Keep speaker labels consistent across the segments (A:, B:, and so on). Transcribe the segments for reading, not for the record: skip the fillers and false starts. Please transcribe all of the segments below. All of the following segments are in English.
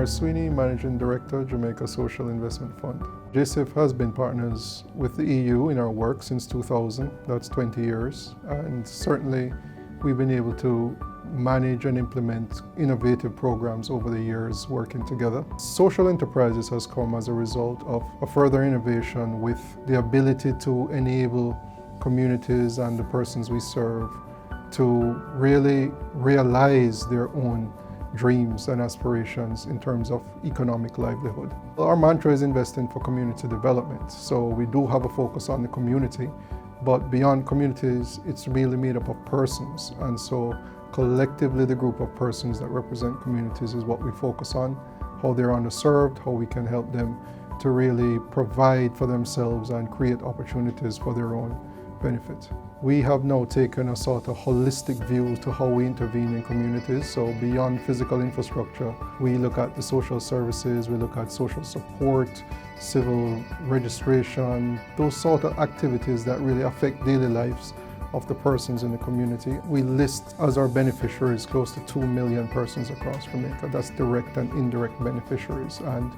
A: Sweeney, Managing Director, Jamaica Social Investment Fund. JSIF has been partners with the EU in our work since 2000, that's 20 years, and certainly we've been able to manage and implement innovative programs over the years working together. Social enterprises has come as a result of a further innovation with the ability to enable communities and the persons we serve to really realize their own dreams and aspirations in terms of economic livelihood. Our mantra is investing for community development, so we do have a focus on the community, but beyond communities, it's really made up of persons, and so collectively the group of persons that represent communities is what we focus on, how they're underserved, how we can help them to really provide for themselves and create opportunities for their own benefit. We have now taken a sort of holistic view to how we intervene in communities. So beyond physical infrastructure, we look at the social services, we look at social support, civil registration, those sort of activities that really affect daily lives of the persons in the community. We list as our beneficiaries close to 2 million persons across Jamaica. That's direct and indirect beneficiaries. And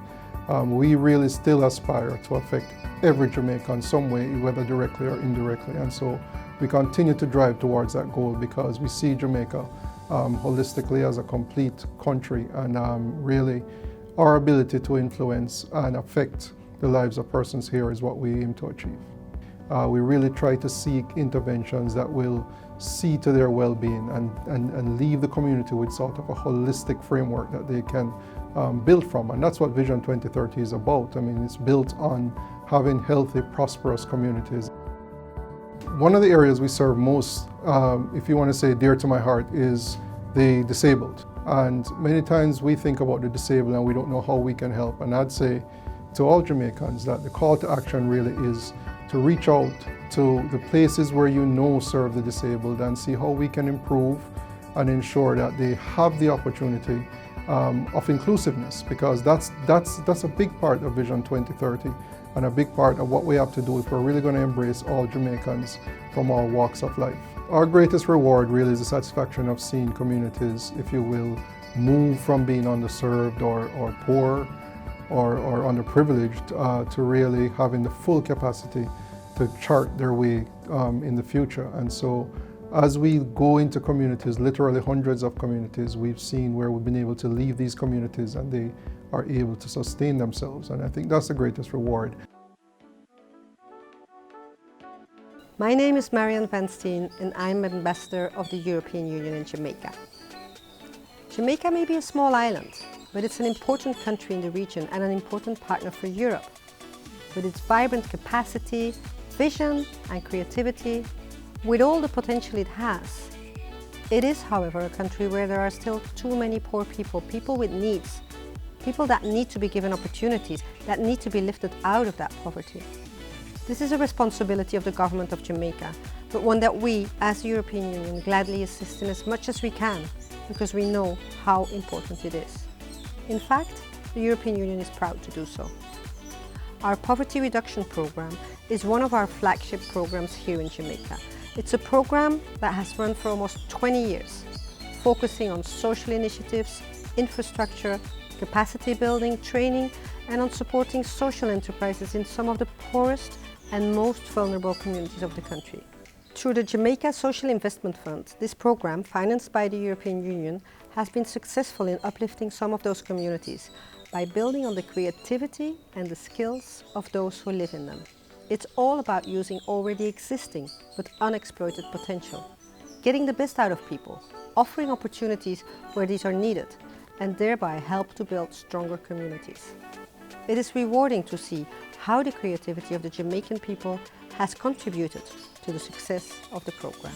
A: we really still aspire to affect every Jamaican some way, whether directly or indirectly. And so we continue to drive towards that goal because we see Jamaica holistically as a complete country, and really our ability to influence and affect the lives of persons here is what we aim to achieve. We really try to seek interventions that will see to their well-being and leave the community with sort of a holistic framework that they can build from. And that's what Vision 2030 is about. I mean, it's built on having healthy, prosperous communities. One of the areas we serve most, if you want to say dear to my heart, is the disabled. And many times we think about the disabled and we don't know how we can help. And I'd say to all Jamaicans that the call to action really is to reach out to the places where you know serve the disabled and see how we can improve and ensure that they have the opportunity of inclusiveness, because that's a big part of Vision 2030 and a big part of what we have to do if we're really going to embrace all Jamaicans from all walks of life. Our greatest reward really is the satisfaction of seeing communities, if you will, move from being underserved or poor or underprivileged to really having the full capacity to chart their way in the future. And so as we go into communities, literally hundreds of communities, we've seen where we've been able to leave these communities and they are able to sustain themselves. And I think that's the greatest reward.
B: My name is Marianne Vanstein and I'm Ambassador of the European Union in Jamaica. Jamaica may be a small island, but it's an important country in the region and an important partner for Europe. With its vibrant capacity, vision and creativity, with all the potential it has. It is, however, a country where there are still too many poor people, people with needs, people that need to be given opportunities, that need to be lifted out of that poverty. This is a responsibility of the government of Jamaica, but one that we, as the European Union, gladly assist in as much as we can, because we know how important it is. In fact, the European Union is proud to do so. Our poverty reduction program is one of our flagship programs here in Jamaica. It's a program that has run for almost 20 years, focusing on social initiatives, infrastructure, capacity building, training, and on supporting social enterprises in some of the poorest and most vulnerable communities of the country. Through the Jamaica Social Investment Fund, this program, financed by the European Union, has been successful in uplifting some of those communities by building on the creativity and the skills of those who live in them. It's all about using already existing but unexploited potential, getting the best out of people, offering opportunities where these are needed, and thereby help to build stronger communities. It is rewarding to see how the creativity of the Jamaican people has contributed to the success of the program.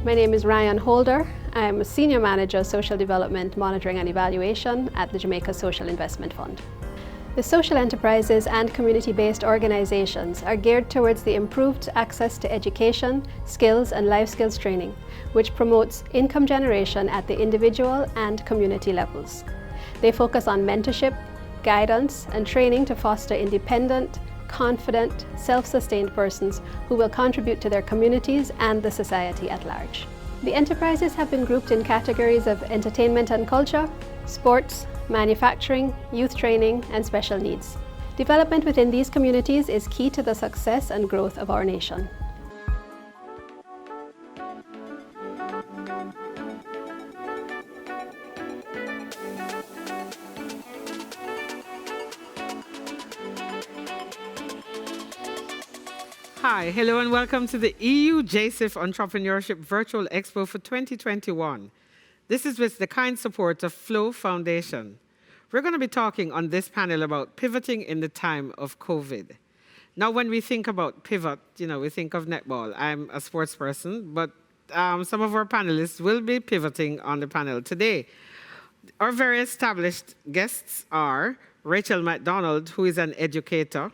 C: My name is Ryan Holder. I'm a Senior Manager of Social Development Monitoring and Evaluation at the Jamaica Social Investment Fund. The social enterprises and community-based organizations are geared towards the improved access to education, skills and life skills training, which promotes income generation at the individual and community levels. They focus on mentorship, guidance and training to foster independent, confident, self-sustained persons who will contribute to their communities and the society at large. The enterprises have been grouped in categories of entertainment and culture, sports, manufacturing, youth training, and special needs. Development within these communities is key to the success and growth of our nation.
D: Hi, hello and welcome to the EU JSIF Entrepreneurship Virtual Expo for 2021. This is with the kind support of Flow Foundation. We're going to be talking on this panel about pivoting in the time of COVID. Now, when we think about pivot, we think of netball. I'm a sports person, but some of our panelists will be pivoting on the panel today. Our very established guests are Rachel McDonald, who is an educator.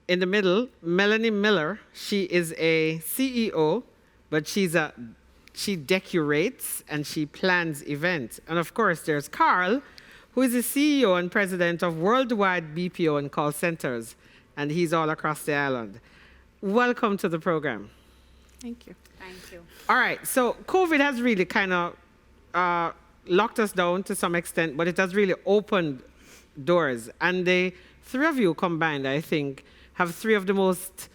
D: In the middle, Melanie Miller. She is a CEO, but she decorates and she plans events. And of course, there's Carl, who is the CEO and president of Worldwide BPO and Call Centers, and he's all across the island. Welcome to the program.
E: Thank you. Thank you.
D: All right, so COVID has really kind of locked us down to some extent, but it has really opened doors. And the three of you combined, I think, have three of the most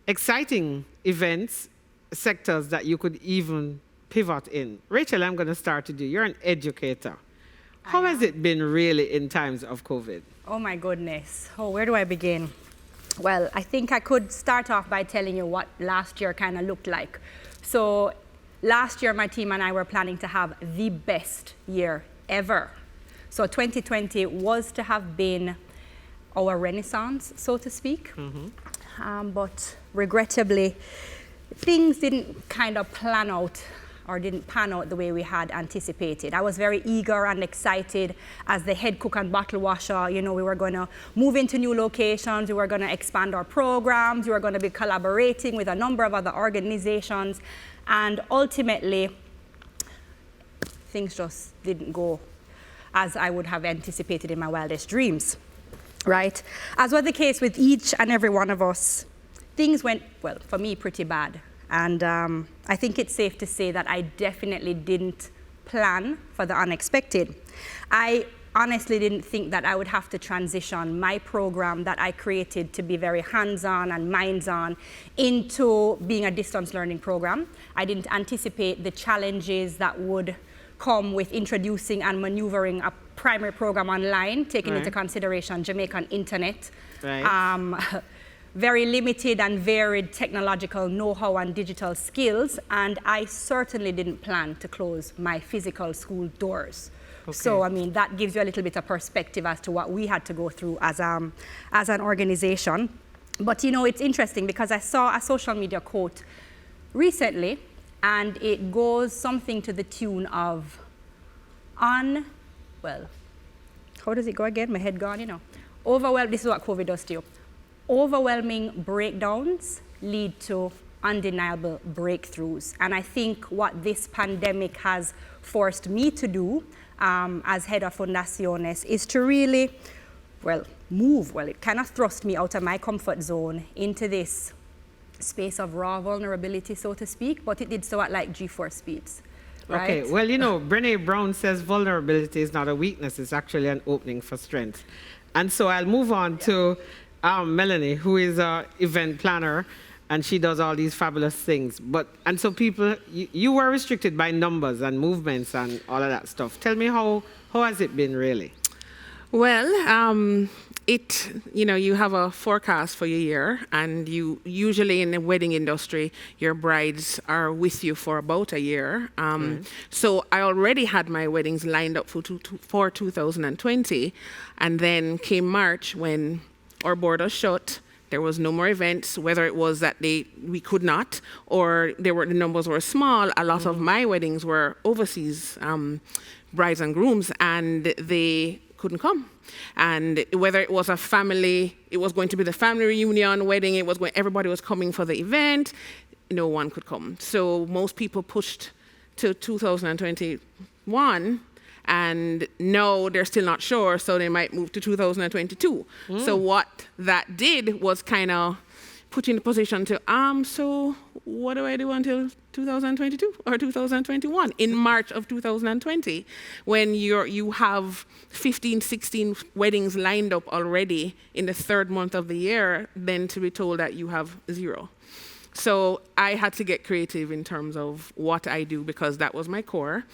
D: exciting events, sectors that you could even pivot in. Rachel, I'm going to start with you. You're an educator. How has it been really in times of COVID?
E: Oh my goodness. Oh, where do I begin? Well, I think I could start off by telling you what last year kind of looked like. So last year, my team and I were planning to have the best year ever. So 2020 was to have been our renaissance, so to speak. But regrettably, things didn't kind of plan out or didn't pan out the way we had anticipated. I was very eager and excited as the head cook and bottle washer. We were going to move into new locations. We were going to expand our programs. We were going to be collaborating with a number of other organizations. And ultimately, things just didn't go as I would have anticipated in my wildest dreams, right? As was the case with each and every one of us, things went, well, for me, pretty bad. And I think it's safe to say that I definitely didn't plan for the unexpected. I honestly didn't think that I would have to transition my program that I created to be very hands-on and minds-on into being a distance learning program. I didn't anticipate the challenges that would come with introducing and maneuvering a primary program online, taking into consideration Jamaican internet. Very limited and varied technological know-how and digital skills, and I certainly didn't plan to close my physical school doors. Okay. So, I mean, that gives you a little bit of perspective as to what we had to go through as an organization. But, it's interesting because I saw a social media quote recently, and it goes something to the tune of, well, how does it go again? My head gone, Overwhelmed, this is what COVID does to you. Overwhelming breakdowns lead to undeniable breakthroughs. And I think what this pandemic has forced me to do as head of Fundaciones is to really, move. Well, it kind of thrust me out of my comfort zone into this space of raw vulnerability, so to speak, but it did so at like G4 speeds. Right?
D: Okay, well, Brené Brown says vulnerability is not a weakness, it's actually an opening for strength. And so I'll move on to Melanie, who is an event planner, and she does all these fabulous things. And so people, you were restricted by numbers and movements and all of that stuff. Tell me how has it been really?
F: Well, you have a forecast for your year, and you usually in the wedding industry, your brides are with you for about a year. So I already had my weddings lined up for 2020, and then came March when our borders shut. There was no more events, whether it was that we could not, or the numbers were small. A lot of my weddings were overseas brides and grooms, and they couldn't come. And whether it was a family, it was going to be the family reunion wedding, everybody was coming for the event, no one could come. So most people pushed to 2021, and no, they're still not sure, so they might move to 2022. So what that did was kind of put you in a position to, so what do I do until 2022 or 2021? In March of 2020, when you have 15, 16 weddings lined up already in the third month of the year, then to be told that you have 0. So I had to get creative in terms of what I do, because that was my core.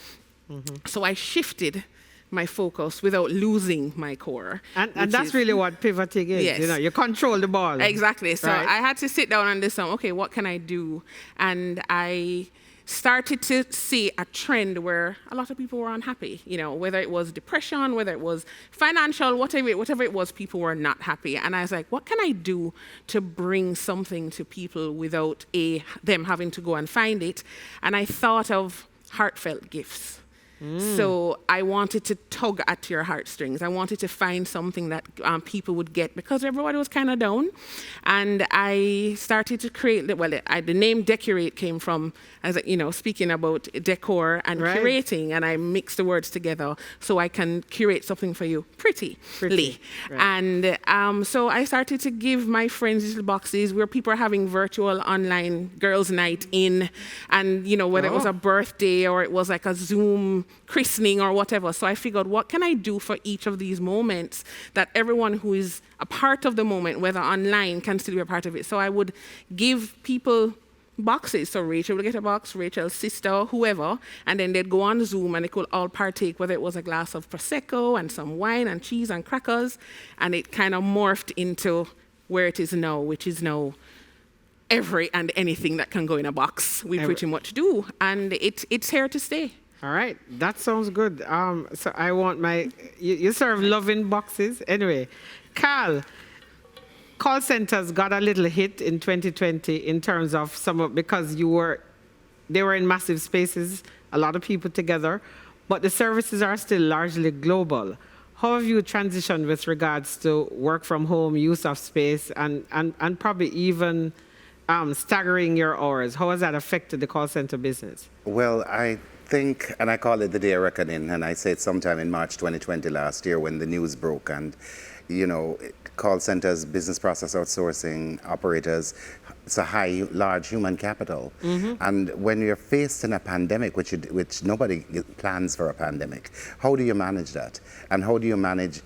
F: So I shifted my focus without losing my core.
D: And that's really what pivoting is.
F: Yes.
D: You control the ball.
F: Exactly. So
D: right?
F: I had to sit down and decide, okay, what can I do? And I started to see a trend where a lot of people were unhappy, whether it was depression, whether it was financial, whatever it was, people were not happy. And I was like, what can I do to bring something to people without them having to go and find it? And I thought of heartfelt gifts. So I wanted to tug at your heartstrings. I wanted to find something that people would get, because everybody was kind of down. And I started to create, the name Decorate came from, speaking about decor and curating, and I mixed the words together so I can curate something for you pretty. Right. And so I started to give my friends little boxes where people are having virtual online girls' night in, and whether it was a birthday or it was like a Zoom christening or whatever. So I figured, what can I do for each of these moments that everyone who is a part of the moment, whether online, can still be a part of it. So I would give people boxes. So Rachel would get a box, Rachel's sister, whoever, and then they'd go on Zoom and they could all partake, whether it was a glass of Prosecco and some wine and cheese and crackers, and it kind of morphed into where it is now, which is now every and anything that can go in a box. We pretty much do, and it's here to stay.
D: All right, that sounds good. So I want you serve loving boxes. Anyway, Carl, call centers got a little hit in 2020 in terms of because they were in massive spaces, a lot of people together, but the services are still largely global. How have you transitioned with regards to work from home, use of space, and probably even staggering your hours? How has that affected the call center business?
G: Well, I think, and I call it the day of reckoning, and I said sometime in March 2020 last year when the news broke, and call centers, business process outsourcing operators, it's a large human capital. And when you're faced in a pandemic, which nobody plans for a pandemic, how do you manage that? And how do you manage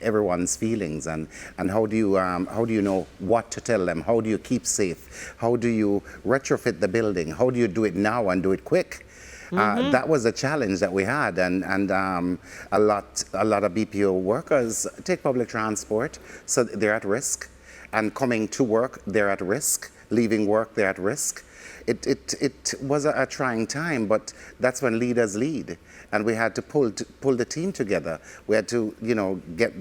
G: everyone's feelings? And how do you know what to tell them? How do you keep safe? How do you retrofit the building? How do you do it now and do it quick? That was a challenge that we had, and a lot of BPO workers take public transport, so they're at risk, and coming to work, they're at risk, leaving work, they're at risk. It was a trying time, but that's when leaders lead, and we had to pull the team together. We had to, get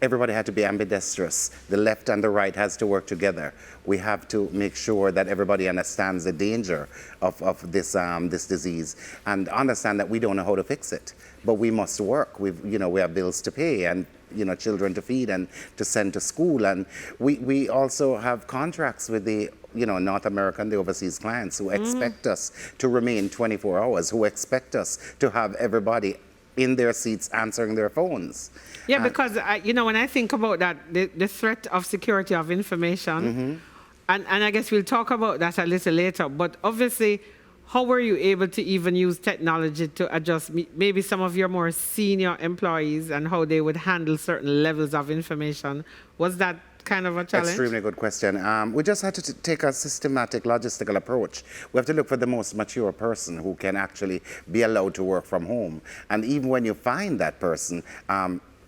G: everybody had to be ambidextrous. The left and the right has to work together. We have to make sure that everybody understands the danger of this disease, and understand that we don't know how to fix it, but we must work. We have bills to pay, and children to feed and to send to school, and we also have contracts with the North American, the overseas clients who expect us to remain 24 hours, who expect us to have everybody in their seats answering their phones.
D: Yeah, because when I think about that, the threat of security of information, and I guess we'll talk about that a little later, but obviously, how were you able to even use technology to adjust maybe some of your more senior employees and how they would handle certain levels of information? Was that kind of a challenge?
G: Extremely good question. We just had to take a systematic logistical approach. We have to look for the most mature person who can actually be allowed to work from home. And even when you find that person,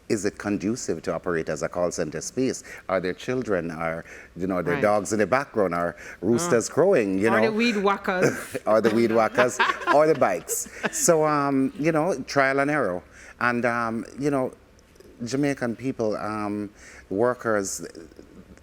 G: is it conducive to operate as a call center space? Are there children? Are, their
D: Right.
G: dogs in the background? Are roosters crowing?
D: Or the weed whackers.
G: Or the weed whackers, or the bikes. So, trial and error. And, Jamaican people, workers,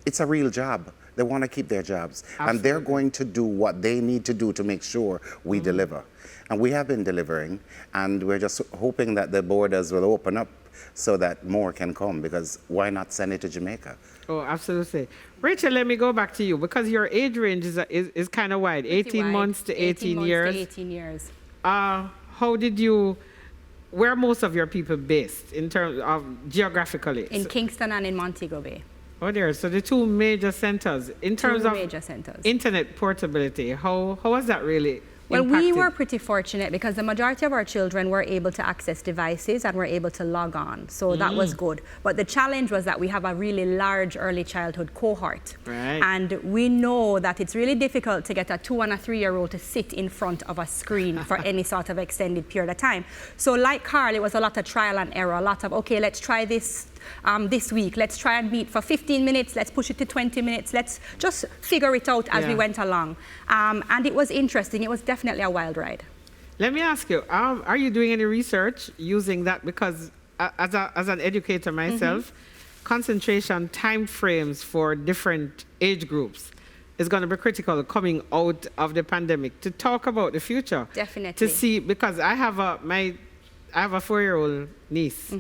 G: it's a real job. They want to keep their jobs.
D: Absolutely.
G: And they're going to do what they need to do to make sure we deliver. And we have been delivering, and we're just hoping that the borders will open up so that more can come, because why not send it to Jamaica?
D: Oh, absolutely. Rachel, let me go back to you, because your age range is kind of wide, 18 months to 18 years.
E: 18 years.
D: Where are most of your people based in terms of geographically?
E: In Kingston and in Montego Bay.
D: Oh, there. So the two major centers. In terms of
E: major centers.
D: internet portability, how was that really
E: Well, we
D: impacted?
E: were pretty fortunate because the majority of our children were able to access devices and were able to log on. So that was good. But the challenge was that we have a really large early childhood cohort.
D: Right.
E: And we know that it's really difficult to get a 2- and 3-year-old to sit in front of a screen for any sort of extended period of time. So like Carl, it was a lot of trial and error, a lot of, okay, let's try this this week. Let's try and meet for 15 minutes. Let's push it to 20 minutes. Let's just figure it out as we went along. And it was interesting. It was definitely a wild ride.
D: Let me ask you, are you doing any research using that? Because as an educator myself, concentration time frames for different age groups is going to be critical coming out of the pandemic, to talk about the future.
E: Definitely.
D: To see, because I have a 4-year-old niece,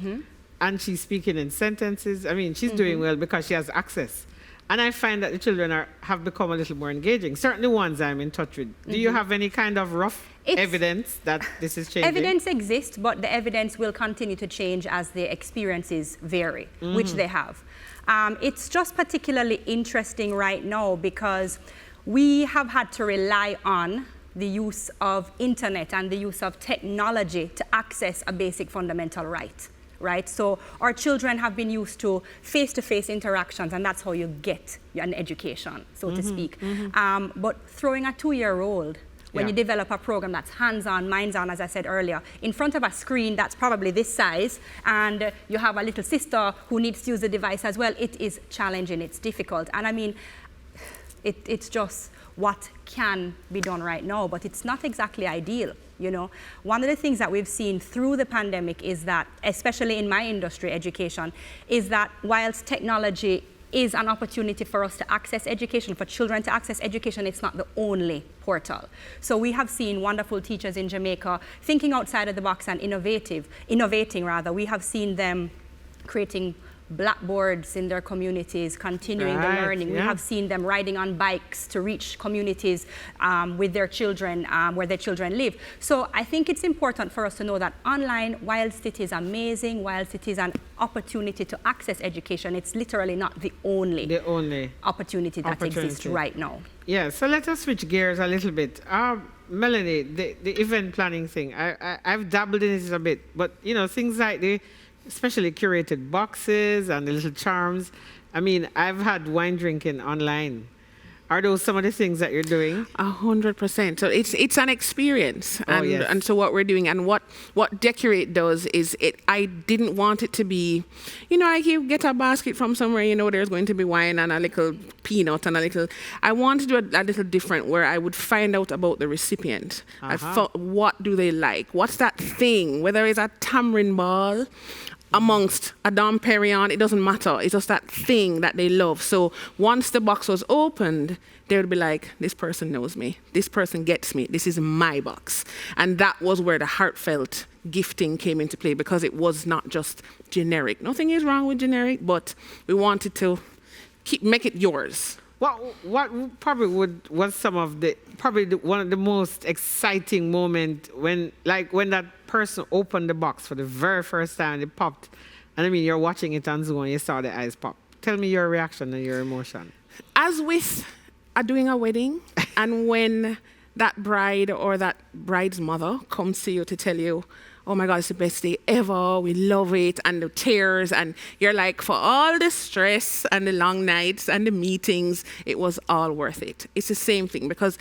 D: and she's speaking in sentences. I mean, she's doing well because she has access. And I find that the children have become a little more engaging. Certainly ones I'm in touch with. Do you have any kind of rough evidence that this is changing?
E: Evidence exists, but the evidence will continue to change as the experiences vary, which they have. It's just particularly interesting right now because we have had to rely on the use of internet and the use of technology to access a basic fundamental right. Right? So our children have been used to face-to-face interactions, and that's how you get an education, so to speak. But throwing a 2-year-old, when you develop a program that's hands-on, minds-on, as I said earlier, in front of a screen that's probably this size, and you have a little sister who needs to use the device as well, it is challenging, it's difficult. And I mean, it's just what can be done right now, but it's not exactly ideal. One of the things that we've seen through the pandemic is that, especially in my industry, education, is that whilst technology is an opportunity for us to access education, for children to access education, it's not the only portal. So we have seen wonderful teachers in Jamaica thinking outside of the box and innovating. We have seen them creating blackboards in their communities, continuing the learning. We have seen them riding on bikes to reach communities with their children, where their children live. So I think it's important for us to know that online, whilst it is amazing, whilst it is an opportunity to access education, it's literally not the only opportunity that exists right now.
D: Yeah, so let us switch gears a little bit. Melanie, the event planning thing, I've dabbled in it a bit, but things like especially curated boxes and the little charms. I mean, I've had wine drinking online. Are those some of the things that you're doing?
F: 100%. So it's an experience, and so what we're doing, and what Decorate does is I didn't want it to be, like you get a basket from somewhere, there's going to be wine and a little peanut and a little. I wanted to do a little different, where I would find out about the recipient. I thought, what do they like? What's that thing? Whether it's a tamarind ball amongst a Dom Perignon, it doesn't matter. It's just that thing that they love. So once the box was opened, they would be like, this person knows me. This person gets me. This is my box. And that was where the heartfelt gifting came into play, because it was not just generic. Nothing is wrong with generic, but we wanted to make it yours.
D: What probably was some of one of the most exciting moments when that person opened the box for the very first time, it popped, and I mean, you're watching it on Zoom and you saw the eyes pop. Tell me your reaction and your emotion.
F: As with doing a wedding, and when that bride or that bride's mother comes to you to tell you, oh my God, it's the best day ever. We love it. And the tears. And you're like, for all the stress and the long nights and the meetings, it was all worth it. It's the same thing because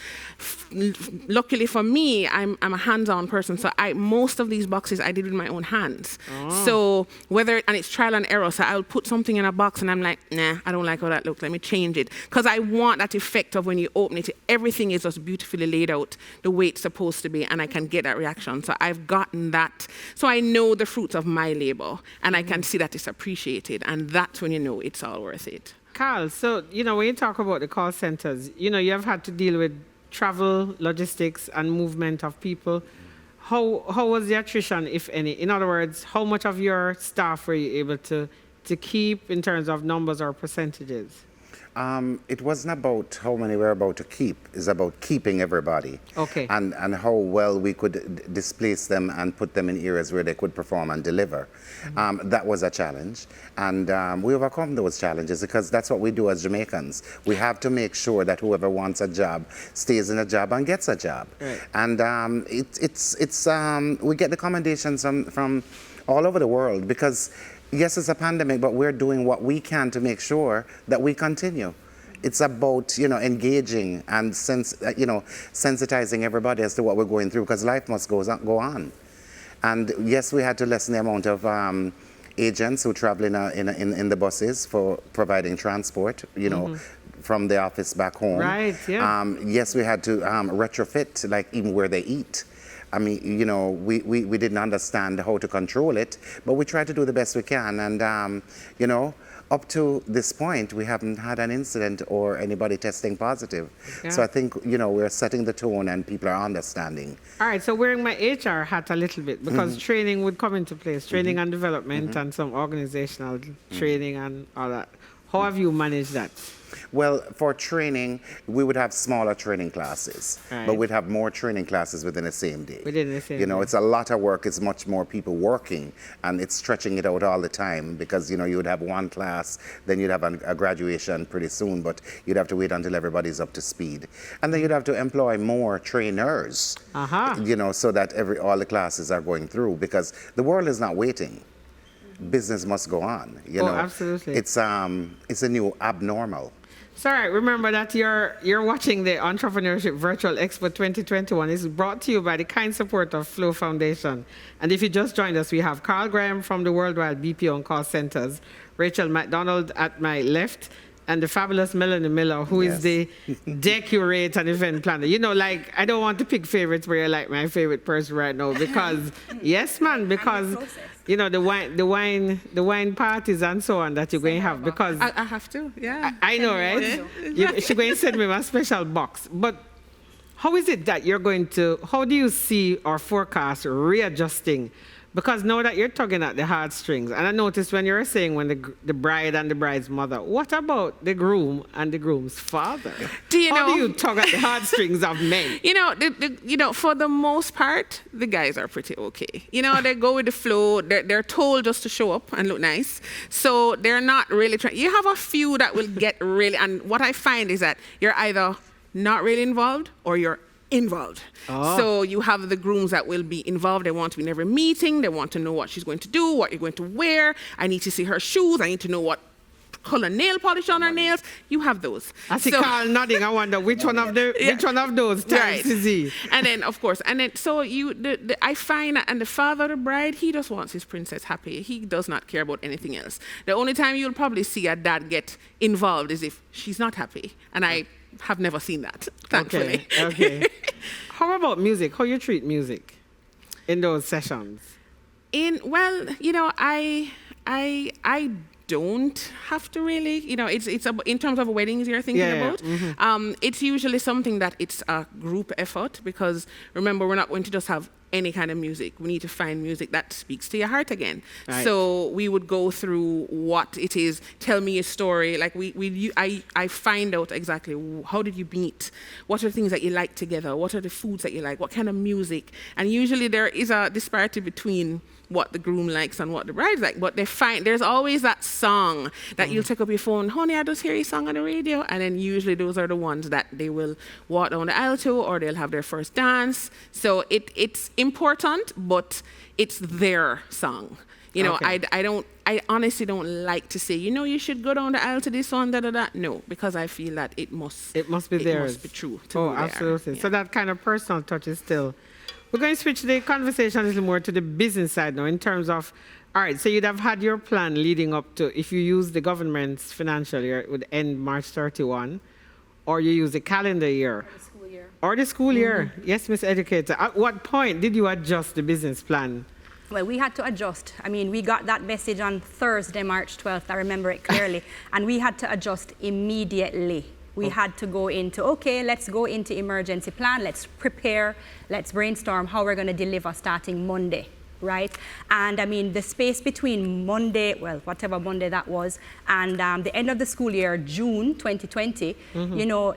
F: luckily for me, I'm a hands-on person. So most of these boxes I did with my own hands. So and it's trial and error. So I'll put something in a box and I'm like, nah, I don't like how that looks. Let me change it. Because I want that effect of when you open it, everything is just beautifully laid out the way it's supposed to be. And I can get that reaction. So I've gotten that. So I know the fruits of my labor and I can see that it's appreciated. And that's when you know it's all worth it.
D: Carl, so, when you talk about the call centers, you have had to deal with travel, logistics, and movement of people. How was the attrition, if any? In other words, how much of your staff were you able to keep in terms of numbers or percentages?
G: It wasn't about how many we're about to keep. It's about keeping everybody.
D: Okay.
G: And how well we could displace them and put them in areas where they could perform and deliver. That was a challenge. And we overcome those challenges because that's what we do as Jamaicans. We have to make sure that whoever wants a job stays in a job and gets a job.
D: Right.
G: And we get the commendations from all over the world because yes, it's a pandemic, but we're doing what we can to make sure that we continue. It's about, engaging and sensitizing everybody as to what we're going through because life must go on. And yes, we had to lessen the amount of agents who travel in the buses for providing transport, from the office back home.
D: Right, yeah.
G: Yes, we had to retrofit, like even where they eat. I mean, we didn't understand how to control it, but we tried to do the best we can. And, up to this point, we haven't had an incident or anybody testing positive.
D: Yeah.
G: So I think, we're setting the tone and people are understanding.
D: All right, so wearing my HR hat a little bit because training would come into place, training and development and some organizational training and all that. How have you managed that?
G: Well, for training, we would have smaller training classes,
D: right,
G: but we'd have more training classes within the same day.
D: Within the same day.
G: It's a lot of work. It's much more people working, and it's stretching it out all the time because, you would have one class, then you'd have a graduation pretty soon, but you'd have to wait until everybody's up to speed. And then you'd have to employ more trainers, so that all the classes are going through because the world is not waiting. Business must go on.
D: Absolutely.
G: It's a new abnormal.
D: So, all right, remember that you're watching the Entrepreneurship Virtual Expo 2021. It's brought to you by the kind support of Flow Foundation. And if you just joined us, we have Carl Graham from the Worldwide BPO and Call Centers, Rachel McDonald at my left, and the fabulous Melanie Miller, who is the decorate and event planner. I don't want to pick favorites where you're like my favorite person right now because, yes, man, because, the wine parties and so on that you're going to have because...
F: I have to, yeah.
D: I know, right? She's going to send me my special box. But how is it that how do you see or forecast readjusting? Because now that you're tugging at the heartstrings, and I noticed when you were saying when the bride and the bride's mother, what about the groom and the groom's father? How do you tug at the heartstrings of men?
F: For the most part, the guys are pretty okay. They go with the flow. They're told just to show up and look nice. So they're not really trying. You have a few that will get really, and what I find is that you're either not really involved or you're involved. So you have the grooms that will be involved. They want to be in every meeting. They want to know what she's going to do, what you're going to wear. I need to see her shoes. I need to know what color nail polish on her nails. You have those.
D: I see Carl nodding. I wonder which one of those times is he?
F: And then, of course, I find that, and the father of the bride, he just wants his princess happy. He does not care about anything else. The only time you'll probably see a dad get involved is if she's not happy. And I have never seen that, thankfully.
D: Okay. How about music? How you treat music in those sessions?
F: I don't have to really, it's in terms of weddings you're thinking about. It's usually something that it's a group effort because remember, we're not going to just have any kind of music. We need to find music that speaks to your heart again. Right. So we would go through what it is. Tell me a story. Like I find out exactly how did you meet? What are the things that you like together? What are the foods that you like? What kind of music? And usually there is a disparity between what the groom likes and what the bride likes. But there's always that song that you'll take up your phone, honey, I just hear your song on the radio. And then usually those are the ones that they will walk down the aisle to or they'll have their first dance. So it's important, but it's their song. You know,
D: Okay.
F: I honestly don't like to say, you know, you should go down the aisle to this one, da da da. No, because I feel that it must
D: be theirs.
F: It must be true. To
D: Oh,
F: who they are.
D: absolutely.
F: Yeah.
D: So that kind of personal touch is still. We're going to switch the conversation a little more to the business side now in terms of, all right, so you'd have had your plan leading up to, if you use the government's financial year, it would end March 31, or you use the calendar year. Or the school year. Yes, Miss Educator. At what point did you adjust the business plan?
E: Well, we had to adjust. I mean, we got that message on Thursday, March 12th. I remember it clearly. And we had to adjust immediately. We had to go into, okay, let's go into emergency plan. Let's prepare. Let's brainstorm how we're going to deliver starting Monday, right? And I mean, the space between Monday, well, whatever Monday that was, and the end of the school year, June 2020, you know,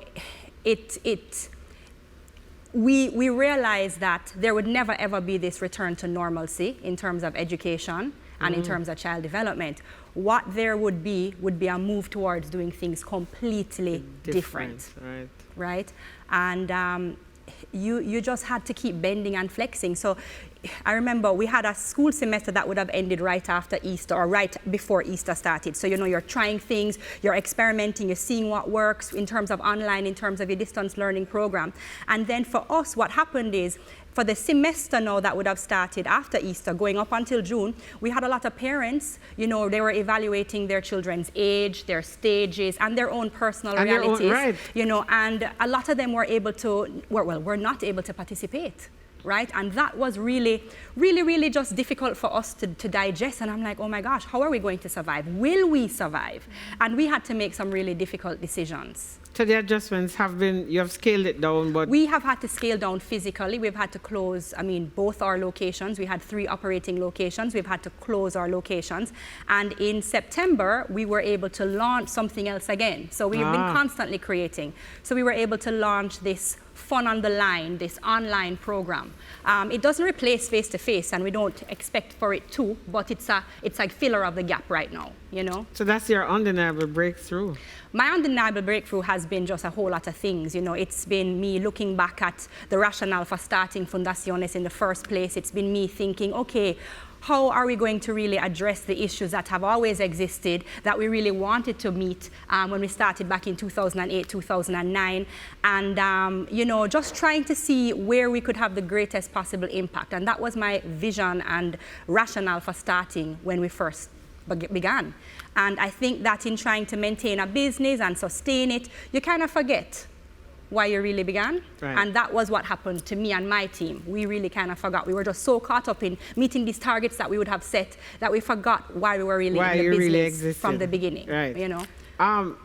E: we realized that there would never ever be this return to normalcy in terms of education and in terms of child development. What there would be a move towards doing things completely different. Right? And you just had to keep bending and flexing. So I remember we had a school semester that would have ended right after Easter or right before Easter started. So, you know, you're trying things, you're experimenting, you're seeing what works in terms of online, in terms of your distance learning program. And then for us, what happened is, for the semester now that would have started after Easter, going up until June, we had a lot of parents, you know, they were evaluating their children's age, their stages, and their own personal realities. You know, and a lot of them were able to, were not able to participate. Right? And that was really, really, really just difficult for us to digest. And I'm like, oh my gosh, how are we going to survive? Will we survive? And we had to make some really difficult decisions.
D: So the adjustments have been, you have scaled it down, but...
E: We have had to scale down physically. We've had to close, I mean, both our locations. We had 3 operating locations. We've had to close our locations. And in September, we were able to launch something else again. So we've been constantly creating. So we were able to launch this Fun on the Line, this online program. It doesn't replace face-to-face, and we don't expect for it to, but it's a filler of the gap right now, you know?
D: So that's your undeniable breakthrough.
E: My undeniable breakthrough has been just a whole lot of things. You know, it's been me looking back at the rationale for starting Fundaciones in the first place. It's been me thinking, okay, how are we going to really address the issues that have always existed, that we really wanted to meet when we started back in 2008, 2009, and you know, just trying to see where we could have the greatest possible impact. And that was my vision and rationale for starting when we first began. And I think that in trying to maintain a business and sustain it, you kind of forget why you really began.
D: Right.
E: And that was what happened to me and my team. We really kind of forgot. We were just so caught up in meeting these targets that we would have set that we forgot why we were really in the business from the beginning.
D: Right.
E: You know?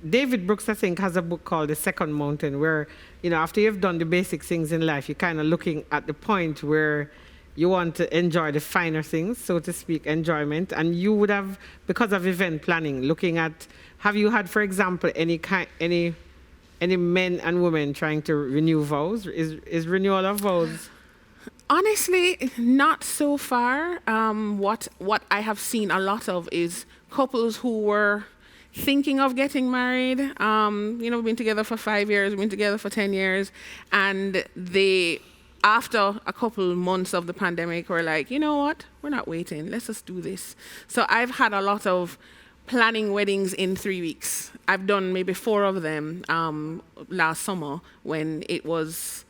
D: David Brooks, I think, has a book called The Second Mountain, where, you know, after you've done the basic things in life, you're kind of looking at the point where you want to enjoy the finer things, so to speak, enjoyment. And you would have, because of event planning, looking at, have you had, for example, any men and women trying to renew vows? Is renewal of vows?
F: Honestly, not so far. What I have seen a lot of is couples who were thinking of getting married. You know, we've been together for 5 years, we've been together for 10 years, and they, after a couple months of the pandemic, were like, you know what, we're not waiting, let's just do this. So I've had a lot of planning weddings in 3 weeks. I've done maybe 4 of them last summer when it was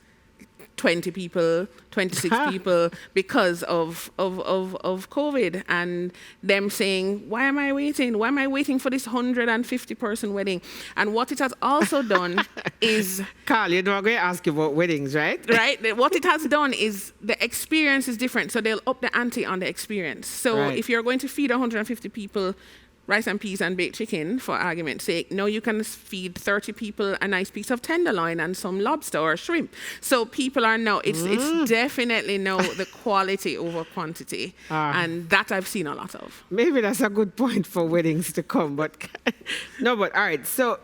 F: 20 people, 26 people because of COVID, and them saying, why am I waiting? Why am I waiting for this 150-person wedding? And what it has also done is...
D: Carl, you know I'm going to ask you about weddings, right?
F: Right. What it has done is the experience is different, so they'll up the ante on the experience. So if you're going to feed 150 people rice and peas and baked chicken, for argument's sake, now you can feed 30 people a nice piece of tenderloin and some lobster or shrimp. So people are now, it's definitely now the quality over quantity. And that I've seen a lot of.
D: Maybe that's a good point for weddings to come, but no, but all right. So,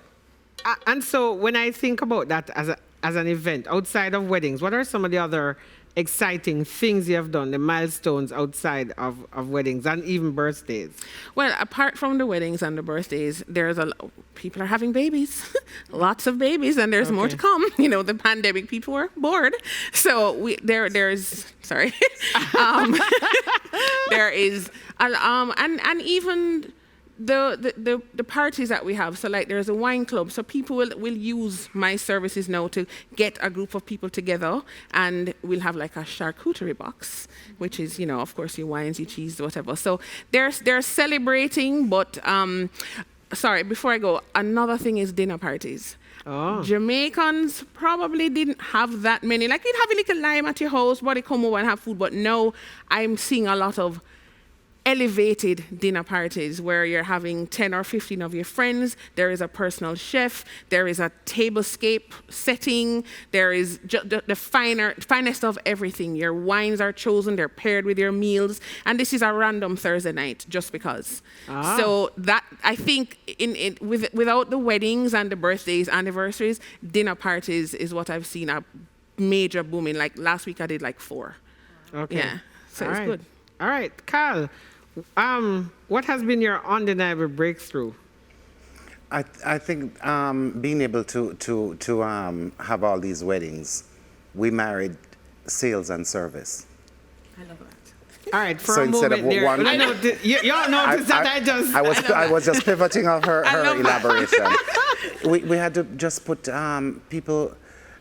D: and so when I think about that as an event outside of weddings, what are some of the other exciting things you have done, the milestones outside of weddings and even birthdays?
F: Well, apart from the weddings and the birthdays, people are having babies, lots of babies, and there's more to come. You know, the pandemic, people were bored, so there's sorry, there is, and even the parties that we have. So like there's a wine club, so people will use my services now to get a group of people together, and we'll have like a charcuterie box, which is, you know, of course, your wines, your cheese, whatever. So they're celebrating, but sorry, before I go, another thing is dinner parties.
D: Oh.
F: Jamaicans probably didn't have that many. Like you'd have a little lime at your house, body come over and have food, but now I'm seeing a lot of elevated dinner parties where you're having 10 or 15 of your friends. There is a personal chef. There is a tablescape setting. There is the finest of everything. Your wines are chosen. They're paired with your meals. And this is a random Thursday night just because. Ah. So that, I think, without the weddings and the birthdays, anniversaries, dinner parties is what I've seen a major booming. Like last week I did like 4.
D: Okay.
F: Yeah. So
D: All
F: it's
D: right.
F: good.
D: All right, Carl, what has been your undeniable breakthrough?
G: I think being able to have all these weddings, we married sales and service.
F: I love that.
D: All right, for
G: So
D: a
G: instead
D: moment
G: of
D: there,
G: one-
D: I know, y'all noticed that
G: I was just pivoting off her elaboration. We had to just put people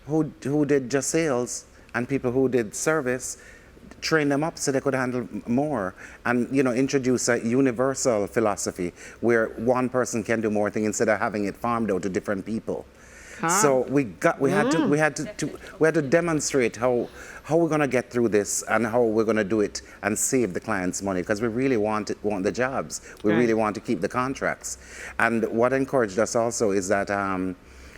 G: who did just sales and people who did service, train them up so they could handle more, and introduce a universal philosophy where one person can do more things instead of having it farmed out to different people. So we had to demonstrate how we're going to get through this and how we're going to do it and save the clients money, because we really want the jobs. We really want to keep the contracts. And what encouraged us also is that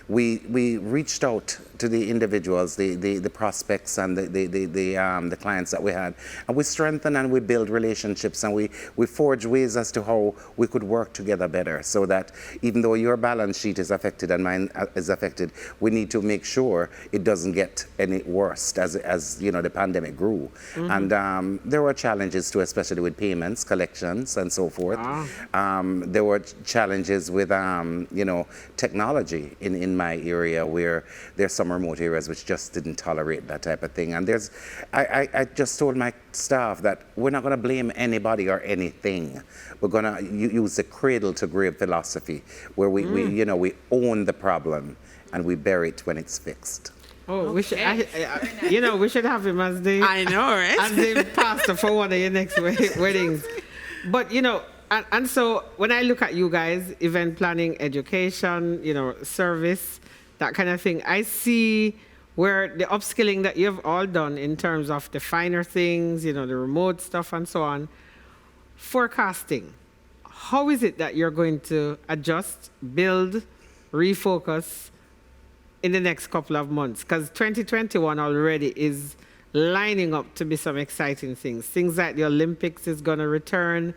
G: we reached out to the individuals, the prospects and the clients that we had, and we strengthened and we built relationships, and we forged ways as to how we could work together better, so that even though your balance sheet is affected and mine is affected, we need to make sure it doesn't get any worse as the pandemic grew. Mm-hmm. And there were challenges too, especially with payments, collections, and so forth. There were challenges with technology in my area, where there's some remote areas which just didn't tolerate that type of thing. And I just told my staff that we're not going to blame anybody or anything. We're going to use the cradle to grave philosophy, where we own the problem and we bury it when it's fixed.
D: Oh, okay. We should have him as the
F: I know, right?
D: as the pastor for one of your next weddings. But and so when I look at you guys, event planning, education, service, that kind of thing, I see where the upskilling that you've all done in terms of the finer things, the remote stuff and so on. Forecasting, how is it that you're going to adjust, build, refocus in the next couple of months? Because 2021 already is lining up to be some exciting things. Things like the Olympics is going to return.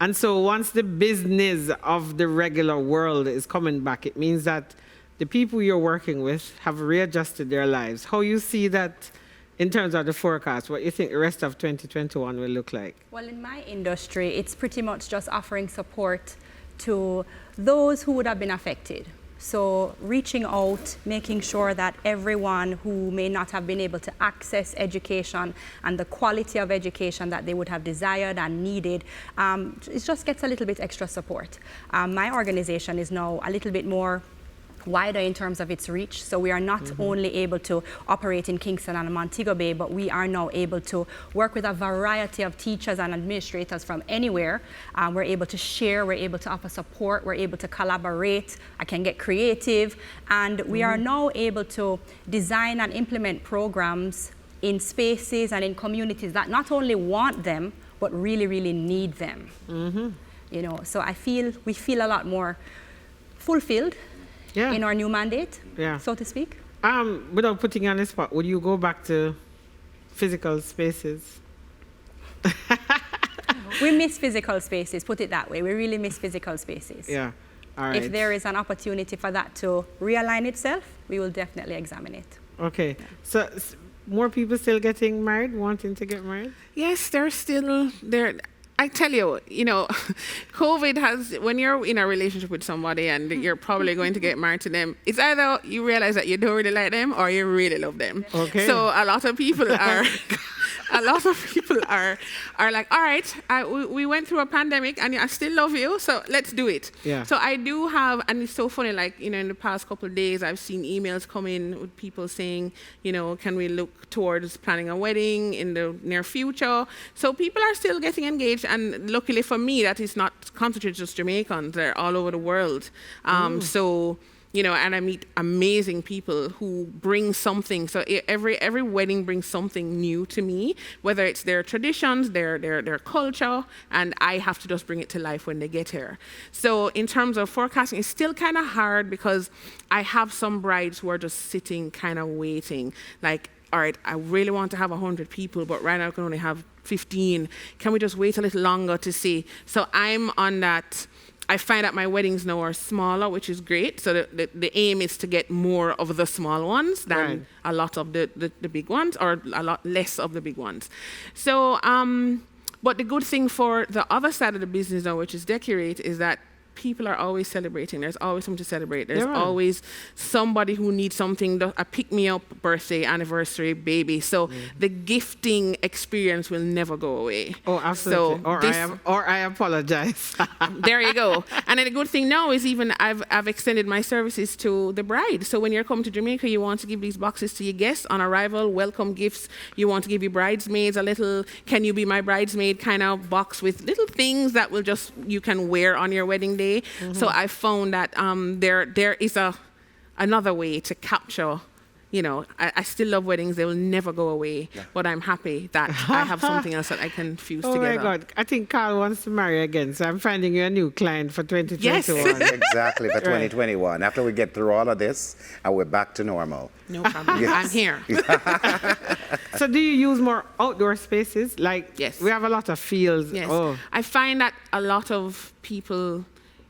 D: And so once the business of the regular world is coming back, it means that the people you're working with have readjusted their lives. How you see that in terms of the forecast, what you think the rest of 2021 will look like?
E: Well, in my industry, it's pretty much just offering support to those who would have been affected. So reaching out, making sure that everyone who may not have been able to access education and the quality of education that they would have desired and needed, it just gets a little bit extra support. My organization is now a little bit more wider in terms of its reach. So we are not only able to operate in Kingston and Montego Bay, but we are now able to work with a variety of teachers and administrators from anywhere. We're able to share, we're able to offer support, we're able to collaborate, I can get creative, and we are now able to design and implement programs in spaces and in communities that not only want them, but really, really need them. So we feel a lot more fulfilled in our new mandate, so to speak.
D: Without putting you on the spot, would you go back to physical spaces?
E: We miss physical spaces, put it that way. We really miss physical spaces.
D: Yeah, all right.
E: If there is an opportunity for that to realign itself, we will definitely examine it.
D: Okay, so more people still getting married, wanting to get married?
F: Yes, they're still there. I tell you, COVID has, when you're in a relationship with somebody and you're probably going to get married to them, it's either you realize that you don't really like them or you really love them.
D: Okay.
F: So a lot of people are, like, all right, we went through a pandemic and I still love you, so let's do it.
D: Yeah.
F: So I do have, and it's so funny, like, in the past couple of days, I've seen emails come in with people saying, can we look towards planning a wedding in the near future? So people are still getting engaged. And luckily for me, that is not concentrated just Jamaicans. They're all over the world. So, and I meet amazing people who bring something. So every wedding brings something new to me, whether it's their traditions, their culture, and I have to just bring it to life when they get here. So in terms of forecasting, it's still kind of hard because I have some brides who are just sitting kind of waiting. Like, all right, I really want to have 100 people, but right now I can only have 15. Can we just wait a little longer to see? So I'm on that. I find that my weddings now are smaller, which is great. So the aim is to get more of the small ones than a lot of the big ones, or a lot less of the big ones. So, but the good thing for the other side of the business now, which is Decorate, is that people are always celebrating. There's always something to celebrate. There's always somebody who needs something, a pick-me-up, birthday, anniversary, baby. So the gifting experience will never go away.
D: Oh, absolutely.
F: So
D: I apologize.
F: there you go. And then the good thing now is even I've extended my services to the bride. So when you're coming to Jamaica, you want to give these boxes to your guests on arrival, welcome gifts. You want to give your bridesmaids a little, can you be my bridesmaid kind of box with little things that will just, you can wear on your wedding day. So I found that there is another way to capture, I still love weddings. They will never go away. Yeah. But I'm happy that I have something else that I can fuse together.
D: Oh my God. I think Carl wants to marry again. So I'm finding you a new client for 2021.
G: Yes. Exactly, for 2021. After we get through all of this, and we're back to normal.
F: No problem. Yes. I'm here.
D: So do you use more outdoor spaces? Like,
F: yes.
D: We have a lot of fields.
F: Yes.
D: Oh.
F: I find that a lot of people,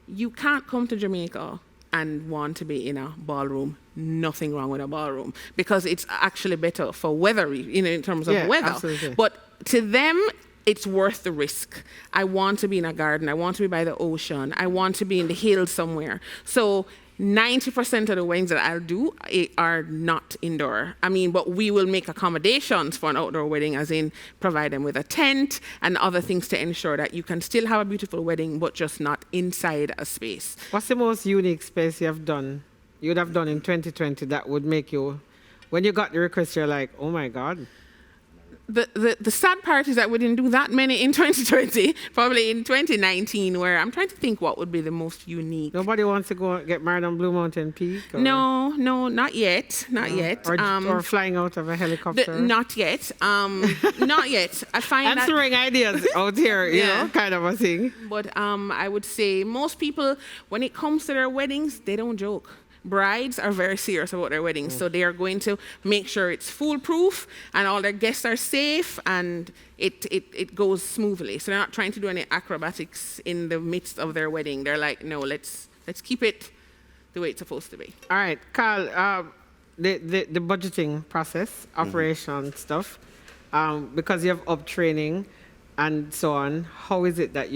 F: you can't come to Jamaica and want to be in a ballroom. Nothing wrong with a ballroom, because it's actually better for weather, in terms of weather.
D: Absolutely.
F: But to them, it's worth the risk. I want to be in a garden. I want to be by the ocean. I want to be in the hills somewhere. So 90% of the weddings that I'll do are not indoor. But we will make accommodations for an outdoor wedding, as in provide them with a tent and other things to ensure that you can still have a beautiful wedding, but just not inside a space.
D: What's the most unique space you'd have done in 2020 that would make you, when you got the request, you're like, oh my God?
F: The sad part is that we didn't do that many in 2020, probably in 2019, where I'm trying to think what would be the most unique.
D: Nobody wants to go get married on Blue Mountain Peak? Or?
F: No, not yet, not yet.
D: Or flying out of a helicopter?
F: Not yet, not yet. I find
D: I'm throwing ideas out here, kind of a thing.
F: But I would say most people, when it comes to their weddings, they don't joke. Brides are very serious about their weddings, so they are going to make sure it's foolproof and all their guests are safe and it goes smoothly. So they're not trying to do any acrobatics in the midst of their wedding. They're like, no, let's keep it the way it's supposed to be.
D: All right, Carl, the budgeting process, operation stuff, because you have up training and so on, how is it that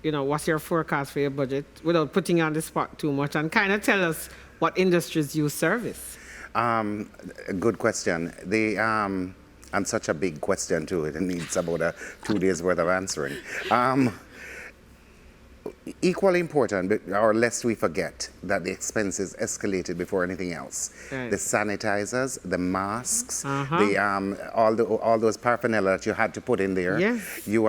D: what's your forecast for your budget, without putting you on the spot too much, and kind of tell us what industries you service?
G: Good question. And such a big question too. It needs about 2 days worth of answering. Equally important, or lest we forget, that the expenses escalated before anything else. Right. The sanitizers, the masks, all those paraphernalia that you had to put in there. Yes. You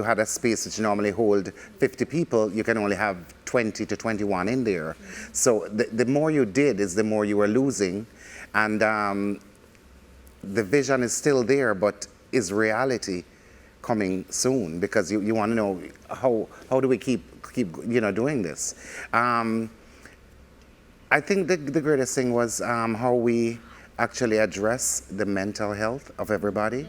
G: had a space that you normally hold 50 people. You can only have 20 to 21 in there. So the more you did is the more you were losing, and the vision is still there, but is reality coming soon? Because you want to know how do we keep doing this. I think the greatest thing was how we actually address the mental health of everybody.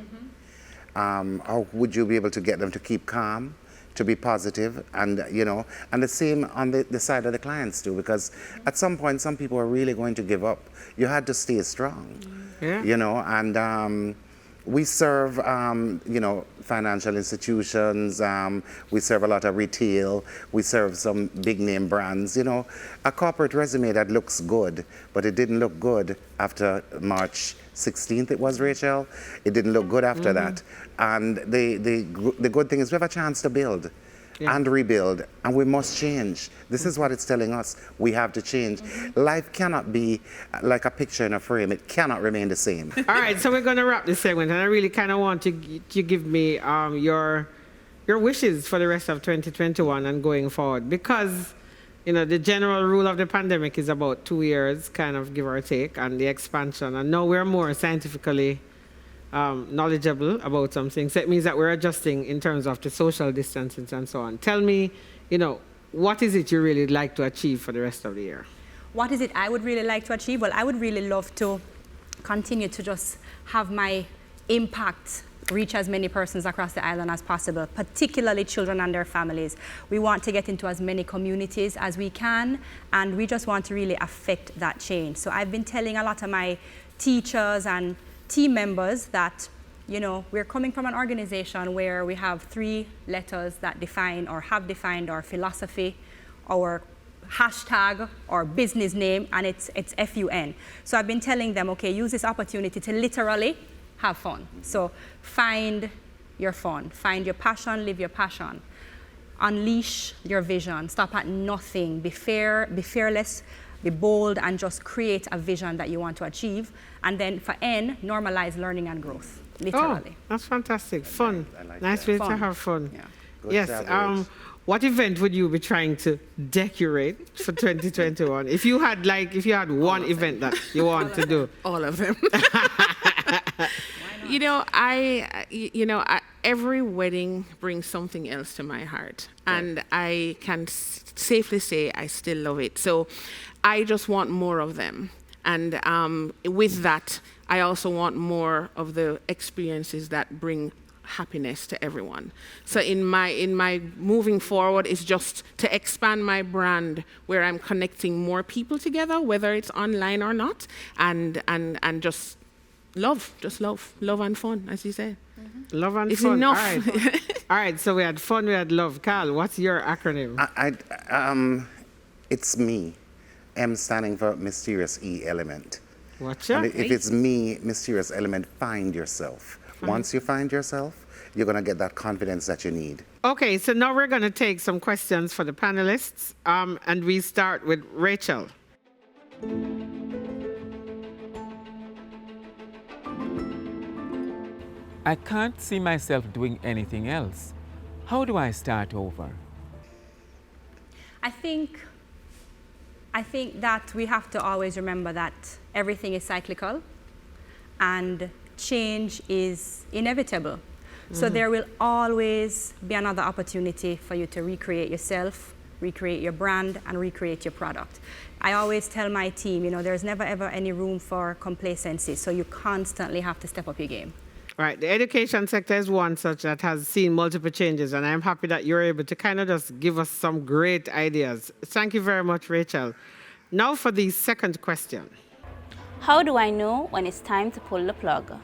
G: How would you be able to get them to keep calm, to be positive, and and the same on the side of the clients too, because at some point some people are really going to give up. You had to stay strong, and we serve financial institutions, we serve a lot of retail, we serve some big name brands. A corporate resume that looks good, but it didn't look good after March 16th, it was, Rachel. It didn't look good after that. And the good thing is we have a chance to build and rebuild, and we must change. This is what it's telling us. We have to change. Life cannot be like a picture in a frame. It cannot remain the same.
D: All right, so we're going to wrap this segment, and I really kind of want you to give me your wishes for the rest of 2021 and going forward, because the general rule of the pandemic is about 2 years, kind of give or take, and the expansion. And now we're more scientifically knowledgeable about some things. That means that we're adjusting in terms of the social distancing and so on. Tell me, what is it you really like to achieve for the rest of the year?
E: What is it I would really like to achieve? Well, I would really love to continue to just have my impact reach as many persons across the island as possible, particularly children and their families. We want to get into as many communities as we can, and we just want to really affect that change. So I've been telling a lot of my teachers and team members that, we're coming from an organization where we have 3 letters that define or have defined our philosophy, our hashtag, or business name, and it's FUN. So I've been telling them, okay, use this opportunity to literally have fun. So find your fun, find your passion, live your passion. Unleash your vision, stop at nothing, be fearless, be bold, and just create a vision that you want to achieve. And then for N, normalize learning and growth, literally.
D: Oh, that's fantastic. Fun. Nice way to have fun.
E: Yeah.
D: Yes. What event would you be trying to decorate for 2021? If you had one event that you want to do.
F: All of them. Every wedding brings something else to my heart, and I can safely say I still love it. So I just want more of them. And with that, I also want more of the experiences that bring happiness to everyone. So in my moving forward is just to expand my brand where I'm connecting more people together, whether it's online or not, and just love and fun, as you said.
D: Love and
F: it's
D: fun.
F: Enough.
D: All right. All right, so we had fun, we had love. Carl, what's your acronym?
G: It's me. M standing for mysterious E element.
D: Watch out.
G: And if it's me, mysterious element, find yourself. Once you find yourself, you're going to get that confidence that you need.
D: Okay, so now we're going to take some questions for the panelists, and we start with Rachel.
H: I can't see myself doing anything else. How do I start over?
E: I think that we have to always remember that everything is cyclical and change is inevitable. So there will always be another opportunity for you to recreate yourself, recreate your brand, and recreate your product. I always tell my team, there's never ever any room for complacency, so you constantly have to step up your game.
D: Right, the education sector is one such that has seen multiple changes, and I'm happy that you're able to kind of just give us some great ideas. Thank you very much, Rachel. Now for the second question.
I: How do I know when it's time to pull the plug?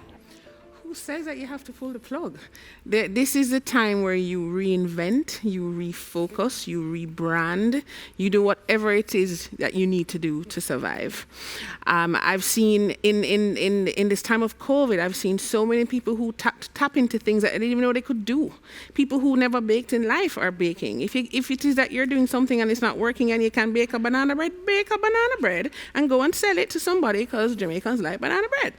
F: Who says that you have to pull the plug? This is the time where you reinvent, you refocus, you rebrand, you do whatever it is that you need to do to survive. I've seen in this time of COVID, I've seen so many people who tap into things that they didn't even know they could do. People who never baked in life are baking. If it is that you're doing something and it's not working and you can bake a banana bread and go and sell it to somebody, because Jamaicans like banana bread.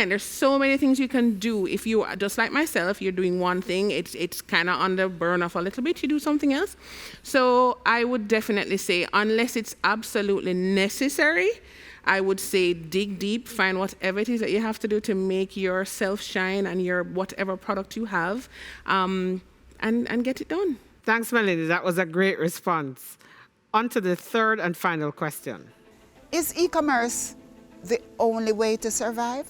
F: There's so many things you can do. If you are just like myself, you're doing one thing, it's kind of on the burn off a little bit, you do something else. So I would definitely say, unless it's absolutely necessary, I would say dig deep, find whatever it is that you have to do to make yourself shine and your whatever product you have, and get it done.
D: Thanks, Melody. That was a great response. On to the third and final question.
J: Is e-commerce the only way to survive?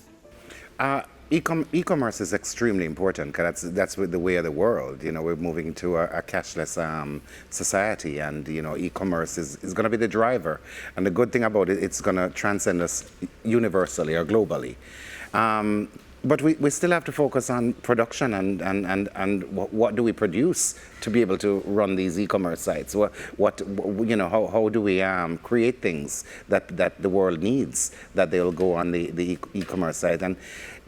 G: E-commerce is extremely important because that's the way of the world. We're moving to a cashless society, and e-commerce is going to be the driver. And the good thing about it, it's going to transcend us universally or globally. But we still have to focus on production and what do we produce to be able to run these e-commerce sites? How do we create things that the world needs, that they'll go on the e-commerce site? And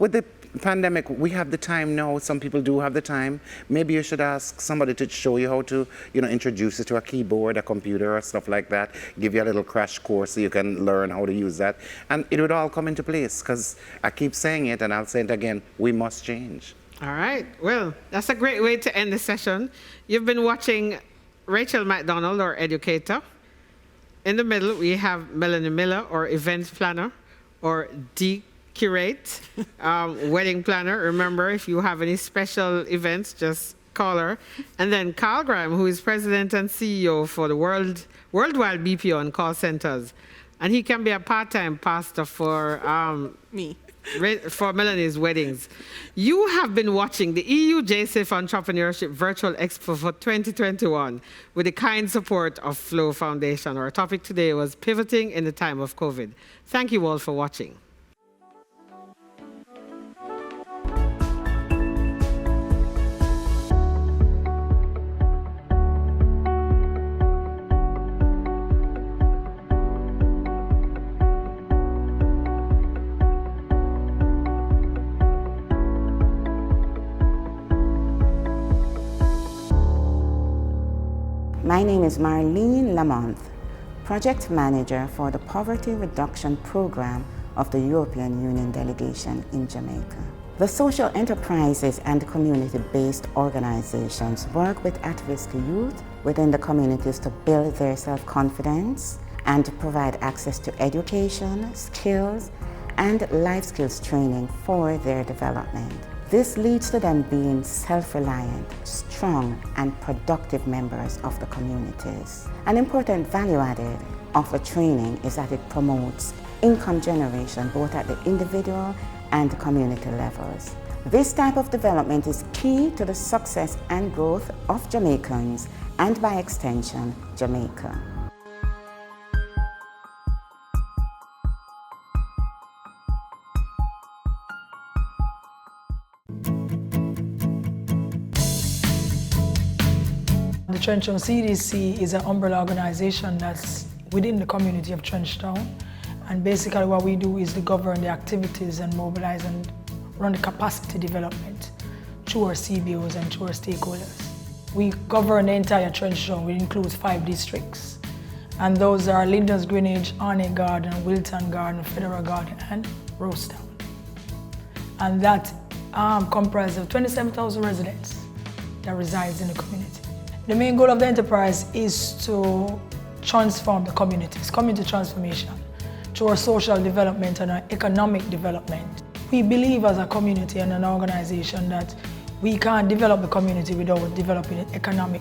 G: with the pandemic, we have the time now. Some people do have the time. Maybe you should ask somebody to show you how to, introduce you to a keyboard, a computer, or stuff like that. Give you a little crash course so you can learn how to use that. And it would all come into place, because I keep saying it, and I'll say it again, we must change.
D: All right. Well, that's a great way to end the session. You've been watching Rachel McDonald, our educator. In the middle, we have Melanie Miller, our event planner, or curate, wedding planner. Remember, if you have any special events, just call her. And then Carl Graham, who is president and CEO for the worldwide BPO and call centers. And he can be a part-time pastor for
F: Me.
D: For Melanie's weddings. You have been watching the EU JSIF Entrepreneurship Virtual Expo for 2021 with the kind support of Flow Foundation. Our topic today was pivoting in the time of COVID. Thank you all for watching.
J: My name is Marlene Lamont, Project Manager for the Poverty Reduction Program of the European Union Delegation in Jamaica. The social enterprises and community-based organizations work with at-risk youth within the communities to build their self-confidence and to provide access to education, skills, and life skills training for their development. This leads to them being self-reliant, strong, and productive members of the communities. An important value added of the training is that it promotes income generation both at the individual and community levels. This type of development is key to the success and growth of Jamaicans and, by extension, Jamaica.
K: The Trenchtown CDC is an umbrella organization that's within the community of Trenchtown, and basically what we do is to govern the activities and mobilize and run the capacity development through our CBOs and through our stakeholders. We govern the entire Trenchtown, which includes 5 districts, and those are Linden's Greenwich, Arnett Garden, Wilton Garden, Federal Garden, and Rosetown. And that comprises of 27,000 residents that resides in the community. The main goal of the enterprise is to transform the communities, community transformation, through our social development and our economic development. We believe as a community and an organization that we can't develop the community without developing economic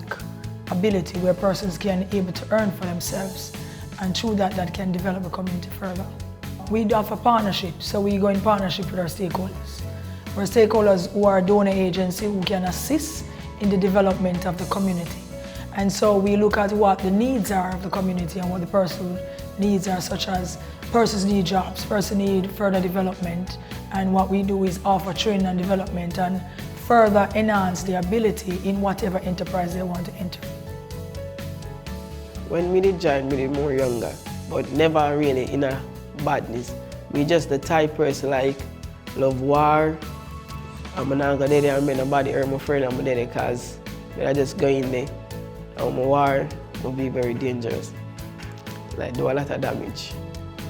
K: ability where persons can be able to earn for themselves, and through that can develop the community further. We offer partnerships, so we go in partnership with our stakeholders. Our stakeholders who are donor agency who can assist in the development of the community. And so we look at what the needs are of the community and what the personal needs are, such as persons need jobs, persons need further development, and what we do is offer training and development and further enhance their ability in whatever enterprise they want to enter.
L: When we did join, we did more younger, but never really in a badness. We just the type person like love war. I'm not going to make nobody hurt my friend, I'm there because I just go in there. And my war will be very dangerous. Like do a lot of damage.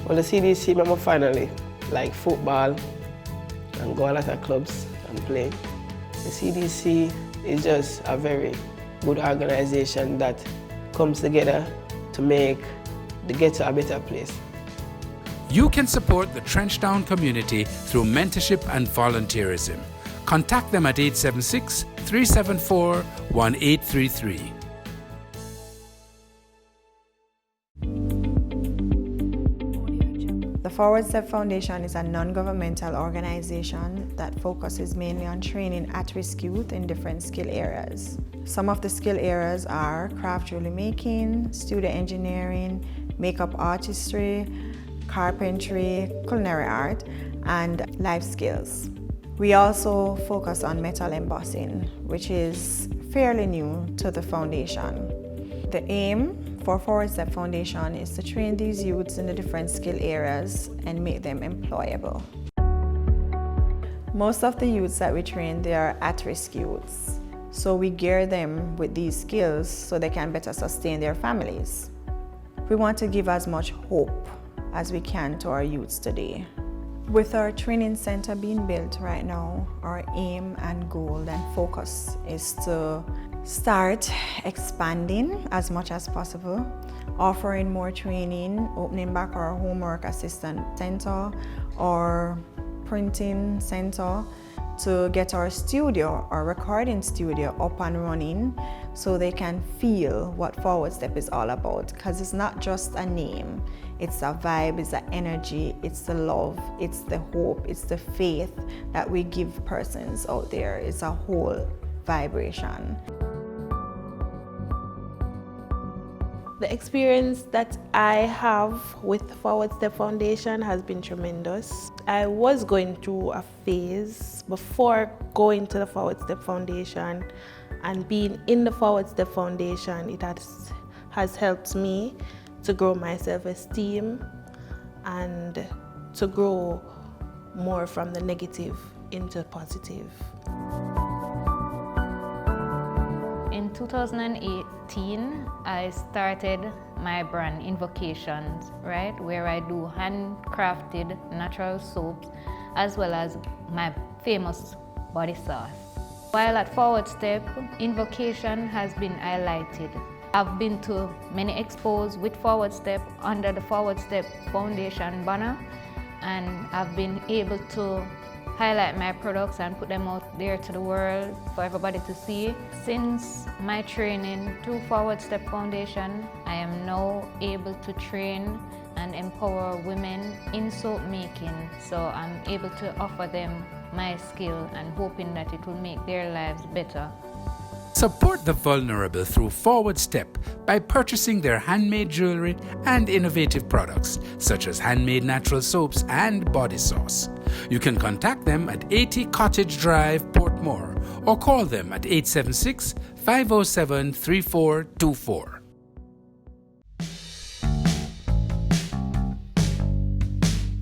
L: Well, the CDC, I'm finally like football and go a lot of clubs and play. The CDC is just a very good organization that comes together to make the ghetto a better place.
M: You can support the Trenchtown community through mentorship and volunteerism. Contact them at 876-374-1833.
B: The
N: The Forward Step Foundation is a non-governmental organization that focuses mainly on training at-risk youth in different skill areas. Some of the skill areas are craft jewelry making, studio engineering, makeup artistry, carpentry, culinary art, and life skills. We also focus on metal embossing, which is fairly new to the foundation. The aim for Forward Step Foundation is to train these youths in the different skill areas and make them employable. Most of the youths that we train, they are at-risk youths. So we gear them with these skills so they can better sustain their families. We want to give as much hope as we can to our youths today. With our training center being built right now, our aim and goal and focus is to start expanding as much as possible, offering more training, opening back our homework assistant center or printing center to get our studio, our recording studio up and running so they can feel what Forward Step is all about, because it's not just a name. It's a vibe, it's the energy, it's the love, it's the hope, it's the faith that we give persons out there. It's a whole vibration.
O: The experience that I have with Forward Step Foundation has been tremendous. I was going through a phase before going to the Forward Step Foundation, and being in the Forward Step Foundation, it has helped me to grow my self-esteem and to grow more from the negative into positive.
P: In 2018, I started my brand Invocations, right, where I do handcrafted natural soaps as well as my famous body sauce. While at Forward Step, Invocation has been highlighted. I've been to many expos with Forward Step under the Forward Step Foundation banner, and I've been able to highlight my products and put them out there to the world for everybody to see. Since my training through Forward Step Foundation, I am now able to train and empower women in soap making. So I'm able to offer them my skill and hoping that it will make their lives better.
M: Support the vulnerable through Forward Step by purchasing their handmade jewelry and innovative products, such as handmade natural soaps and body sauce. You can contact them at 80 Cottage Drive, Portmore, or call them at 876-507-3424.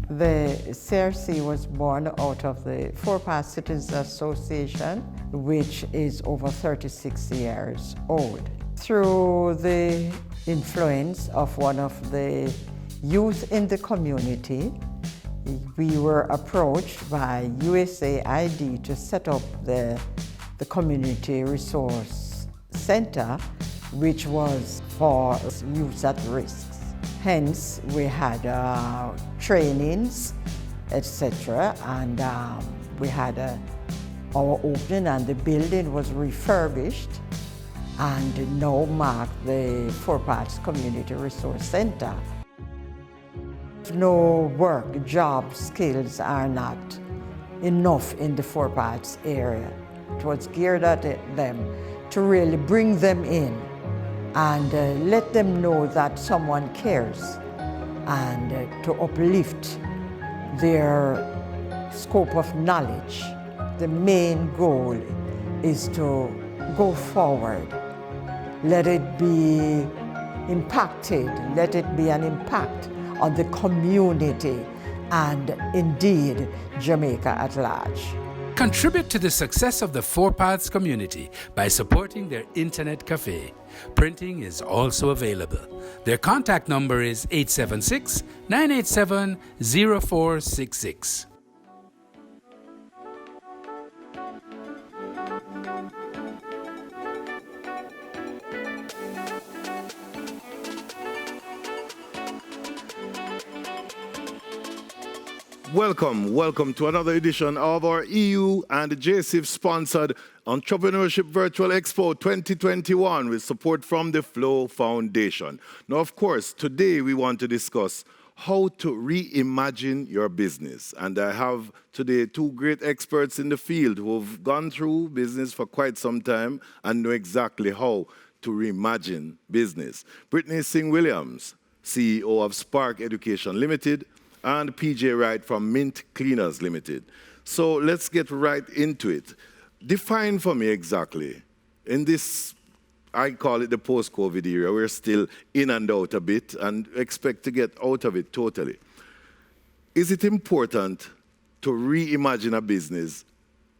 Q: The CRC was born out of the Four-Pass Citizens Association, which is over 36 years old. Through the influence of one of the youth in the community, we were approached by USAID to set up the Community Resource Center, which was for youth at risk. Hence, we had trainings, etc., and we had our opening, and the building was refurbished and now marked the Four-Pass Community Resource Center. No work, job, skills are not enough in the Four-Pass area. It was geared at them to really bring them in and let them know that someone cares, and to uplift their scope of knowledge. The main goal is to go forward. Let it be impacted, let it be an impact on the community and indeed Jamaica at large.
M: Contribute to the success of the Four Paths community by supporting their internet cafe. Printing is also available. Their contact number is 876-987-0466.
R: Welcome to another edition of our EU and JSIF sponsored Entrepreneurship Virtual Expo 2021 with support from the Flow Foundation. Now, of course, today we want to discuss how to reimagine your business. And I have today two great experts in the field who have gone through business for quite some time and know exactly how to reimagine business. Brittany Singh-Williams, CEO of Spark Education Limited, and PJ Wright from Mint Cleaners Limited. So let's get right into it. Define for me exactly, in this, I call it the post-COVID era, we're still in and out a bit and expect to get out of it totally. Is it important to reimagine a business?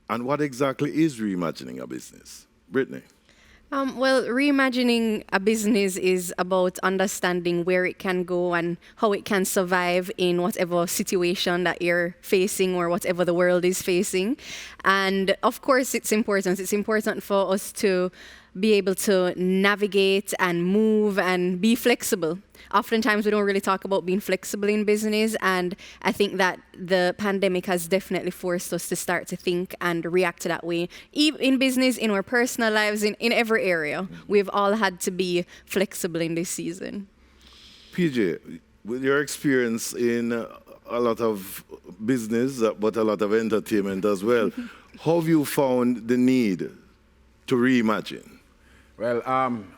R: And what exactly is reimagining a business? Brittany.
S: Well, reimagining a business is about understanding where it can go and how it can survive in whatever situation that you're facing or whatever the world is facing. And of course, it's important. It's important for us to be able to navigate and move and be flexible. Oftentimes, we don't really talk about being flexible in business, and I think that the pandemic has definitely forced us to start to think and react to that way. In business, in our personal lives, in every area, we've all had to be flexible in this season.
R: PJ, with your experience in a lot of business, but a lot of entertainment as well, how have you found the need to reimagine?
T: Well,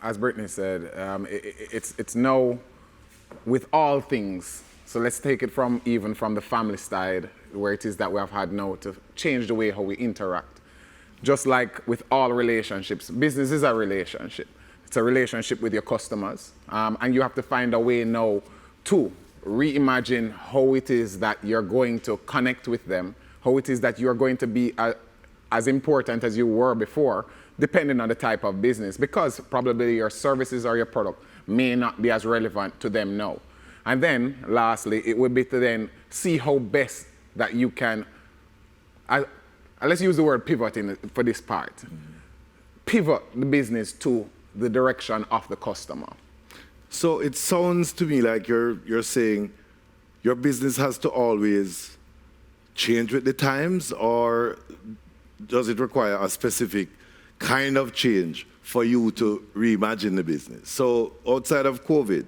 T: as Brittany said, it's now with all things. So let's take it from even from the family side, where it is that we have had now to change the way how we interact. Just like with all relationships, business is a relationship. It's a relationship with your customers, and you have to find a way now to reimagine how it is that you're going to connect with them, how it is that you're going to be as important as you were before, depending on the type of business, because probably your services or your product may not be as relevant to them now. And then, lastly, it would be to then see how best that you can, let's use the word pivot for this part, pivot the business to the direction of the customer.
R: So it sounds to me like you're saying your business has to always change with the times, or does it require a specific kind of change for you to reimagine the business? So outside of COVID,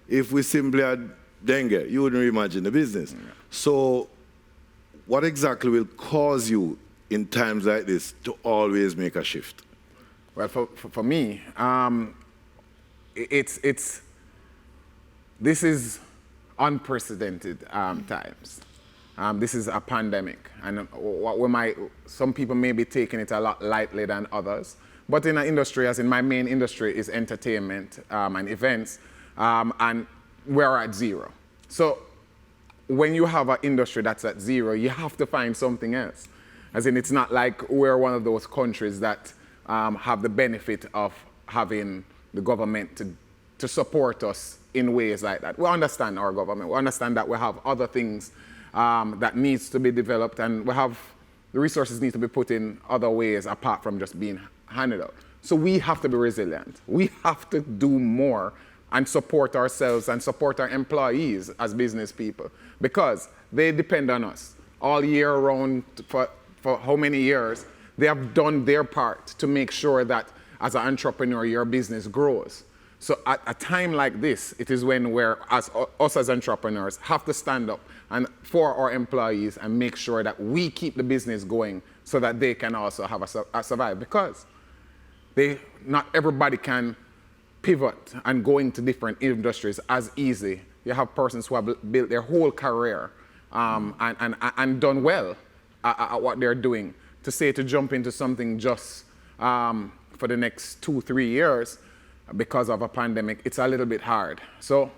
R: if we simply had dengue, you wouldn't reimagine the business. Yeah. So what exactly will cause you in times like this to always make a shift?
T: Well, for me, this is unprecedented times. This is a pandemic, and some people may be taking it a lot lightly than others. But in an industry, as in my main industry is entertainment and events, and we're at zero. So when you have an industry that's at zero, you have to find something else. As in, it's not like we're one of those countries that have the benefit of having the government to support us in ways like that. We understand our government. We understand that we have other things that needs to be developed, and we have the resources need to be put in other ways apart from just being handed out. So we have to be resilient. We have to do more and support ourselves and support our employees as business people, because they depend on us all year round for how many years. They have done their part to make sure that as an entrepreneur, your business grows. So at a time like this, it is when us as entrepreneurs have to stand up and for our employees and make sure that we keep the business going so that they can also have a survive, because not everybody can pivot and go into different industries as easy. You have persons who have built their whole career and done well at what they're doing. To jump into something just for the next 2-3 years because of a pandemic, it's a little bit hard. So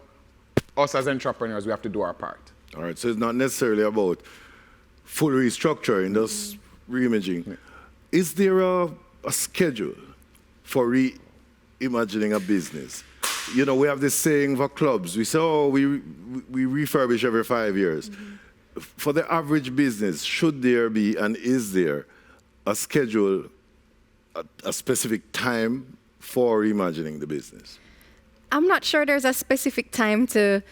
T: us as entrepreneurs, we have to do our part.
R: All right, so it's not necessarily about full restructuring, just reimaging. Yeah. Is there a schedule for reimagining a business? You know, we have this saying for clubs. We say, we refurbish every 5 years. Mm-hmm. For the average business, should there be and is there a schedule, a specific time for reimagining the business?
S: I'm not sure there's a specific time to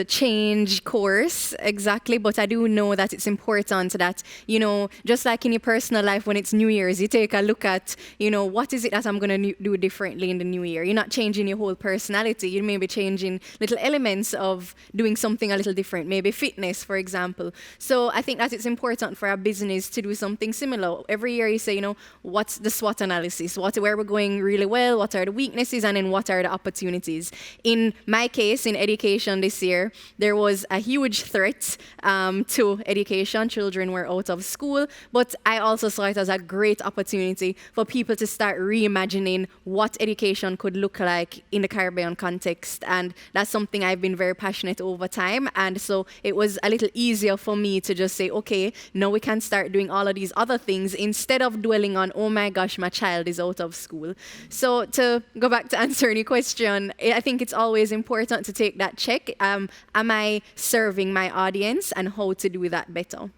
S: change course exactly, but I do know that it's important that, you know, just like in your personal life when it's New Year's, you take a look at, you know, what is it that I'm going to do differently in the new year? You're not changing your whole personality. You may be changing little elements of doing something a little different, maybe fitness, for example. So I think that it's important for a business to do something similar. Every year you say, you know, what's the SWOT analysis? Where we're going really well? What are the weaknesses? And then what are the opportunities? In my case, in education this year, there was a huge threat to education. Children were out of school, but I also saw it as a great opportunity for people to start reimagining what education could look like in the Caribbean context. And that's something I've been very passionate over time. And so it was a little easier for me to just say, okay, now we can start doing all of these other things instead of dwelling on, oh my gosh, my child is out of school. So to go back to answering your question, I think it's always important to take that check. Am I serving my audience and how to do that better?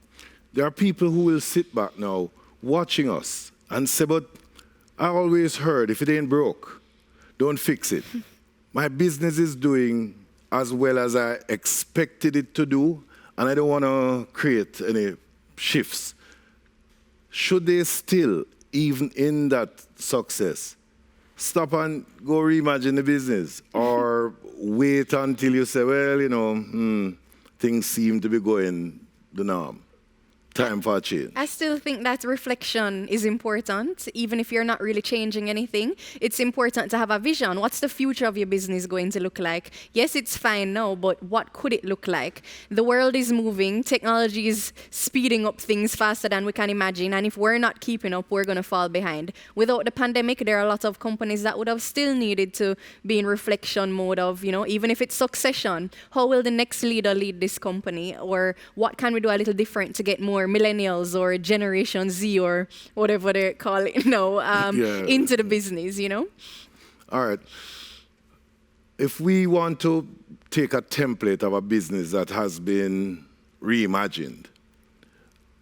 R: There are people who will sit back now watching us and say, but I always heard if it ain't broke, don't fix it. My business is doing as well as I expected it to do, and I don't want to create any shifts. Should they still, even in that success, stop and go reimagine the business, or wait until you say, well, you know, things seem to be going the norm? Time for a change.
S: I still think that reflection is important, even if you're not really changing anything. It's important to have a vision. What's the future of your business going to look like? Yes, it's fine now, but what could it look like? The world is moving. Technology is speeding up things faster than we can imagine. And if we're not keeping up, we're going to fall behind. Without the pandemic, there are a lot of companies that would have still needed to be in reflection mode of, you know, even if it's succession, how will the next leader lead this company? Or what can we do a little different to get more millennials or Generation Z or whatever they call it now into the business, you know?
R: All right. If we want to take a template of a business that has been reimagined,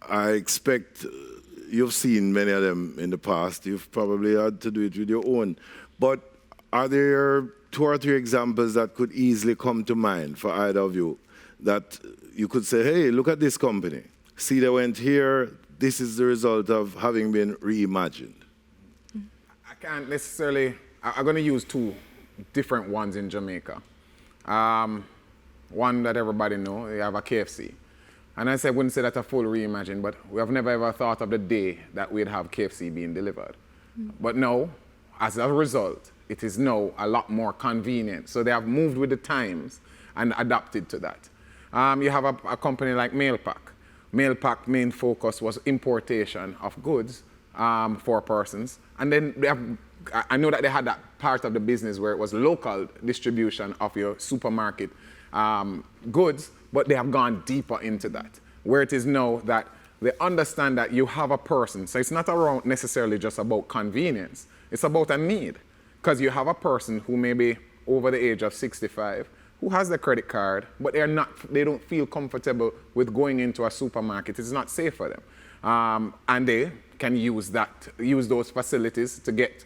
R: I expect you've seen many of them in the past. You've probably had to do it with your own. But are there 2 or 3 examples that could easily come to mind for either of you that you could say, hey, look at this company. See, they went here. This is the result of having been reimagined.
T: I can't necessarily, I'm going to use 2 different ones in Jamaica. One that everybody knows, you have a KFC. And I wouldn't say that's a full reimagine, but we have never ever thought of the day that we'd have KFC being delivered. But now, as a result, it is now a lot more convenient. So they have moved with the times and adapted to that. You have a company like Mailpack. Mailpack main focus was importation of goods for persons. And then they have, I know that they had that part of the business where it was local distribution of your supermarket goods, but they have gone deeper into that, where it is now that they understand that you have a person. So it's not around necessarily just about convenience. It's about a need. Because you have a person who may be over the age of 65, who has the credit card, but they don't feel comfortable with going into a supermarket. It's not safe for them. And they can use those facilities to get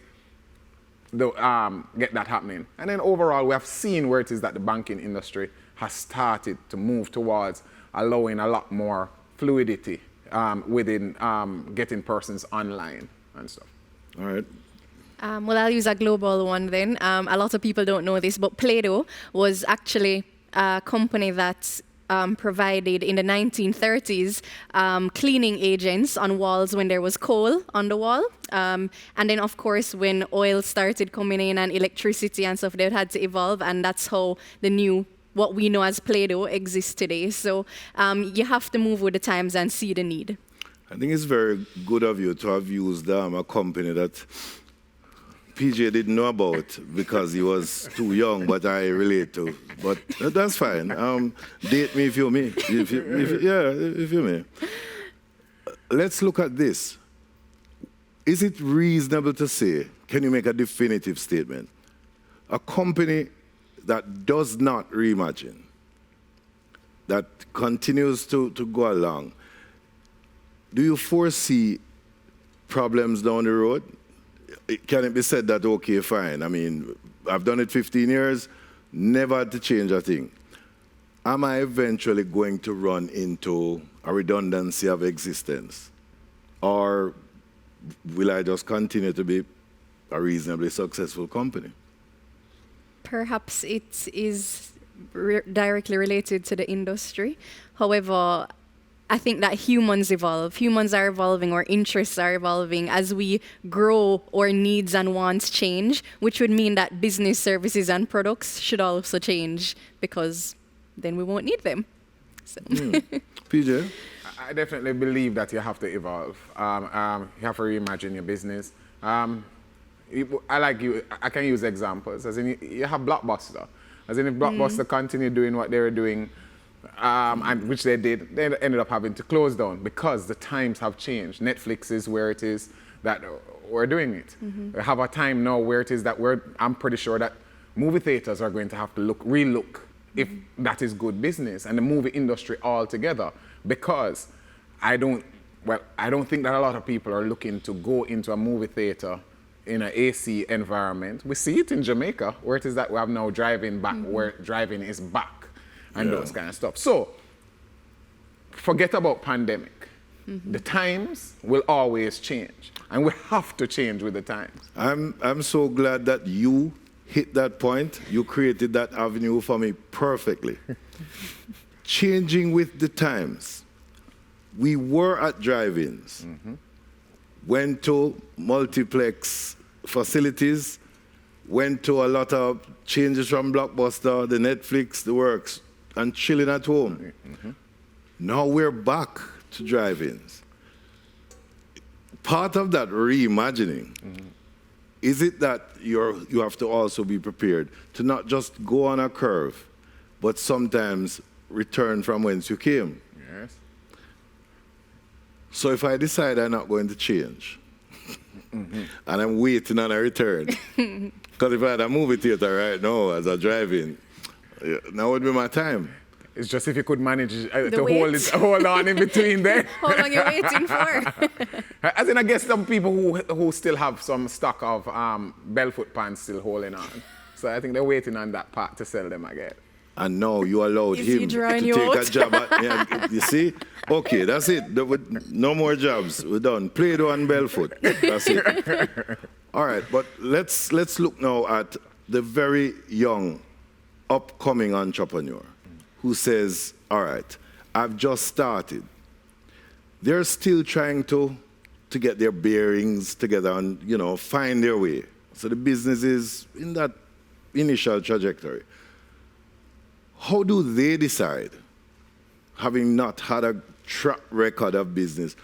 T: that happening. And then overall, we have seen where it is that the banking industry has started to move towards allowing a lot more fluidity within getting persons online and stuff.
R: All right.
S: Well, I'll use a global one then. A lot of people don't know this, but Play-Doh was actually a company that provided in the 1930s cleaning agents on walls when there was coal on the wall. And then, of course, when oil started coming in and electricity and stuff, they had to evolve, and that's how what we know as Play-Doh exists today. So you have to move with the times and see the need.
R: I think it's very good of you to have used a company that PJ didn't know about because he was too young, but I relate to. But that's fine. Date me if you may. If you may. Let's look at this. Is it reasonable to say, can you make a definitive statement? A company that does not reimagine, that continues to go along, do you foresee problems down the road? Can it be said that, okay, fine, I mean, I've done it 15 years, never had to change a thing. Am I eventually going to run into a redundancy of existence? Or will I just continue to be a reasonably successful company?
S: Perhaps it is directly related to the industry. However, I think that humans evolve. Humans are evolving, our interests are evolving. As we grow, our needs and wants change, which would mean that business services and products should also change, because then we won't need them. So.
R: PJ?
T: I definitely believe that you have to evolve. You have to reimagine your business. I can use examples. As in, you have Blockbuster. As in, if Blockbuster continued doing what they were doing, and which they did, they ended up having to close down because the times have changed. Netflix is where it is that we're doing it. We have a time now where it is that I'm pretty sure that movie theaters are going to have to relook if that is good business, and the movie industry altogether, because I don't think that a lot of people are looking to go into a movie theater in an AC environment. We see it in Jamaica, where it is that we have now driving back, where driving is back, and those kind of stuff. So, forget about pandemic. The times will always change, and we have to change with the times.
R: I'm so glad that you hit that point. You created that avenue for me perfectly. Changing with the times. We were at drive-ins, went to multiplex facilities, went to a lot of changes from Blockbuster, the Netflix, the works, and chilling at home. Now we're back to drive-ins. Part of that reimagining, is it that you have to also be prepared to not just go on a curve, but sometimes return from whence you came?
T: Yes.
R: So if I decide I'm not going to change, and I'm waiting on a return, because if I had a movie theater right now as a drive-in, now would be my time.
T: It's just if you could manage to hold on in between there.
S: How long are you waiting for?
T: As in, I guess some people who still have some stock of Bellfoot pants still holding on. So I think they're waiting on that part to sell them again.
R: And now you allowed him to take a job at, you see? Okay, that's it. No more jobs. We're done. Play-Doh and Bellfoot. That's it. All right, but let's look now at the very young, upcoming entrepreneur who says, all right, I've just started. They're still trying to get their bearings together and, find their way. So the business is in that initial trajectory. How do they decide, having not had a track record of business,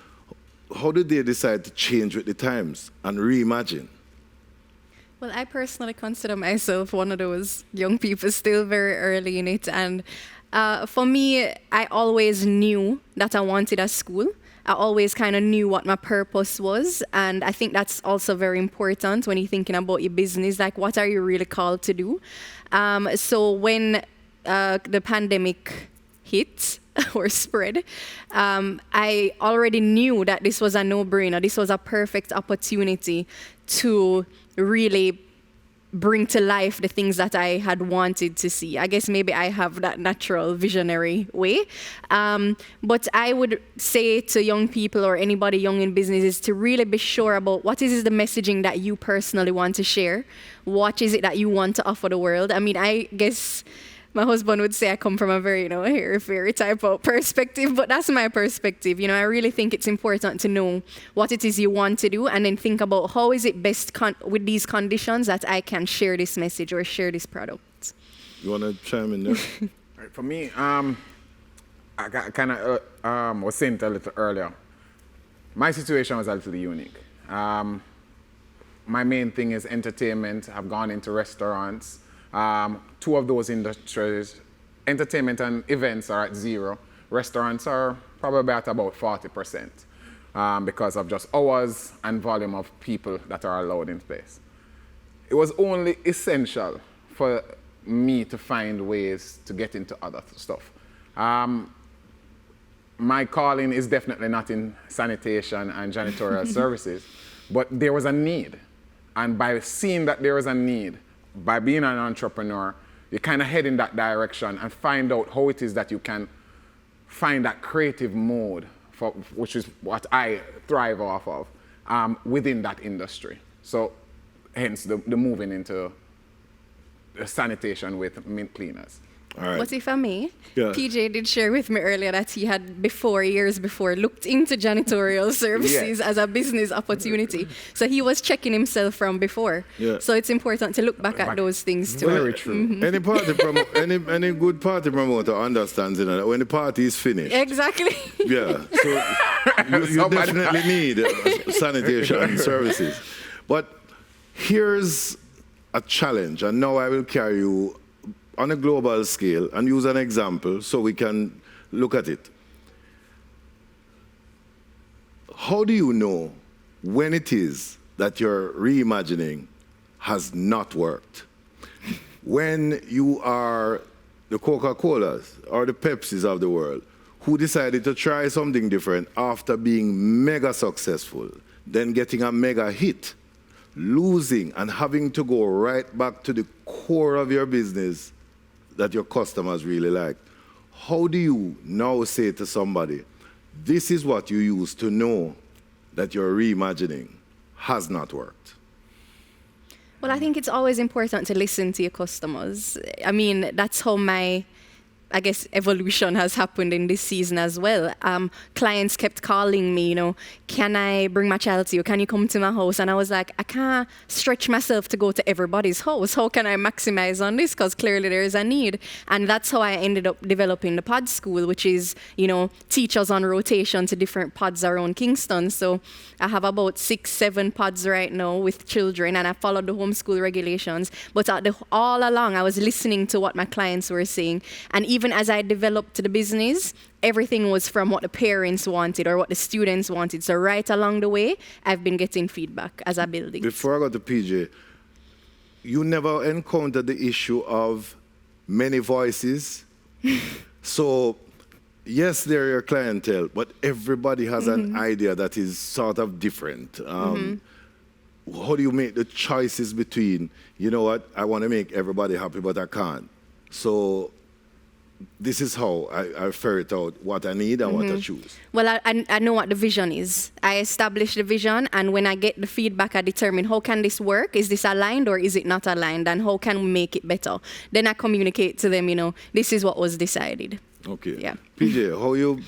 R: how do they decide to change with the times and reimagine?
S: Well, I personally consider myself one of those young people still very early in it. And for me, I always knew that I wanted a school. I always kind of knew what my purpose was. And I think that's also very important when you're thinking about your business, like what are you really called to do? So when the pandemic hit or spread, I already knew that this was a no-brainer. This was a perfect opportunity to really bring to life the things that I had wanted to see. I guess maybe I have that natural visionary way. But I would say to young people or anybody young in business is to really be sure about what is the messaging that you personally want to share. What is it that you want to offer the world? I mean, I guess my husband would say I come from a very, hairy-fairy type of perspective, but that's my perspective. I really think it's important to know what it is you want to do and then think about how is it best with these conditions that I can share this message or share this product.
R: You want to chime in there?
T: Right, for me, I kind of was saying it a little earlier. My situation was a little unique. My main thing is entertainment. I've gone into restaurants. Two of those industries, entertainment and events, are at 0. Restaurants are probably at about 40% because of just hours and volume of people that are allowed in space. It was only essential for me to find ways to get into other stuff. My calling is definitely not in sanitation and janitorial services, but there was a need. And by seeing that there was a need, by being an entrepreneur, you kind of head in that direction and find out how it is that you can find that creative mode, which is what I thrive off of within that industry. So hence the moving into sanitation with mint cleaners.
R: All right.
S: But if I may,
R: Yeah.
S: PJ did share with me earlier that he had years before, looked into janitorial services as a business opportunity. So he was checking himself from before.
R: Yeah.
S: So it's important to look back at those things too.
T: Very true.
S: Mhm.
R: Any good party promoter understands that when the party is finished.
S: Exactly.
R: Yeah, so you definitely need sanitation services. But here's a challenge, and now I will carry you on a global scale and use an example so we can look at it. How do you know when it is that your reimagining has not worked? When you are the Coca-Colas or the Pepsis of the world who decided to try something different after being mega successful, then getting a mega hit, losing and having to go right back to the core of your business that your customers really like. How do you now say to somebody, this is what you use to know that your reimagining has not worked?
S: Well, I think it's always important to listen to your customers. I mean, that's how my, I guess, evolution has happened in this season as well. Clients kept calling me, can I bring my child to you? Can you come to my house? And I was like, I can't stretch myself to go to everybody's house. How can I maximize on this? Because clearly there is a need. And that's how I ended up developing the pod school, which is, teachers on rotation to different pods around Kingston. So I have about 6-7 pods right now with children, and I followed the homeschool regulations. But all along, I was listening to what my clients were saying. And even as I developed the business, everything was from what the parents wanted or what the students wanted. So right along the way, I've been getting feedback as I build it.
R: Before I go to PJ, you never encountered the issue of many voices. So yes, they're your clientele, but everybody has an idea that is sort of different. How do you make the choices between, you know what, I want to make everybody happy, but I can't. So this is how I ferret out what I need and what I choose.
S: Well, I know what the vision is. I establish the vision, and when I get the feedback, I determine how can this work? Is this aligned or is it not aligned? And how can we make it better? Then I communicate to them, this is what was decided.
R: Okay.
S: Yeah.
R: PJ, how you...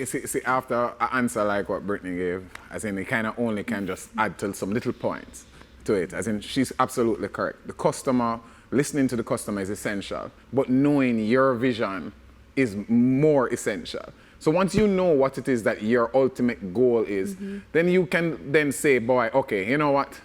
T: See, after an answer like what Brittany gave, as in it kind of only can just add to some little points to it. As in, she's absolutely correct. The customer, listening to the customer is essential, but knowing your vision is more essential. So once you know what it is that your ultimate goal is, then you can then say, boy, okay, you know what?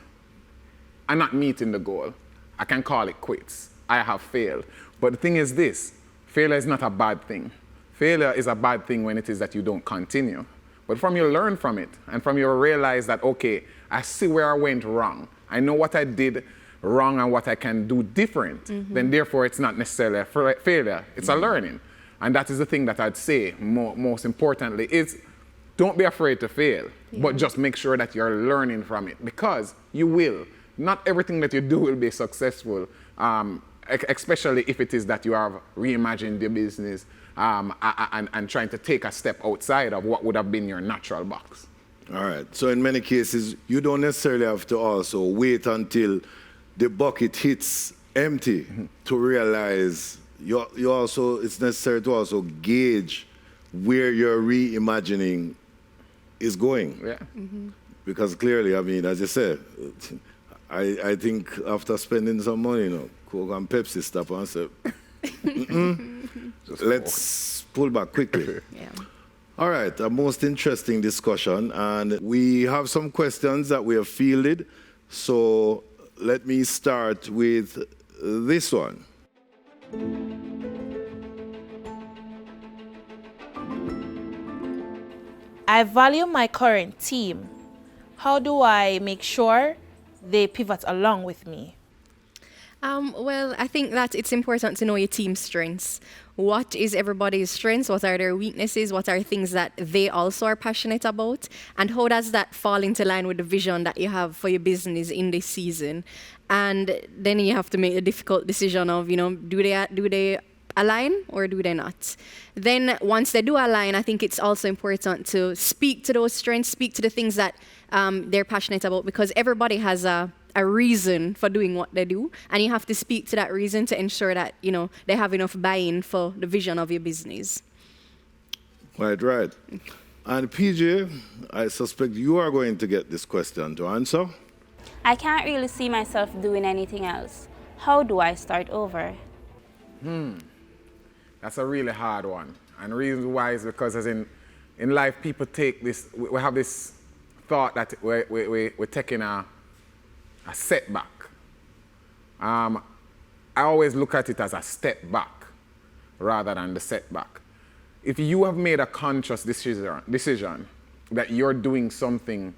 T: I'm not meeting the goal. I can call it quits. I have failed. But the thing is this, failure is not a bad thing. Failure is a bad thing when it is that you don't continue. But from you learn from it, and from you realize that, okay, I see where I went wrong. I know what I did wrong and what I can do different. Then therefore it's not necessarily a failure, it's a learning. And that is the thing that I'd say most importantly is don't be afraid to fail, but just make sure that you're learning from it, because you will. Not everything that you do will be successful, especially if it is that you have reimagined your business and trying to take a step outside of what would have been your natural box.
R: All right. So in many cases, you don't necessarily have to also wait until the bucket hits empty to realize it's necessary to also gauge where your reimagining is going.
T: Yeah.
R: Because clearly, I mean, as you said, I think after spending some money, Coke and Pepsi stop and say, let's pull back quickly.
S: Yeah.
R: All right, a most interesting discussion, and we have some questions that we have fielded. So let me start with this one.
O: I value my current team. How do I make sure they pivot along with me?
S: Well, I think that it's important to know your team's strengths. What is everybody's strengths? What are their weaknesses? What are things that they also are passionate about? And how does that fall into line with the vision that you have for your business in this season? And then you have to make a difficult decision of, do they align or do they not? Then once they do align, I think it's also important to speak to those strengths, speak to the things that they're passionate about, because everybody has a reason for doing what they do, and you have to speak to that reason to ensure that they have enough buy-in for the vision of your business.
R: Right. And PJ, I suspect you are going to get this question to answer.
I: I can't really see myself doing anything else. How do I start over?
T: That's a really hard one. And the reason why is because as in life, people take this, we have this thought that we're taking a setback. I always look at it as a step back rather than the setback. If you have made a conscious decision that you're doing something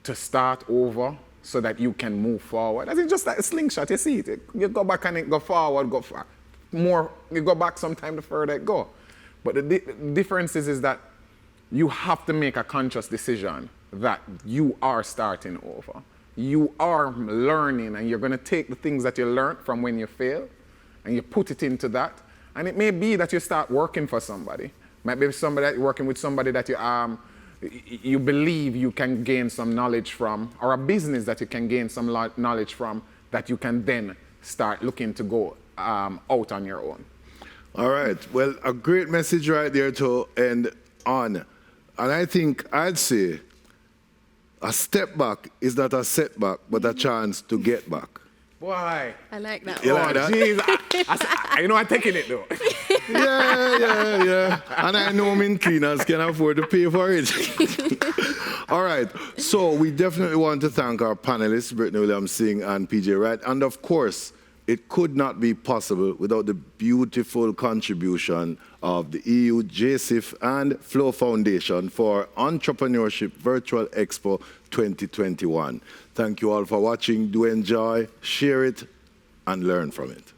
T: to start over so that you can move forward, as in just like a slingshot, you see it. You go back and it go forward, go far. More, you go back sometime the further it go. But the difference is that you have to make a conscious decision that you are starting over. You are learning, and you're going to take the things that you learned from when you failed and you put it into that. And it may be that you start working for somebody. Might be somebody that you're working with somebody that you believe you can gain some knowledge from, or a business that you can gain some knowledge from, that you can then start looking to go out on your own.
R: All right. Well, a great message right there to end on. And I think I'd say a step back is not a setback, but a chance to get back.
T: Boy.
S: I like that.
R: You like that?
T: Geez, I'm taking it though.
R: Yeah. And I know mean cleaners can afford to pay for it. All right. So we definitely want to thank our panelists, Brittany Williams-Singh and PJ Wright. And of course, it could not be possible without the beautiful contribution of the EU, JSIF, and Flow Foundation for Entrepreneurship Virtual Expo 2021. Thank you all for watching. Do enjoy, share it, and learn from it.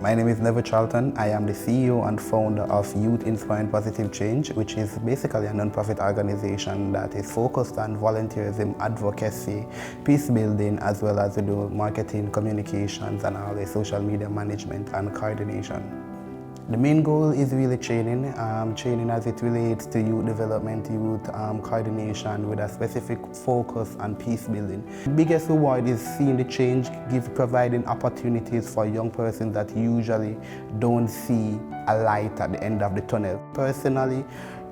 U: My name is Neville Charlton. I am the CEO and founder of Youth Inspiring Positive Change, which is basically a non-profit organization that is focused on volunteerism, advocacy, peace building, as well as we do marketing, communications, and all the social media management and coordination. The main goal is really training as it relates to youth development, youth coordination with a specific focus on peace building. The biggest reward is seeing the change, providing opportunities for young persons that usually don't see a light at the end of the tunnel. Personally,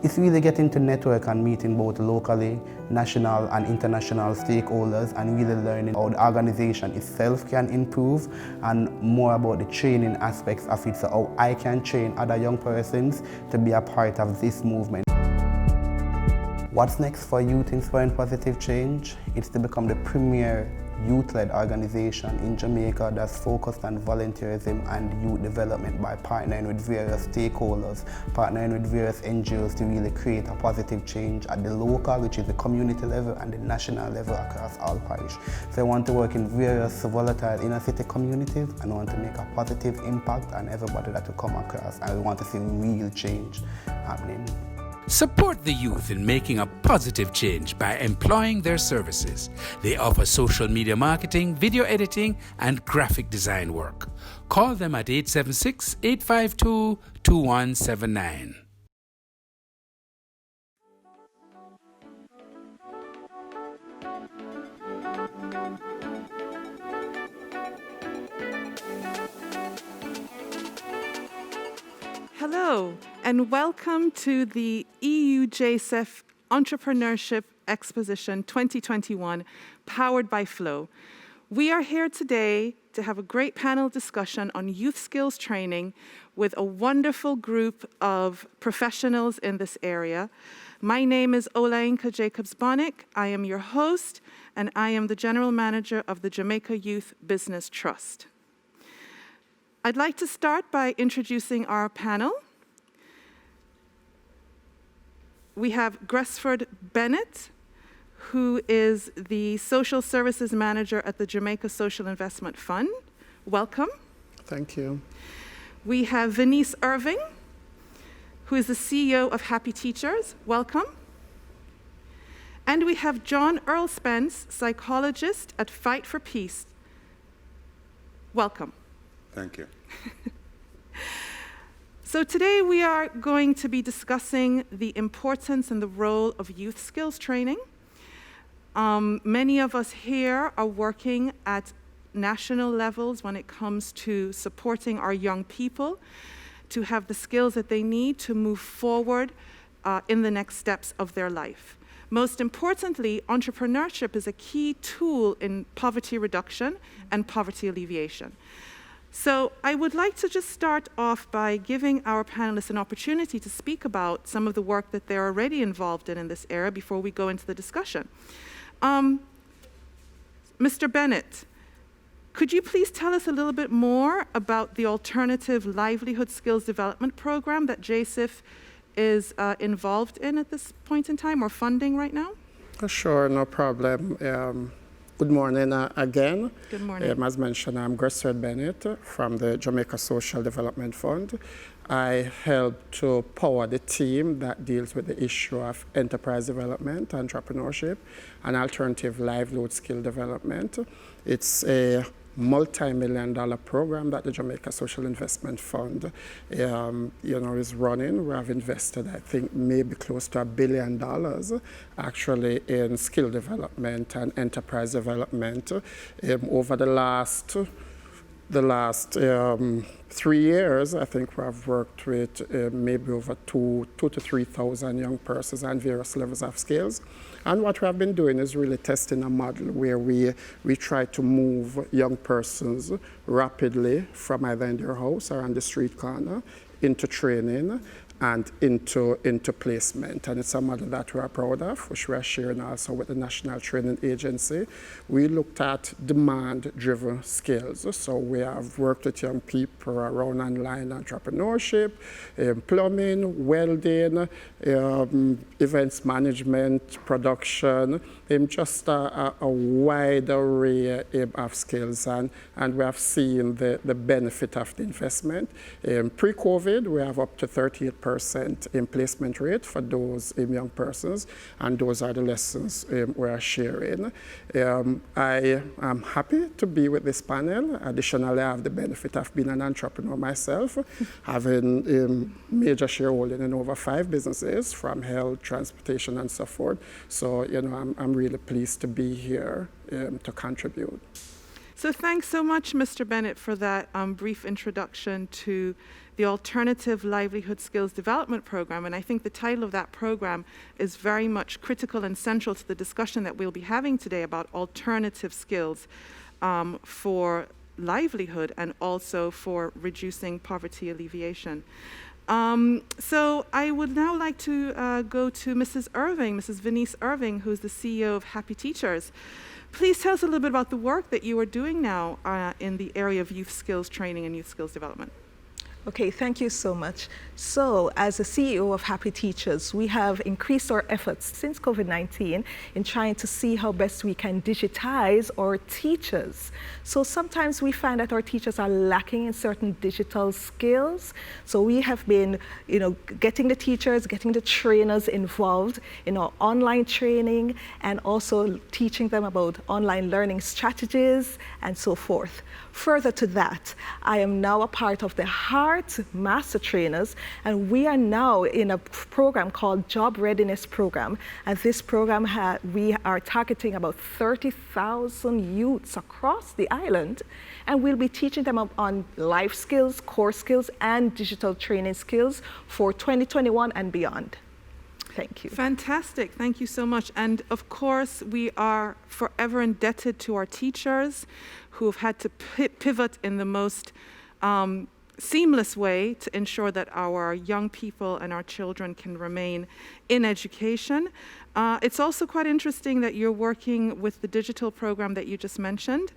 U: it's really getting to network and meeting both locally, national and international stakeholders, and really learning how the organization itself can improve and more about the training aspects of it, so how I can train other young persons to be a part of this movement. What's next for Youth Inspiring Positive Change? It's to become the premier youth-led organization in Jamaica that's focused on volunteerism and youth development by partnering with various stakeholders, partnering with various NGOs to really create a positive change at the local, which is the community level, and the national level across all parishes. So I want to work in various volatile inner city communities, and I want to make a positive impact on everybody that will come across, and we want to see real change happening.
M: Support the youth in making a positive change by employing their services. They offer social media marketing, video editing, and graphic design work. Call them at 876-852-2179.
A: Hello, and welcome to the EU JSIF Entrepreneurship Exposition 2021, powered by Flow. We are here today to have a great panel discussion on youth skills training with a wonderful group of professionals in this area. My name is Olainka Jacobs-Bonnick. I am your host, and I am the General Manager of the Jamaica Youth Business Trust. I'd like to start by introducing our panel. We have Gresford Bennett, who is the Social Services Manager at the Jamaica Social Investment Fund. Welcome.
V: Thank you.
A: We have Venice Irving, who is the CEO of Happy Teachers. Welcome. And we have John Earl Spence, psychologist at Fight for Peace. Welcome.
V: Thank you.
A: So today we are going to be discussing the importance and the role of youth skills training. Many of us here are working at national levels when it comes to supporting our young people to have the skills that they need to move forward in the next steps of their life. Most importantly, entrepreneurship is a key tool in poverty reduction and poverty alleviation. So I would like to just start off by giving our panelists an opportunity to speak about some of the work that they're already involved in this area before we go into the discussion. Mr. Bennett, could you please tell us a little bit more about the Alternative Livelihood Skills Development Program that JSIF is involved in at this point in time, or funding right now?
V: Sure, no problem. Good morning again.
A: Good morning.
V: As mentioned, I'm Gresford Bennett from the Jamaica Social Development Fund. I help to power the team that deals with the issue of enterprise development, entrepreneurship, and alternative livelihood skill development. It's a multi-million-dollar program that the Jamaica Social Investment Fund is running. We have invested, I think, maybe close to $1 billion actually in skill development and enterprise development over the last 3 years. I think we have worked with maybe over 2,000 to 3,000 young persons and various levels of skills. And what we have been doing is really testing a model where we try to move young persons rapidly from either in their house or on the street corner into training and into placement. And it's a model that we are proud of, which we are sharing also with the National Training Agency. We looked at demand-driven skills. So we have worked with young people around online entrepreneurship, plumbing, welding, events management, production, just a wide array of skills. And we have seen the benefit of the investment. Pre-COVID, we have up to 38% in placement rate for those young persons, and those are the lessons we are sharing. I am happy to be with this panel. Additionally, I have the benefit of being an entrepreneur myself, having major shareholding in over 5 businesses, from health, transportation, and so forth. So, I'm really pleased to be here to contribute.
A: So thanks so much, Mr. Bennett, for that brief introduction to the Alternative Livelihood Skills Development Program. And I think the title of that program is very much critical and central to the discussion that we'll be having today about alternative skills for livelihood and also for reducing poverty alleviation. So I would now like to go to Mrs. Venice Irving, who's the CEO of Happy Teachers. Please tell us a little bit about the work that you are doing now in the area of youth skills training and youth skills development.
W: Okay, thank you so much. So, as the CEO of Happy Teachers, we have increased our efforts since COVID-19 in trying to see how best we can digitize our teachers. So sometimes we find that our teachers are lacking in certain digital skills. So we have been, getting the teachers, getting the trainers involved in our online training and also teaching them about online learning strategies and so forth. Further to that, I am now a part of the hard smart master trainers, and we are now in a program called Job Readiness Program. And this program, we are targeting about 30,000 youths across the island, and we'll be teaching them on life skills, core skills, and digital training skills for 2021 and beyond. Thank you.
A: Fantastic. Thank you so much. And of course, we are forever indebted to our teachers who have had to pivot in the most seamless way to ensure that our young people and our children can remain in education. It's also quite interesting that you're working with the digital program that you just mentioned.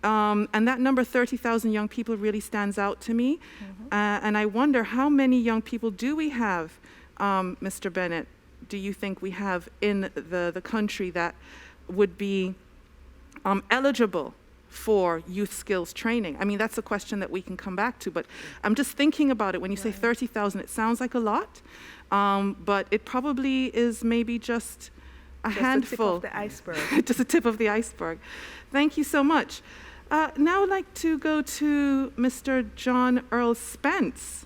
A: And that number, 30,000 young people, really stands out to me. And I wonder, how many young people do we have, Mr. Bennett, do you think we have in the country that would be eligible for youth skills training? I mean, that's a question that we can come back to, but I'm just thinking about it. When you say 30,000, it sounds like a lot, but it probably is maybe just a handful.
W: Just the tip of the iceberg.
A: Just the tip of the iceberg. Thank you so much. Now I'd like to go to Mr. John Earl Spence.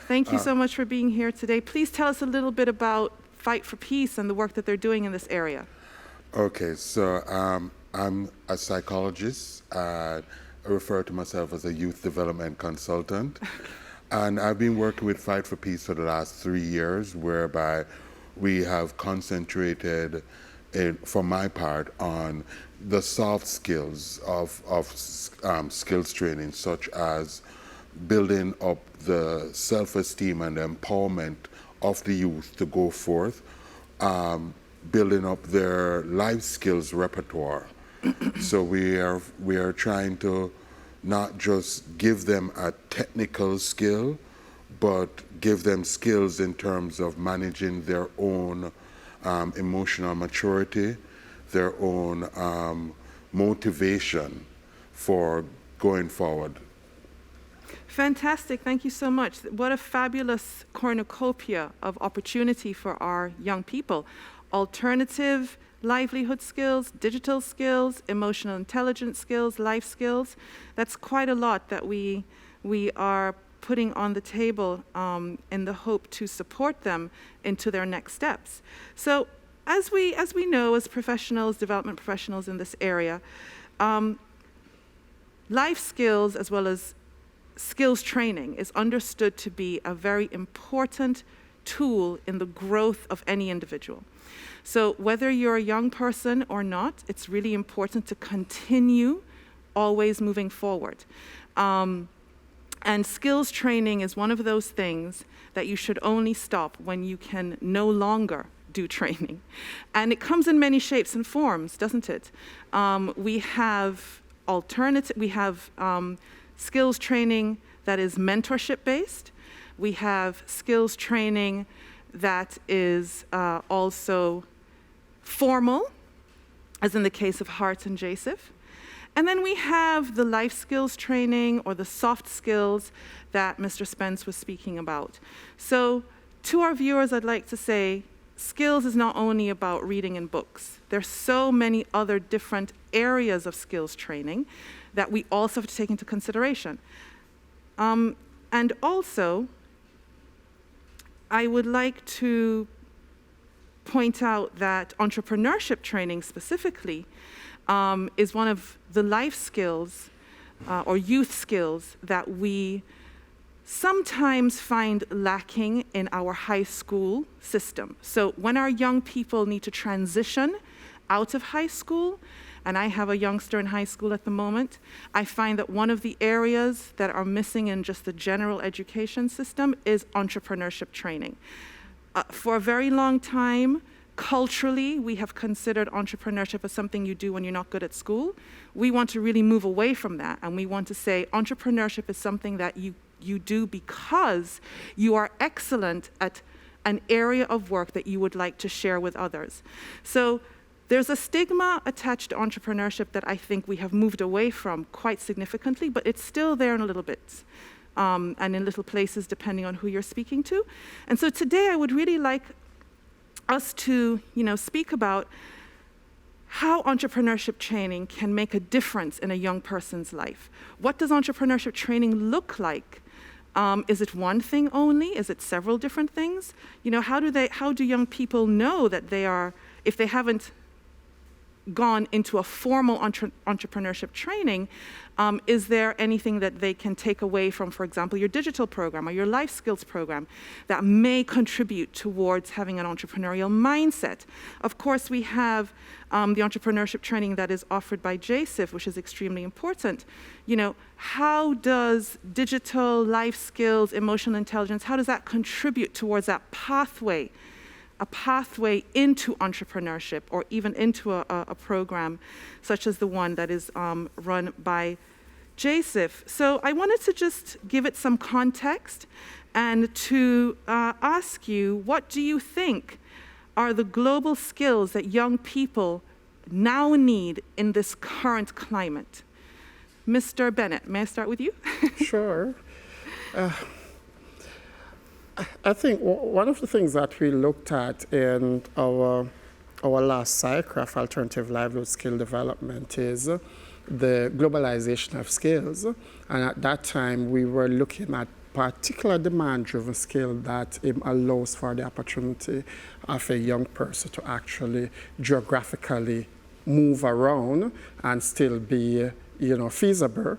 A: Thank you so much for being here today. Please tell us a little bit about Fight for Peace and the work that they're doing in this area.
C: Okay, so I'm a psychologist. I refer to myself as a youth development consultant. And I've been working with Fight for Peace for the last 3 years, whereby we have concentrated, for my part, on the soft skills of skills training, such as building up the self-esteem and empowerment of the youth to go forth, building up their life skills repertoire. So we are trying to not just give them a technical skill, but give them skills in terms of managing their own emotional maturity, their own motivation for going forward.
A: Fantastic. Thank you so much. What a fabulous cornucopia of opportunity for our young people. Alternative livelihood skills, digital skills, emotional intelligence skills, life skills. That's quite a lot that we are putting on the table in the hope to support them into their next steps. So as we know as professionals, development professionals in this area, life skills as well as skills training is understood to be a very important tool in the growth of any individual. So whether you're a young person or not, it's really important to continue always moving forward. And skills training is one of those things that you should only stop when you can no longer do training. And it comes in many shapes and forms, doesn't it? We have skills training that is mentorship based. We have skills training that is also formal, as in the case of Heart and JSIF. And then we have the life skills training or the soft skills that Mr. Spence was speaking about. So to our viewers, I'd like to say, skills is not only about reading in books. There's so many other different areas of skills training that we also have to take into consideration. And also, I would like to point out that entrepreneurship training specifically is one of the life skills or youth skills that we sometimes find lacking in our high school system. So when our young people need to transition out of high school, and I have a youngster in high school at the moment, I find that one of the areas that are missing in just the general education system is entrepreneurship training. For a very long time, culturally, we have considered entrepreneurship as something you do when you're not good at school. We want to really move away from that, and we want to say entrepreneurship is something that you do because you are excellent at an area of work that you would like to share with others. So there's a stigma attached to entrepreneurship that I think we have moved away from quite significantly, but it's still there in a little bit, and in little places depending on who you're speaking to. And so today I would really like us to, speak about how entrepreneurship training can make a difference in a young person's life. What does entrepreneurship training look like? Is it one thing only? Is it several different things? You know, how do young people know that they are, if they haven't gone into a formal entrepreneurship training, is there anything that they can take away from, for example, your digital program or your life skills program that may contribute towards having an entrepreneurial mindset? Of course, we have the entrepreneurship training that is offered by JSIF, which is extremely important. You know, how does digital life skills, emotional intelligence, how does that contribute towards that pathway, a pathway into entrepreneurship or even into a program such as the one that is run by JSIF? So I wanted to just give it some context and to ask you, what do you think are the global skills that young people now need in this current climate? Mr. Bennett, may I start with you?
V: Sure. I think one of the things that we looked at in our last cycle of alternative livelihood skill development is the globalization of skills. And at that time, we were looking at particular demand-driven skill that allows for the opportunity of a young person to actually geographically move around and still be, you know, feasible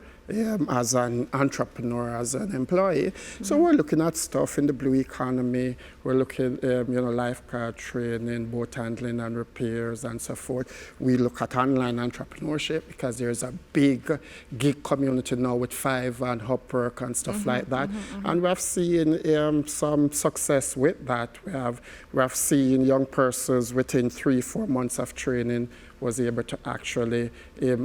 V: as an entrepreneur, as an employee. So we're looking at stuff in the blue economy. We're looking, you know, lifeguard training, boat handling and repairs and so forth. We look at online entrepreneurship because there's a big gig community now with Fiverr and Upwork and stuff like that. And we have seen some success with that. We have seen young persons within 3-4 months of training was able to actually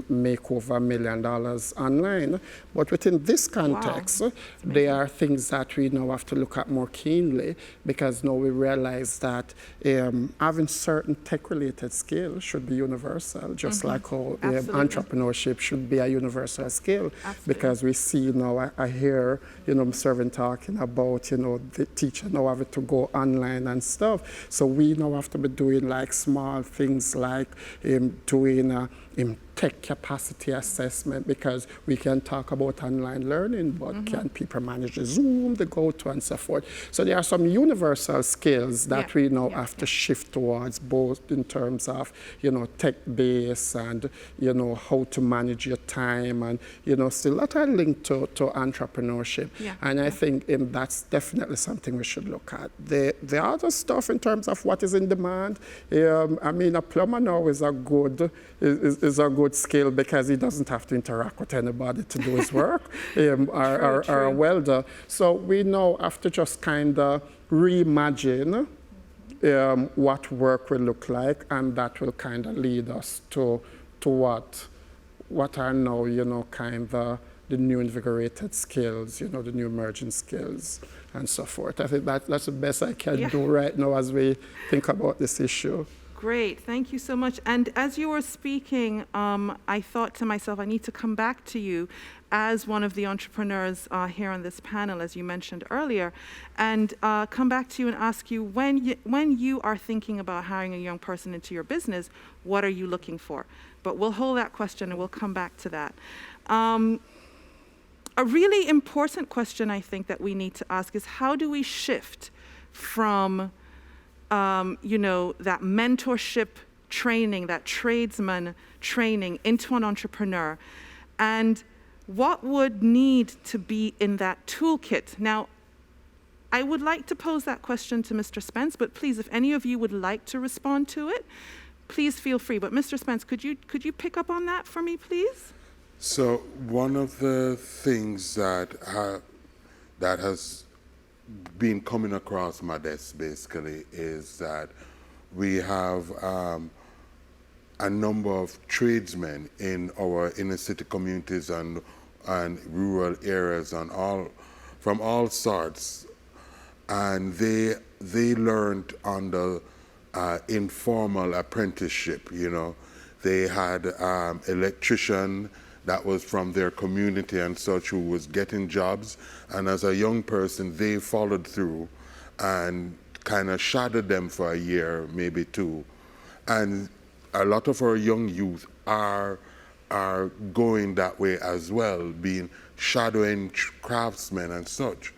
V: make over $1 million online. But within this context, there are things that we now have to look at more keenly, because now we realize that having certain tech-related skills should be universal, just like how entrepreneurship should be a universal skill. Because we see now, I hear, you know, Serving talking about, you know, the teacher now having to go online and stuff. So we now have to be doing like small things like doing a tech capacity assessment, because we can talk about online learning, but can people manage the Zoom, the GoTo, and so forth? So there are some universal skills that we now have to shift towards, both in terms of, you know, tech base and, you know, how to manage your time, and, you know, still that are linked to entrepreneurship. And I think that's definitely something we should look at. The other stuff in terms of what is in demand, I mean, a plumber now is a good skill, because he doesn't have to interact with anybody to do his work, or a welder. So we now have to just kind of reimagine what work will look like, and that will kind of lead us to what are now, you know, kind of the new invigorated skills, you know, the new emerging skills, and so forth. I think that's the best I can do right now as we think about this issue.
A: Great, thank you so much. And as you were speaking, I thought to myself, I need to come back to you as one of the entrepreneurs here on this panel, as you mentioned earlier, and come back to you and ask you, when you are thinking about hiring a young person into your business, what are you looking for? But we'll hold that question and we'll come back to that. A really important question I think that we need to ask is, how do we shift from you know, that mentorship training, that tradesman training into an entrepreneur? And what would need to be in that toolkit? Now, I would like to pose that question to Mr. Spence, but please, if any of you would like to respond to it, please feel free. But Mr. Spence, could you pick up on that for me, please?
C: So one of the things that has been coming across my desk basically is that we have a number of tradesmen in our inner city communities and rural areas from all sorts, and they learned under informal apprenticeship. You know, they had electrician that was from their community and such, who was getting jobs, and as a young person they followed through and kind of shadowed them for a year, maybe 2, and a lot of our young youth are going that way as well, being shadowing craftsmen and such.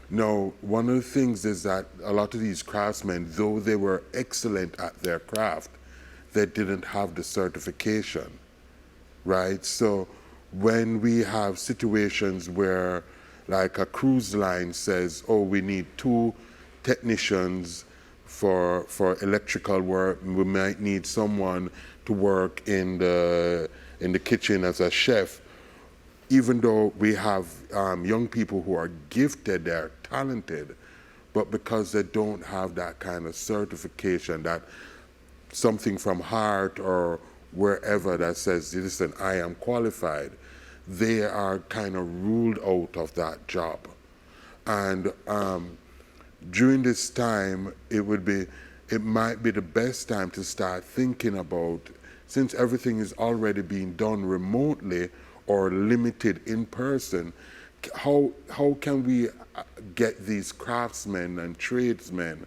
C: Now, one of the things is that a lot of these craftsmen, though they were excellent at their craft, they didn't have the certification, right? So when we have situations where, like a cruise line says, oh, we need 2 technicians for electrical work, we might need someone to work in the kitchen as a chef. Even though we have young people who are gifted, they're talented, but because they don't have that kind of certification, that something from heart or wherever that says, listen, I am qualified, they are kind of ruled out of that job. And during this time, it might be the best time to start thinking about, since everything is already being done remotely or limited in person, how can we get these craftsmen and tradesmen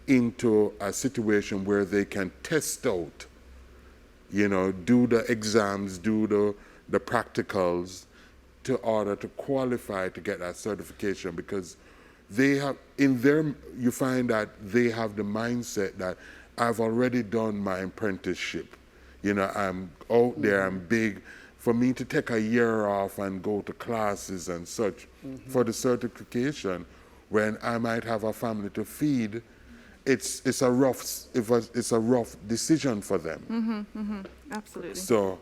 C: into a situation where they can test out, do the exams, do the practicals, to order to qualify to get that certification? Because they have, you find that they have the mindset that I've already done my apprenticeship. I'm out there, I'm big. For me to take a year off and go to classes and such for the certification, when I might have a family to feed, it's a rough decision for them.
A: Absolutely.
C: So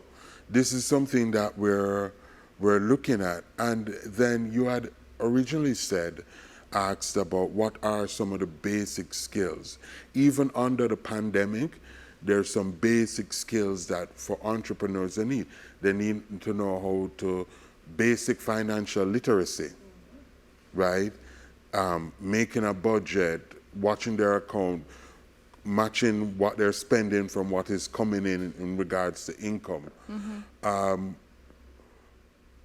C: this is something that we're looking at. And then you had originally asked about what are some of the basic skills. Even under the pandemic, there's some basic skills that for entrepreneurs they need. They need to know how to, basic financial literacy, right? Making a budget, watching their account, matching what they're spending from what is coming in regards to income.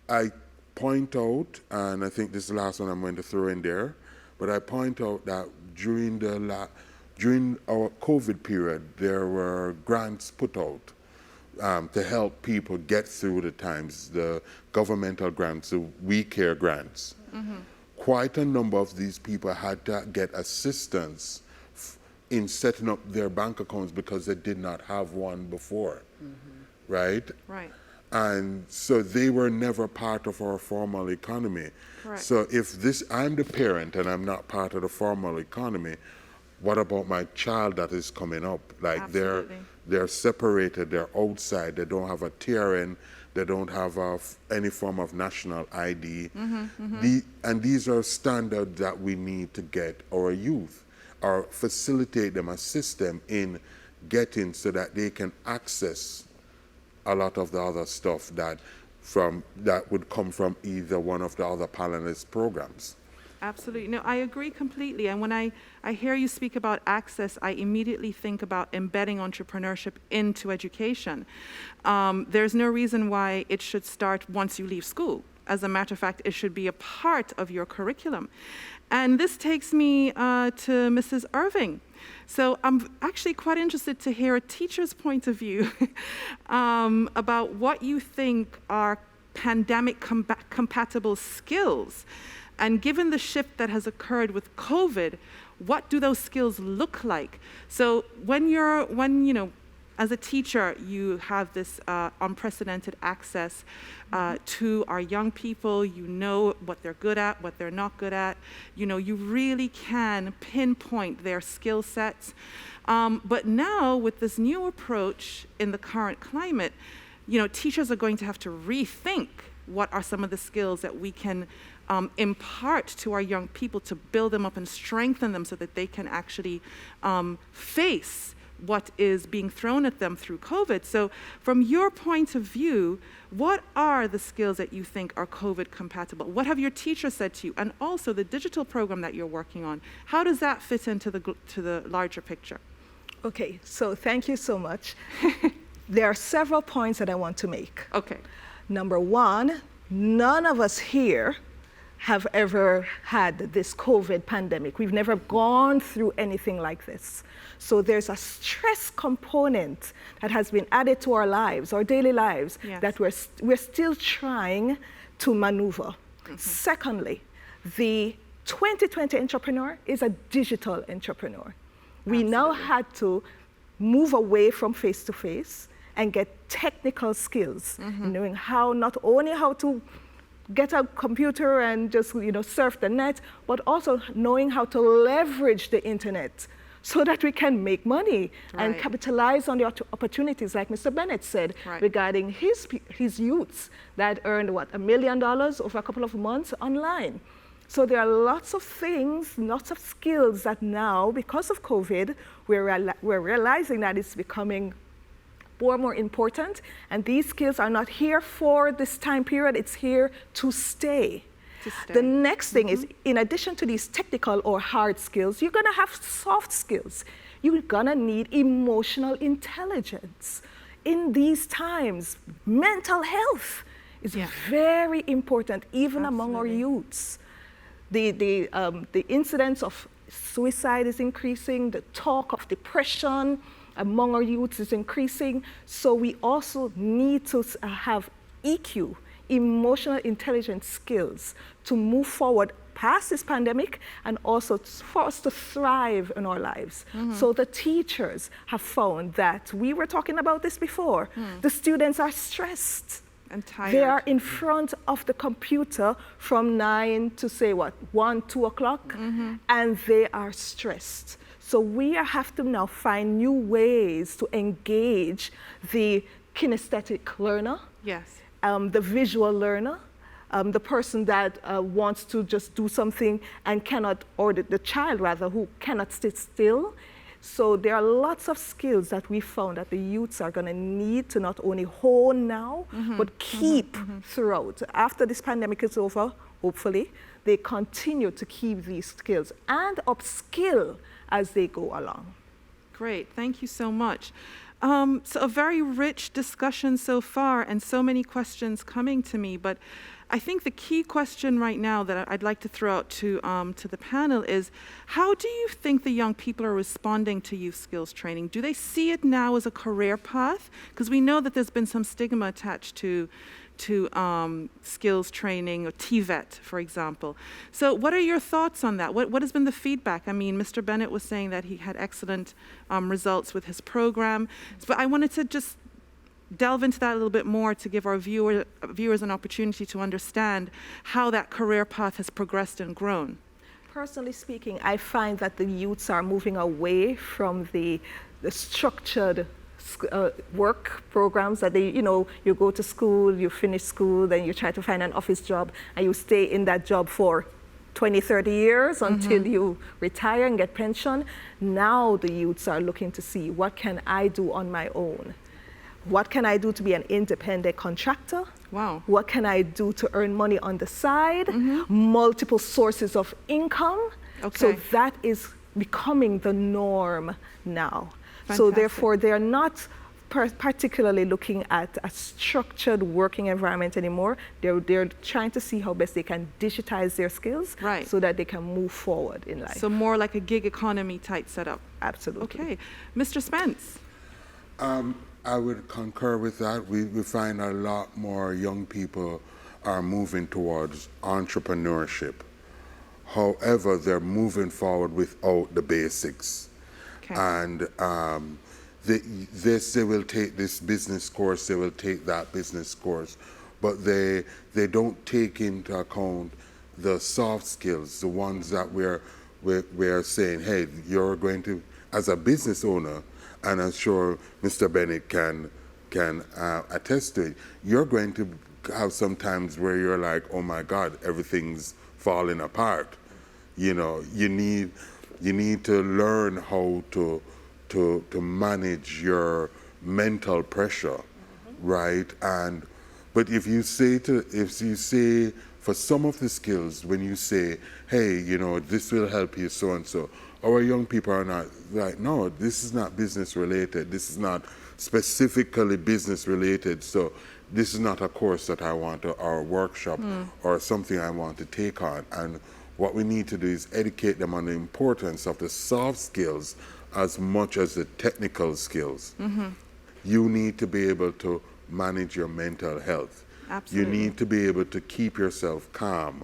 C: I point out, and I think this is the last one I'm going to throw in there, but I point out that during our COVID period, there were grants put out to help people get through the times, the governmental grants, the We Care grants. Quite a number of these people had to get assistance in setting up their bank accounts because they did not have one before, right?
A: Right.
C: And so they were never part of our formal economy.
A: Correct.
C: So if I'm the parent and I'm not part of the formal economy, what about my child that is coming up? Like they're separated, they're outside, they don't have a TRN, they don't have any form of national ID. And these are standards that we need to get our youth, or facilitate them, assist them in getting so that they can access a lot of the other stuff that would come from either one of the other panelist programs.
A: Absolutely. No, I agree completely. And when I hear you speak about access, I immediately think about embedding entrepreneurship into education. There's no reason why it should start once you leave school. As a matter of fact, it should be a part of your curriculum. And this takes me to Mrs. Irving. So I'm actually quite interested to hear a teacher's point of view about what you think are pandemic compatible skills. And given the shift that has occurred with COVID, what do those skills look like? So when as a teacher, you have this unprecedented access to our young people. You know what they're good at, what they're not good at. You really can pinpoint their skill sets. But now, with this new approach in the current climate, teachers are going to have to rethink what are some of the skills that we can impart to our young people to build them up and strengthen them so that they can actually face what is being thrown at them through COVID. So from your point of view, what are the skills that you think are COVID compatible? What have your teachers said to you? And also the digital program that you're working on, how does that fit into the larger picture?
W: Okay, so thank you so much. There are several points that I want to make.
A: Okay.
W: Number one, none of us here have ever had this COVID pandemic. We've never gone through anything like this. So there's a stress component that has been added to our lives, our daily lives, that we're still trying to maneuver. Secondly, the 2020 entrepreneur is a digital entrepreneur. We now had to move away from face-to-face and get technical skills, knowing how, not only how to get a computer and just surf the net, but also knowing how to leverage the internet so that we can make money and capitalize on the opportunities, like Mr. Bennett said, regarding his youths that earned, what, $1 million over a couple of months online. So there are lots of things, lots of skills that now, because of COVID, we're realizing that it's becoming more important, and these skills are not here for this time period, it's here to stay. The next thing is, in addition to these technical or hard skills, you're gonna have soft skills. You're gonna need emotional intelligence. In these times, mental health is very important, even among our youths. The incidence of suicide is increasing, the talk of depression among our youths is increasing, so we also need to have EQ, emotional intelligence skills, to move forward past this pandemic and also for us to thrive in our lives. So the teachers have found that, we were talking about this before, the students are stressed.
A: And tired.
W: They are in front of the computer from 9 to say what, 1, 2 o'clock, and they are stressed. So we have to now find new ways to engage the kinesthetic learner, the visual learner, the person that wants to just do something and cannot, or the child rather, who cannot sit still. So there are lots of skills that we found that the youths are going to need to not only hone now, but keep throughout. After this pandemic is over, hopefully, they continue to keep these skills and upskill as they go along.
A: Great, thank you so much. So a very rich discussion so far and so many questions coming to me, but I think the key question right now that I'd like to throw out to the panel is, how do you think the young people are responding to youth skills training? Do they see it now as a career path? Because we know that there's been some stigma attached to skills training, or TVET, for example. So what are your thoughts on that? What has been the feedback? I mean, Mr. Bennett was saying that he had excellent results with his program, but I wanted to just delve into that a little bit more to give our viewers an opportunity to understand how that career path has progressed and grown.
W: Personally speaking, I find that the youths are moving away from the structured work programs that you go to school, you finish school, then you try to find an office job, and you stay in that job for 20, 30 years until you retire and get pension. Now the youths are looking to see, what can I do on my own? What can I do to be an independent contractor?
A: Wow.
W: What can I do to earn money on the side? Multiple sources of income. So that is becoming the norm now. So therefore, they're not particularly looking at a structured working environment anymore. They're trying to see how best they can digitize their skills so that they can move forward in life.
A: So more like a gig economy type setup.
W: Absolutely.
A: Okay. Mr. Spence.
C: I would concur with that. We find a lot more young people are moving towards entrepreneurship. However, they're moving forward without the basics. And they will take this business course, they will take that business course, but they don't take into account the soft skills, the ones that we're saying, hey, you're going to, as a business owner, and I'm sure Mr. Bennett can attest to it, you're going to have some times where you're like, oh my God, everything's falling apart. You know, you need to learn how to manage your mental pressure, right? But if you say for some of the skills, when you say, hey, this will help you so and so, our young people are not like, no, this is not business related. This is not specifically business related. So this is not a course that I want to, or a workshop or something I want to take on. And what we need to do is educate them on the importance of the soft skills as much as the technical skills. You need to be able to manage your mental health.
A: Absolutely.
C: You need to be able to keep yourself calm.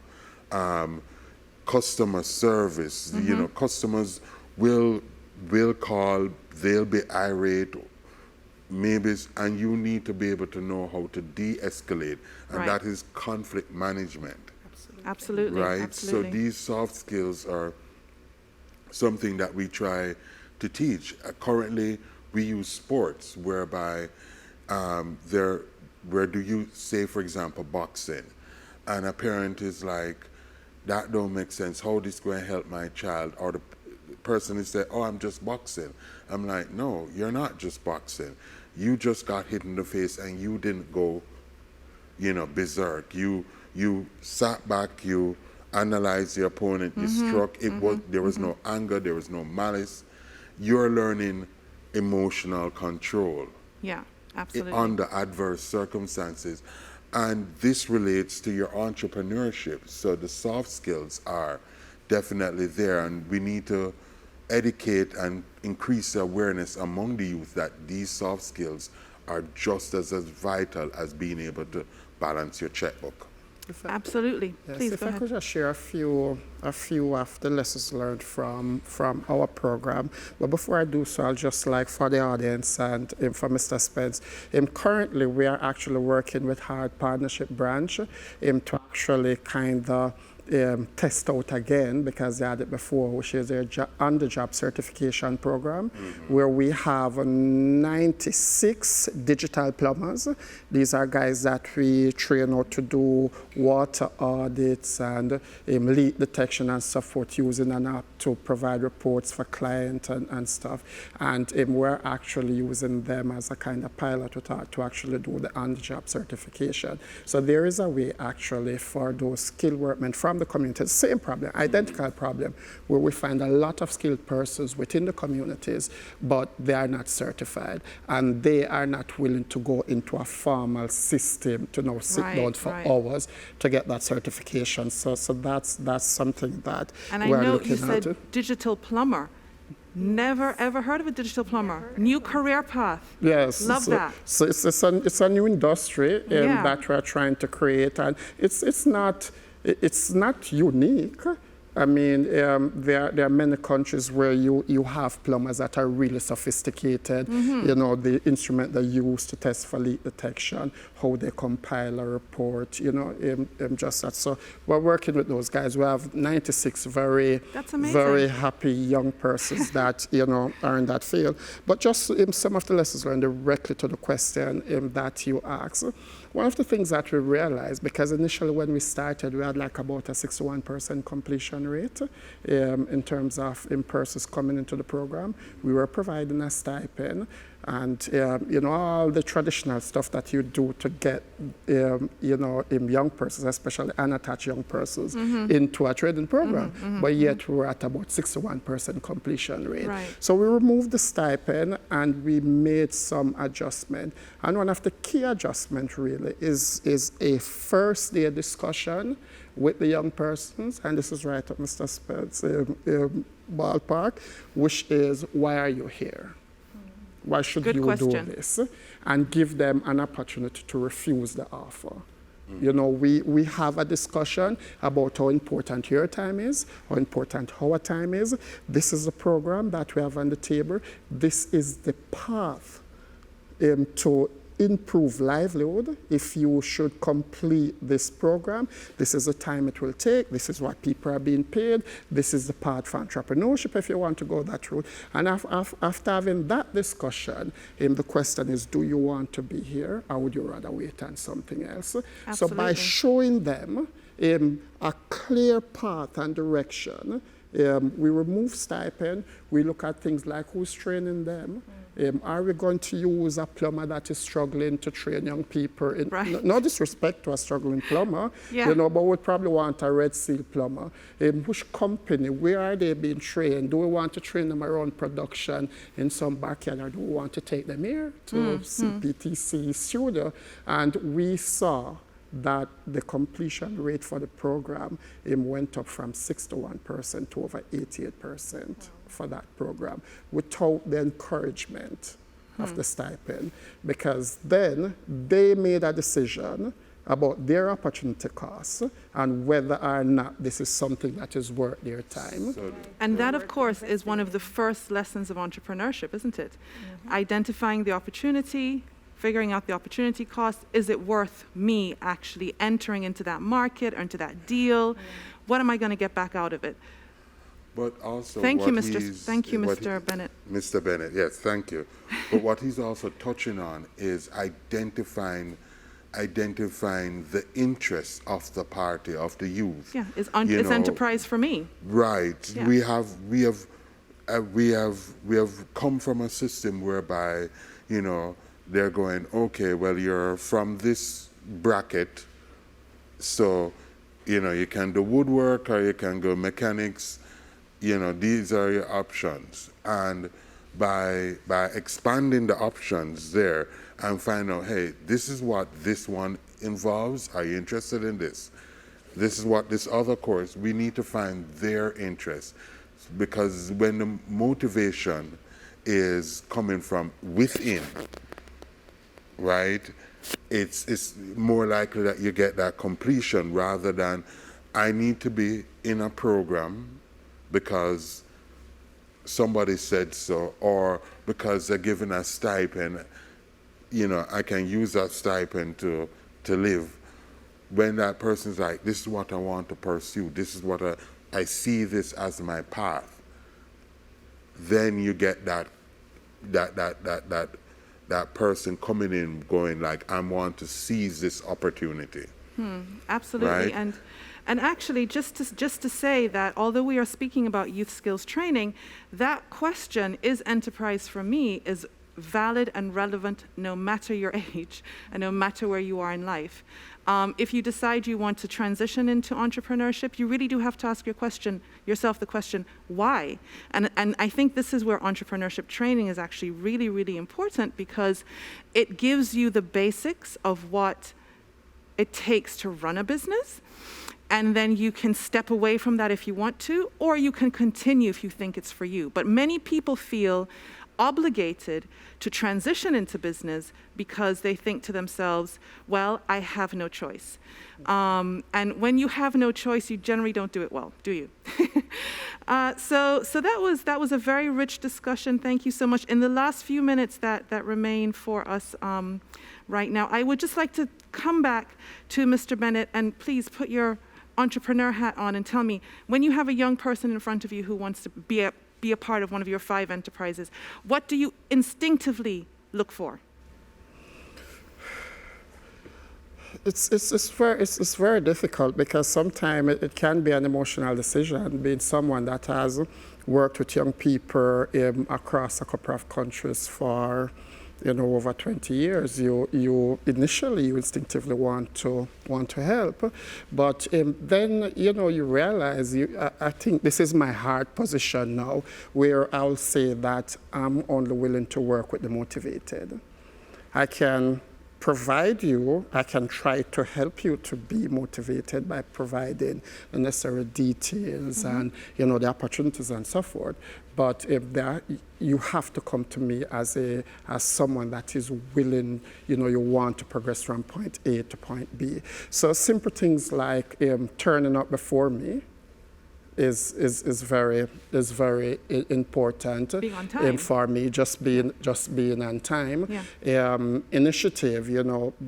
C: Customer service, you know, customers will call, they'll be irate, maybe, and you need to be able to know how to de-escalate, and
A: Right.
C: that is conflict management.
A: Absolutely.
C: Right?
A: Absolutely.
C: So these soft skills are something that we try to teach. Currently, we use sports whereby where do you say, for example, boxing, and a parent is like, that don't make sense. How this going to help my child? Or the person is saying, oh, I'm just boxing. I'm like, no, you're not just boxing. You just got hit in the face and you didn't go, you know, berserk. You sat back, you analyzed the opponent, you struck. There was no anger, there was no malice. You're learning emotional control.
A: Yeah, absolutely.
C: Under adverse circumstances. And this relates to your entrepreneurship. So the soft skills are definitely there, and we need to educate and increase the awareness among the youth that these soft skills are just as vital as being able to balance your checkbook.
A: Absolutely.
V: Yes,
A: Please
V: if
A: go
V: I
A: ahead.
V: could just share a few of the lessons learned from our program. But before I do so, I'll just like for the audience and for Mr. Spence, currently we are actually working with Hard Partnership Branch to actually kind of test out again, because they had it before, which is their on-the-job certification program, where we have 96 digital plumbers. These are guys that we train how to do water audits and leak detection and so forth, using an app to provide reports for clients and stuff. And we're actually using them as a kind of pilot to actually do the on-the-job certification. So there is a way actually for those skilled workmen from the community, same problem, identical problem, where we find a lot of skilled persons within the communities, but they are not certified, and they are not willing to go into a formal system to now sit down for hours to get that certification. So that's something that we're looking at.
A: And I know you said digital plumber. Never ever heard of a digital plumber. New career path.
V: Yes.
A: Love that.
V: So it's a new industry that we're trying to create, and it's not unique. I mean, there are many countries where you have plumbers that are really sophisticated. You know, the instrument they use to test for leak detection, how they compile a report, you know, just that. So we're working with those guys. We have 96 very happy young persons that, you know, are in that field. But just some of the lessons learned directly to the question that you asked. One of the things that we realized, because initially when we started, we had like about a 61% completion rate in terms of persons coming into the program. We were providing a stipend, and you know, all the traditional stuff that you do to get you know, young persons, especially unattached young persons, into a training program. But yet we were at about 61% completion rate. So we removed the stipend and we made some adjustment. And one of the key adjustments really is a first day discussion with the young persons, and this is right up Mr. Spence ballpark, which is, why are you here? Why should you do this? And give them an opportunity to refuse the offer. You know, we have a discussion about how important your time is, how important our time is. This is a program that we have on the table. This is the path to improve livelihood. If you should complete this program, this is the time it will take, this is what people are being paid, this is the path for entrepreneurship if you want to go that route. And after having that discussion, the question is, do you want to be here, or would you rather wait on something else?
A: Absolutely.
V: So by showing them a clear path and direction, we remove stipend, we look at things like who's training them, Are we going to use a plumber that is struggling to train young people? No disrespect to a struggling plumber, but we probably want a Red Seal plumber. Which company, where are they being trained? Do we want to train them around production in some backyard, or do we want to take them here to CPTC studio? And we saw that the completion rate for the program went up from 61% to over 88% for that program, without the encouragement of the stipend, because then they made a decision about their opportunity costs and whether or not this is something that is worth their time.
A: And that, of course, is one of the first lessons of entrepreneurship, isn't it? Identifying the opportunity, figuring out the opportunity cost. Is it worth me actually entering into that market or into that deal? What am I going to get back out of it?
C: But also,
A: thank you, Mr. Bennett.
C: Mr. Bennett, yes, thank you. But what he's also touching on is identifying the interests of the party, of the youth.
A: Yeah, it's enterprise for me.
C: Right. Yeah. We have come from a system whereby, they're going, okay, well, you're from this bracket, so, you can do woodwork or you can go mechanics. These are your options. And by expanding the options there and find out, hey, this is what this one involves. Are you interested in this? This is what this other course, we need to find their interest. Because when the motivation is coming from within, right, it's more likely that you get that completion rather than I need to be in a program because somebody said so, or because they're giving a stipend, I can use that stipend to live. When that person's like, this is what I want to pursue, this is what I see this as my path, then you get that person coming in going like, I want to seize this opportunity.
A: Absolutely.
C: Right?
A: And actually, just to say that although we are speaking about youth skills training, that question, is enterprise for me, is valid and relevant no matter your age and no matter where you are in life. If you decide you want to transition into entrepreneurship, you really do have to ask yourself the question, why? And I think this is where entrepreneurship training is actually really, really important, because it gives you the basics of what it takes to run a business. And then you can step away from that if you want to, or you can continue if you think it's for you. But many people feel obligated to transition into business because they think to themselves, well, I have no choice. And when you have no choice, you generally don't do it well, do you? So that was a very rich discussion. Thank you so much. In the last few minutes that remain for us right now, I would just like to come back to Mr. Bennett, and please put your entrepreneur hat on and tell me, when you have a young person in front of you who wants to be a part of one of your 5 enterprises, what do you instinctively look for?
V: It's very difficult, because sometimes it can be an emotional decision. Being someone that has worked with young people across a couple of countries for over 20 years, you initially instinctively want to help, but then you realize I think this is my hard position now, where I'll say that I'm only willing to work with the motivated. I can provide you, I can try to help you to be motivated by providing the necessary details and the opportunities and so forth. But you have to come to me as someone that is willing, you want to progress from point A to point B. So simple things like turning up before me is very important.
A: Being on time.
V: For me, just being on time. Yeah. Initiative,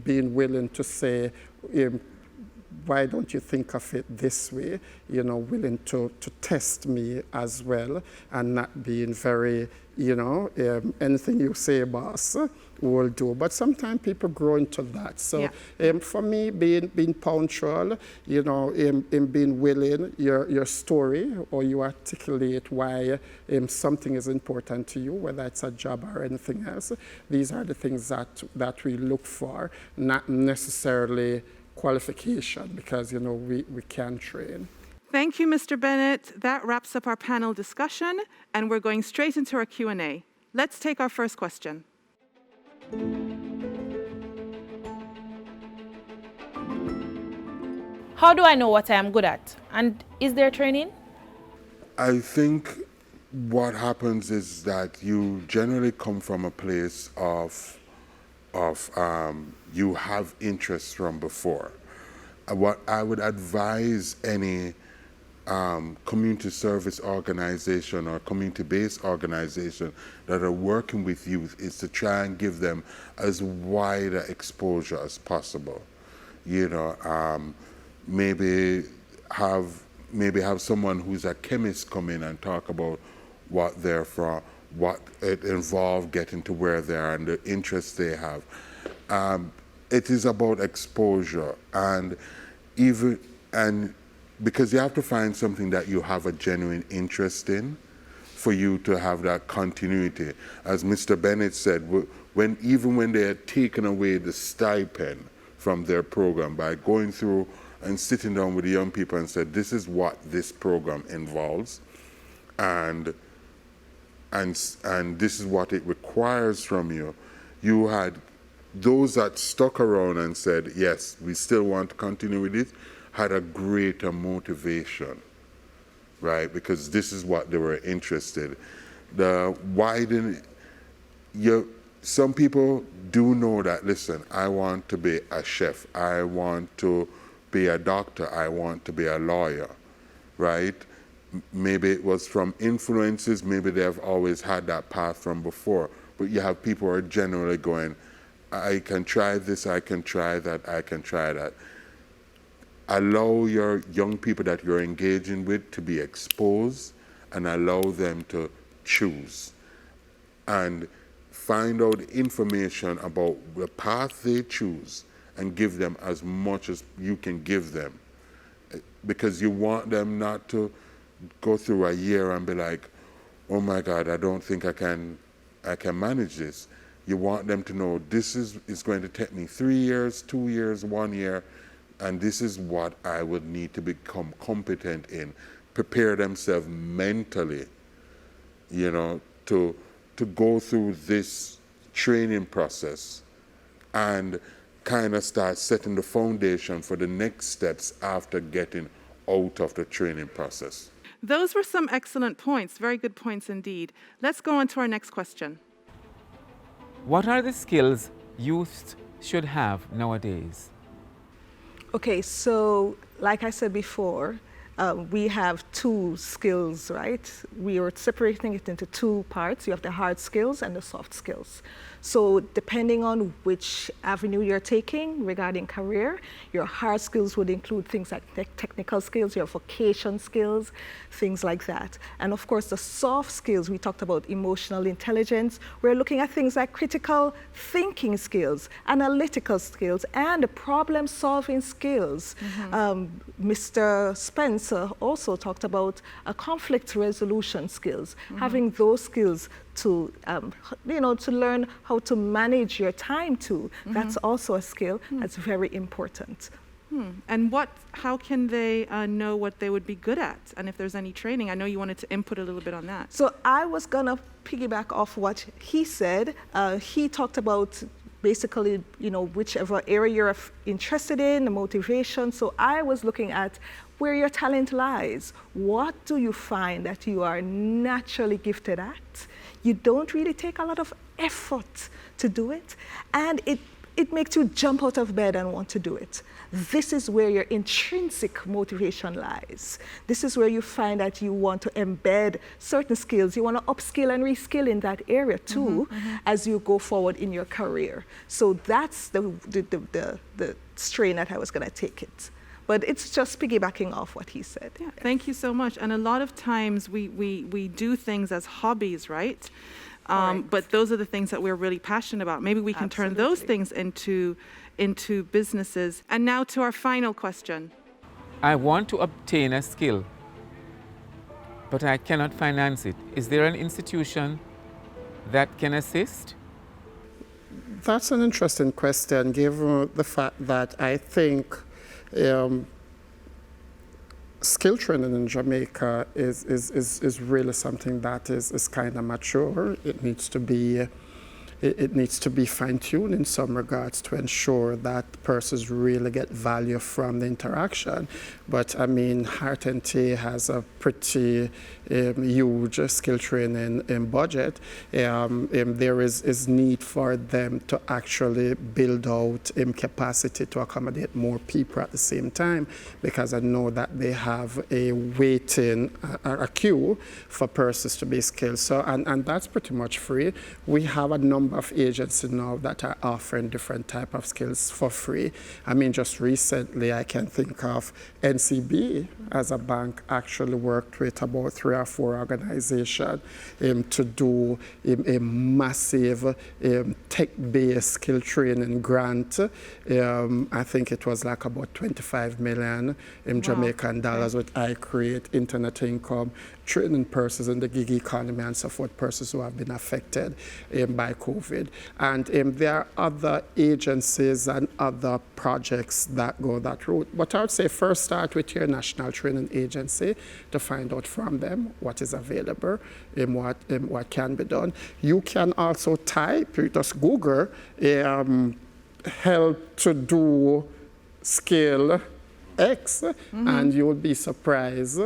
V: being willing to say, why don't you think of it this way? You know, willing to test me as well, and not being very, you know, anything you say, boss, will do. But sometimes people grow into that. So for me, being punctual, you know, in being willing, your story, or you articulate why something is important to you, whether it's a job or anything else, these are the things that we look for, not necessarily qualification, because, you know, we can train.
A: Thank you, Mr. Bennett. That wraps up our panel discussion, and we're going straight into our Q&A. Let's take our first question.
O: How do I know what I am good at? And is there training?
C: I think what happens is that you generally come from a place of you have interests from before. What I would advise any community service organization or community-based organization that are working with youth is to try and give them as wide exposure as possible. You know, maybe have someone who's a chemist come in and talk about what they're from, what it involved getting to where they are and the interests they have. It is about exposure, and because you have to find something that you have a genuine interest in for you to have that continuity. As Mr. Bennett said, even when they had taken away the stipend from their program, by going through and sitting down with the young people and said, this is what this program involves, and this is what it requires from you. You had those that stuck around and said, yes, we still want to continue with it, had a greater motivation, right? Because this is what they were interested. Some people do know that, listen, I want to be a chef, I want to be a doctor, I want to be a lawyer, right? Maybe it was from influences, maybe they've always had that path from before, but you have people who are generally going, I can try this, I can try that, I can try that. Allow your young people that you're engaging with to be exposed and allow them to choose. And find out information about the path they choose and give them as much as you can give them. Because you want them not to go through a year and be like, oh my God, I don't think I can manage this. You want them to know this is going to take me 3 years, 2 years, 1 year, and this is what I would need to become competent in. Prepare themselves mentally, you know, to go through this training process and kind of start setting the foundation for the next steps after getting out of the training process.
A: Those were some excellent points, very good points indeed. Let's go on to our next question.
E: What are the skills youth should have nowadays?
W: Okay, so like I said before, we have two skills, right? We are separating it into two parts. You have the hard skills and the soft skills. So depending on which avenue you're taking regarding career, your hard skills would include things like technical skills, your vocation skills, things like that. And of course, the soft skills, we talked about emotional intelligence. We're looking at things like critical thinking skills, analytical skills, and problem-solving skills. Mr. Spencer also talked about conflict resolution skills, having those skills to, to learn how to manage your time too. That's also a skill that's very important.
A: And how can they know what they would be good at? And if there's any training, I know you wanted to input a little bit on that.
W: So I was gonna piggyback off what he said. He talked about basically, whichever area you're interested in, the motivation. So I was looking at where your talent lies. What do you find that you are naturally gifted at? You don't really take a lot of effort to do it, and it makes you jump out of bed and want to do it. This is where your intrinsic motivation lies. This is where you find that you want to embed certain skills. You want to upskill and reskill in that area too, as you go forward in your career. So that's the strain that I was going to take it. But it's just piggybacking off what he said.
A: Yeah, thank you so much. And a lot of times we do things as hobbies, right? But those are the things that we're really passionate about. Maybe we can turn those things into businesses. And now to our final question.
E: I want to obtain a skill, but I cannot finance it. Is there an institution that can assist?
V: That's an interesting question, given the fact that I think skill training in Jamaica is really something that is kind of mature. It needs to be fine-tuned in some regards to ensure that persons really get value from the interaction. But I mean, Heart and Tea has a pretty huge skill training budget. There is need for them to actually build out capacity to accommodate more people at the same time, because I know that they have a waiting, a queue for persons to be skilled. So, and that's pretty much free. We have a number of agencies now that are offering different type of skills for free. I mean, just recently I can think of NCB as a bank actually worked with about 3 or 4 organizations to do a massive tech-based skill training grant. I think it was like about 25 million Jamaican dollars with I Create, Internet Income, training persons in the gig economy and so forth, persons who have been affected by COVID. And there are other agencies and other projects that go that route. But I would say first start with your national training agency to find out from them what is available and what can be done. You can also type, you just Google, help to do skill X, and you will be surprised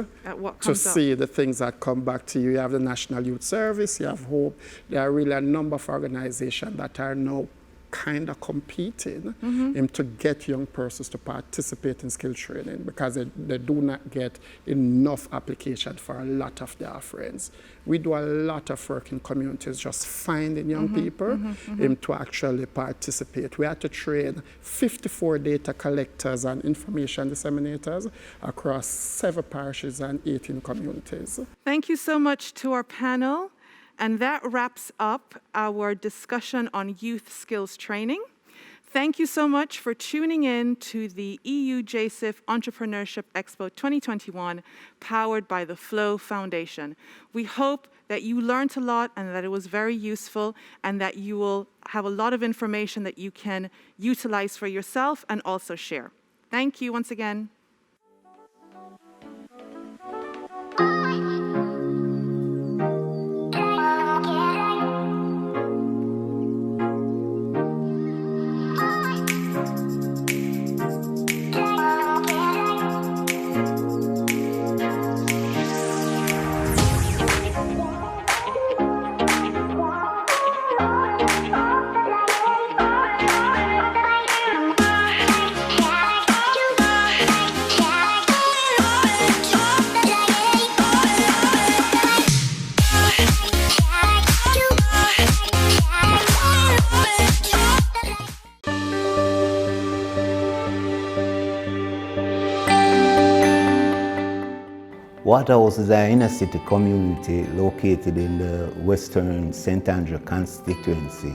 V: to see the things that come back to you. You have the National Youth Service, you have Hope. There are really a number of organizations that are now kind of competing to get young persons to participate in skill training, because they do not get enough application for a lot of their offerings. We do a lot of work in communities just finding young people to actually participate. We had to train 54 data collectors and information disseminators across 7 parishes and 18 communities.
A: Thank you so much to our panel. And that wraps up our discussion on youth skills training. Thank you so much for tuning in to the EU JSIF Entrepreneurship Expo 2021, powered by the Flow Foundation. We hope that you learned a lot and that it was very useful, and that you will have a lot of information that you can utilize for yourself and also share. Thank you once again.
F: Waterhouse is an inner city community located in the western St. Andrew constituency.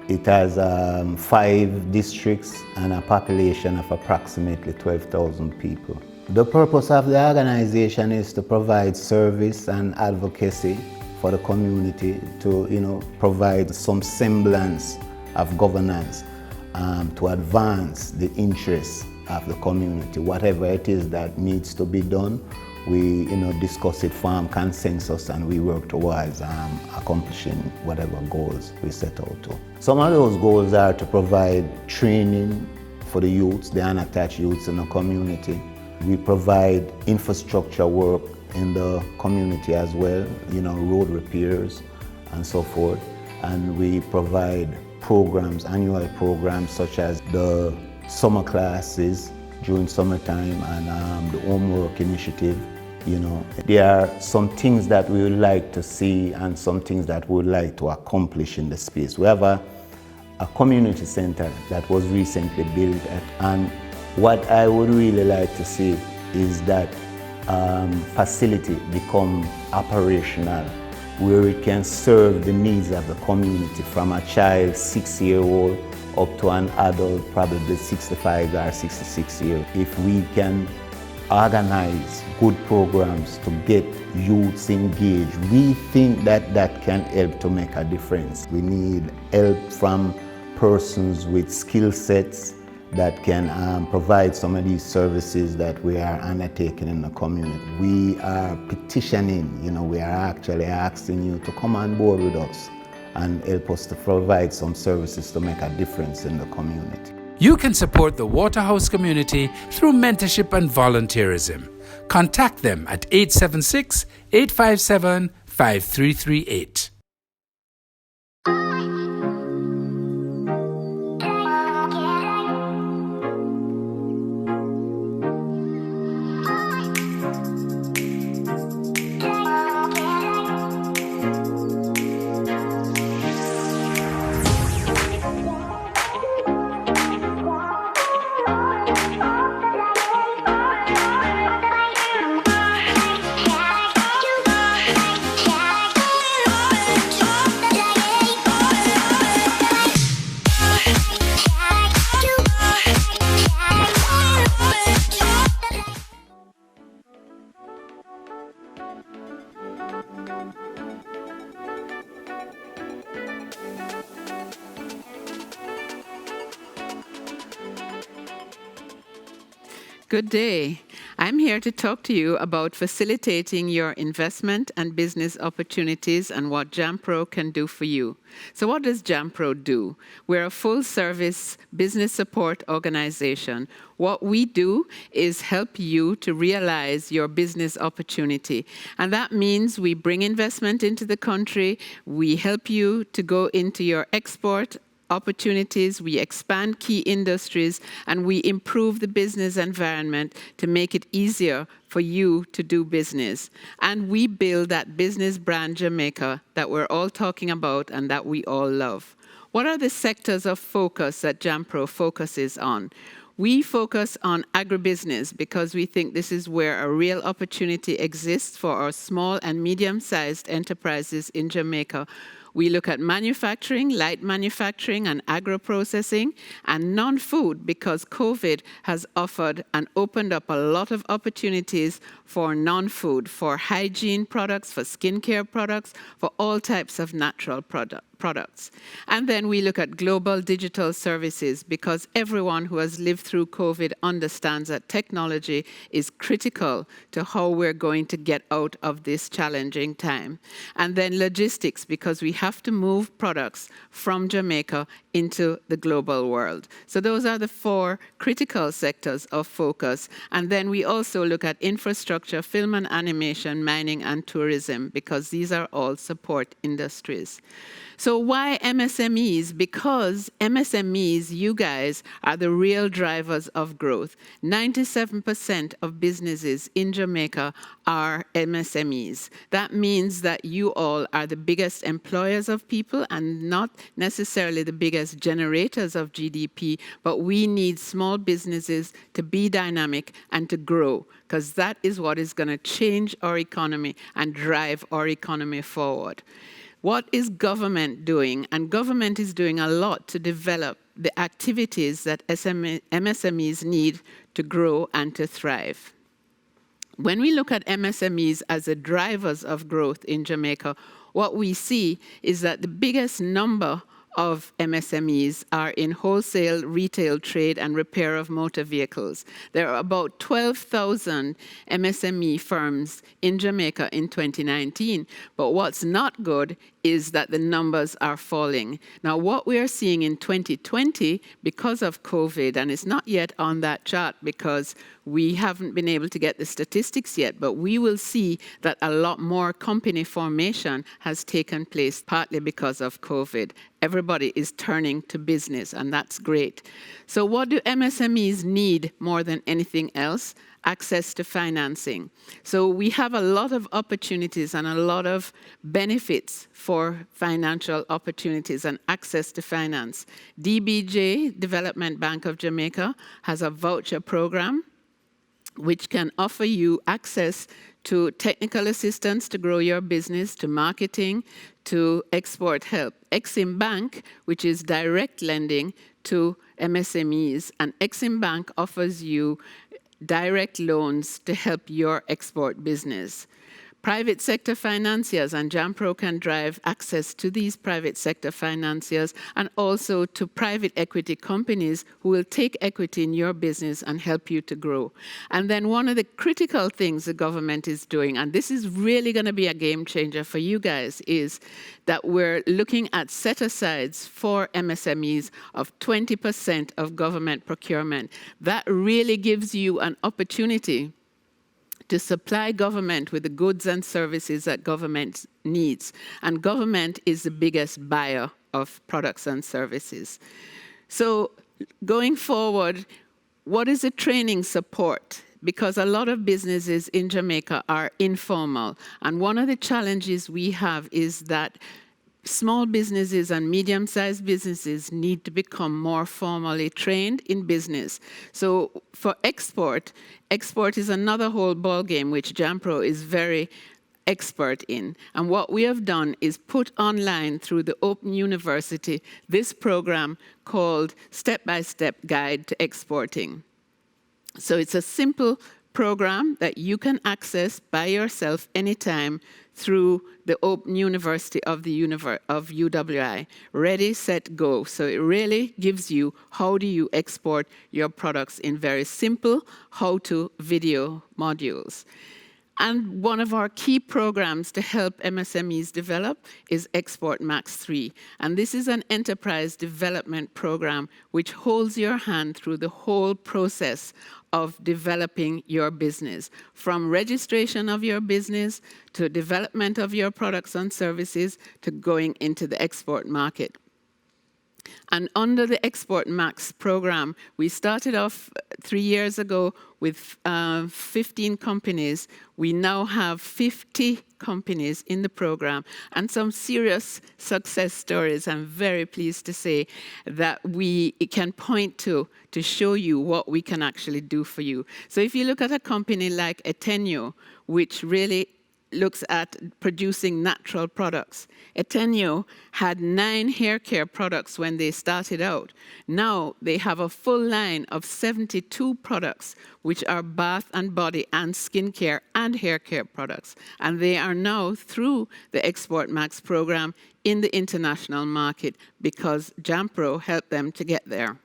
F: It has 5 districts and a population of approximately 12,000 people. The purpose of the organization is to provide service and advocacy for the community, to provide some semblance of governance to advance the interests of the community. Whatever it is that needs to be done, we discuss it, form consensus, and we work towards accomplishing whatever goals we set out to. Some of those goals are to provide training for the youths, the unattached youths in the community. We provide infrastructure work in the community as well, road repairs and so forth. And we provide programs, annual programs such as the summer classes during summertime and the homework initiative. There are some things that we would like to see and some things that we would like to accomplish in the space. We have a community center that was recently built, and What I would really like to see is that facility become operational, where it can serve the needs of the community, from a child 6-year-old up to an adult, probably 65 or 66 years. If we can organize good programs to get youths engaged, we think that that can help to make a difference. We need help from persons with skill sets that can provide some of these services that we are undertaking in the community. We are petitioning, we are actually asking you to come on board with us and help us to provide some services to make a difference in the community.
M: You can support the Waterhouse community through mentorship and volunteerism. Contact them at 876-857-5338.
D: Good day. I'm here to talk to you about facilitating your investment and business opportunities and what JAMPRO can do for you. So what does JAMPRO do? We're a full-service business support organization. What we do is help you to realize your business opportunity. And that means we bring investment into the country, we help you to go into your export opportunities, we expand key industries, and we improve the business environment to make it easier for you to do business. And we build that business brand Jamaica that we're all talking about and that we all love. What are the sectors of focus that JAMPRO focuses on? We focus on agribusiness because we think this is where a real opportunity exists for our small and medium-sized enterprises in Jamaica. We look at manufacturing, light manufacturing, and agro-processing, and non-food because COVID has offered and opened up a lot of opportunities for non-food, for hygiene products, for skincare products, for all types of natural products. And then we look at global digital services because everyone who has lived through COVID understands that technology is critical to how we're going to get out of this challenging time. And then logistics because we have to move products from Jamaica into the global world. So those are the 4 critical sectors of focus. And then we also look at infrastructure, film and animation, mining and tourism because these are all support industries. So why MSMEs? Because MSMEs, you guys, are the real drivers of growth. 97% of businesses in Jamaica are MSMEs. That means that you all are the biggest employers of people and not necessarily the biggest generators of GDP, but we need small businesses to be dynamic and to grow because that is what is going to change our economy and drive our economy forward. What is government doing? And government is doing a lot to develop the activities that MSMEs need to grow and to thrive. When we look at MSMEs as the drivers of growth in Jamaica, what we see is that the biggest number of MSMEs are in wholesale, retail trade, and repair of motor vehicles. There are about 12,000 MSME firms in Jamaica in 2019. But what's not good is that the numbers are falling. Now, what we are seeing in 2020, because of COVID, and it's not yet on that chart because we haven't been able to get the statistics yet, but we will see that a lot more company formation has taken place, partly because of COVID. Everybody is turning to business, and that's great. So what do MSMEs need more than anything else? access to financing. So we have a lot of opportunities and a lot of benefits for financial opportunities and access to finance. DBJ, Development Bank of Jamaica, has a voucher program which can offer you access to technical assistance to grow your business, to marketing, to export help. Exim Bank, which is direct lending to MSMEs, and Exim Bank offers you direct loans to help your export business. Private sector financiers, and JAMPRO can drive access to these private sector financiers and also to private equity companies who will take equity in your business and help you to grow. And then one of the critical things the government is doing, and this is really going to be a game changer for you guys, is that we're looking at set-asides for MSMEs of 20% of government procurement. That really gives you an opportunity to supply government with the goods and services that government needs. And government is the biggest buyer of products and services. So going forward, what is the training support? Because a lot of businesses in Jamaica are informal. And one of the challenges we have is that small businesses and medium-sized businesses need to become more formally trained in business. So for export is another whole ballgame which JAMPRO is very expert in. And what we have done is put online through the Open University this program called Step-by-Step Guide to Exporting. So it's a simple program that you can access by yourself anytime through the Open University of UWI. Ready, set, go. So it really gives you how do you export your products in very simple how-to video modules. And one of our key programs to help MSMEs develop is Export Max 3. And this is an enterprise development program which holds your hand through the whole process of developing your business, from registration of your business to development of your products and services to going into the export market. And under the Export Max program, we started off 3 years ago with 15 companies. We now have 50 companies in the program and some serious success stories. I'm very pleased to say that we can point to show you what we can actually do for you. So if you look at a company like Etenio, which really looks at producing natural products. Etenio had 9 hair care products when they started out. Now they have a full line of 72 products, which are bath and body and skincare and hair care products. And they are now, through the Export Max program, in the international market because JAMPRO helped them to get there.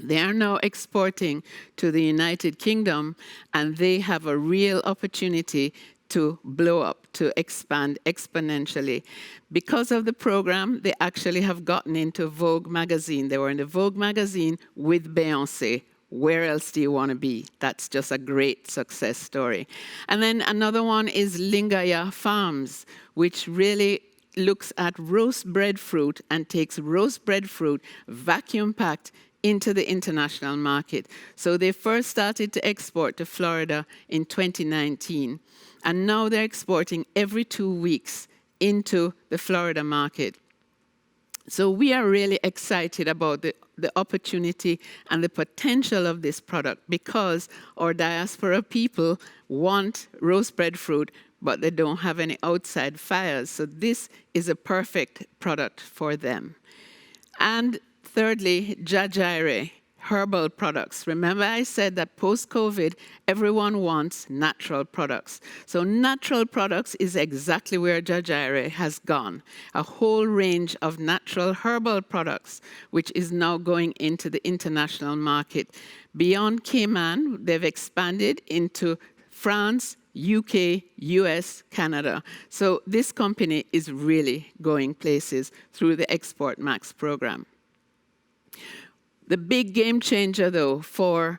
D: They are now exporting to the United Kingdom, and they have a real opportunity to blow up, to expand exponentially. Because of the program, they actually have gotten into Vogue magazine. They were in the Vogue magazine with Beyonce. Where else do you want to be? That's just a great success story. And then another one is Lingaya Farms, which really looks at roast breadfruit and takes roast breadfruit, vacuum packed, into the international market. So they first started to export to Florida in 2019. And now they're exporting every 2 weeks into the Florida market. So we are really excited about the opportunity and the potential of this product because our diaspora people want roast breadfruit, but they don't have any outside fires. So this is a perfect product for them. And thirdly, Jajire, herbal products. Remember I said that post-COVID, everyone wants natural products. So natural products is exactly where Jajire has gone. A whole range of natural herbal products, which is now going into the international market. Beyond Cayman, they've expanded into France, UK, US, Canada. So this company is really going places through the Export Max program. The big game changer, though, for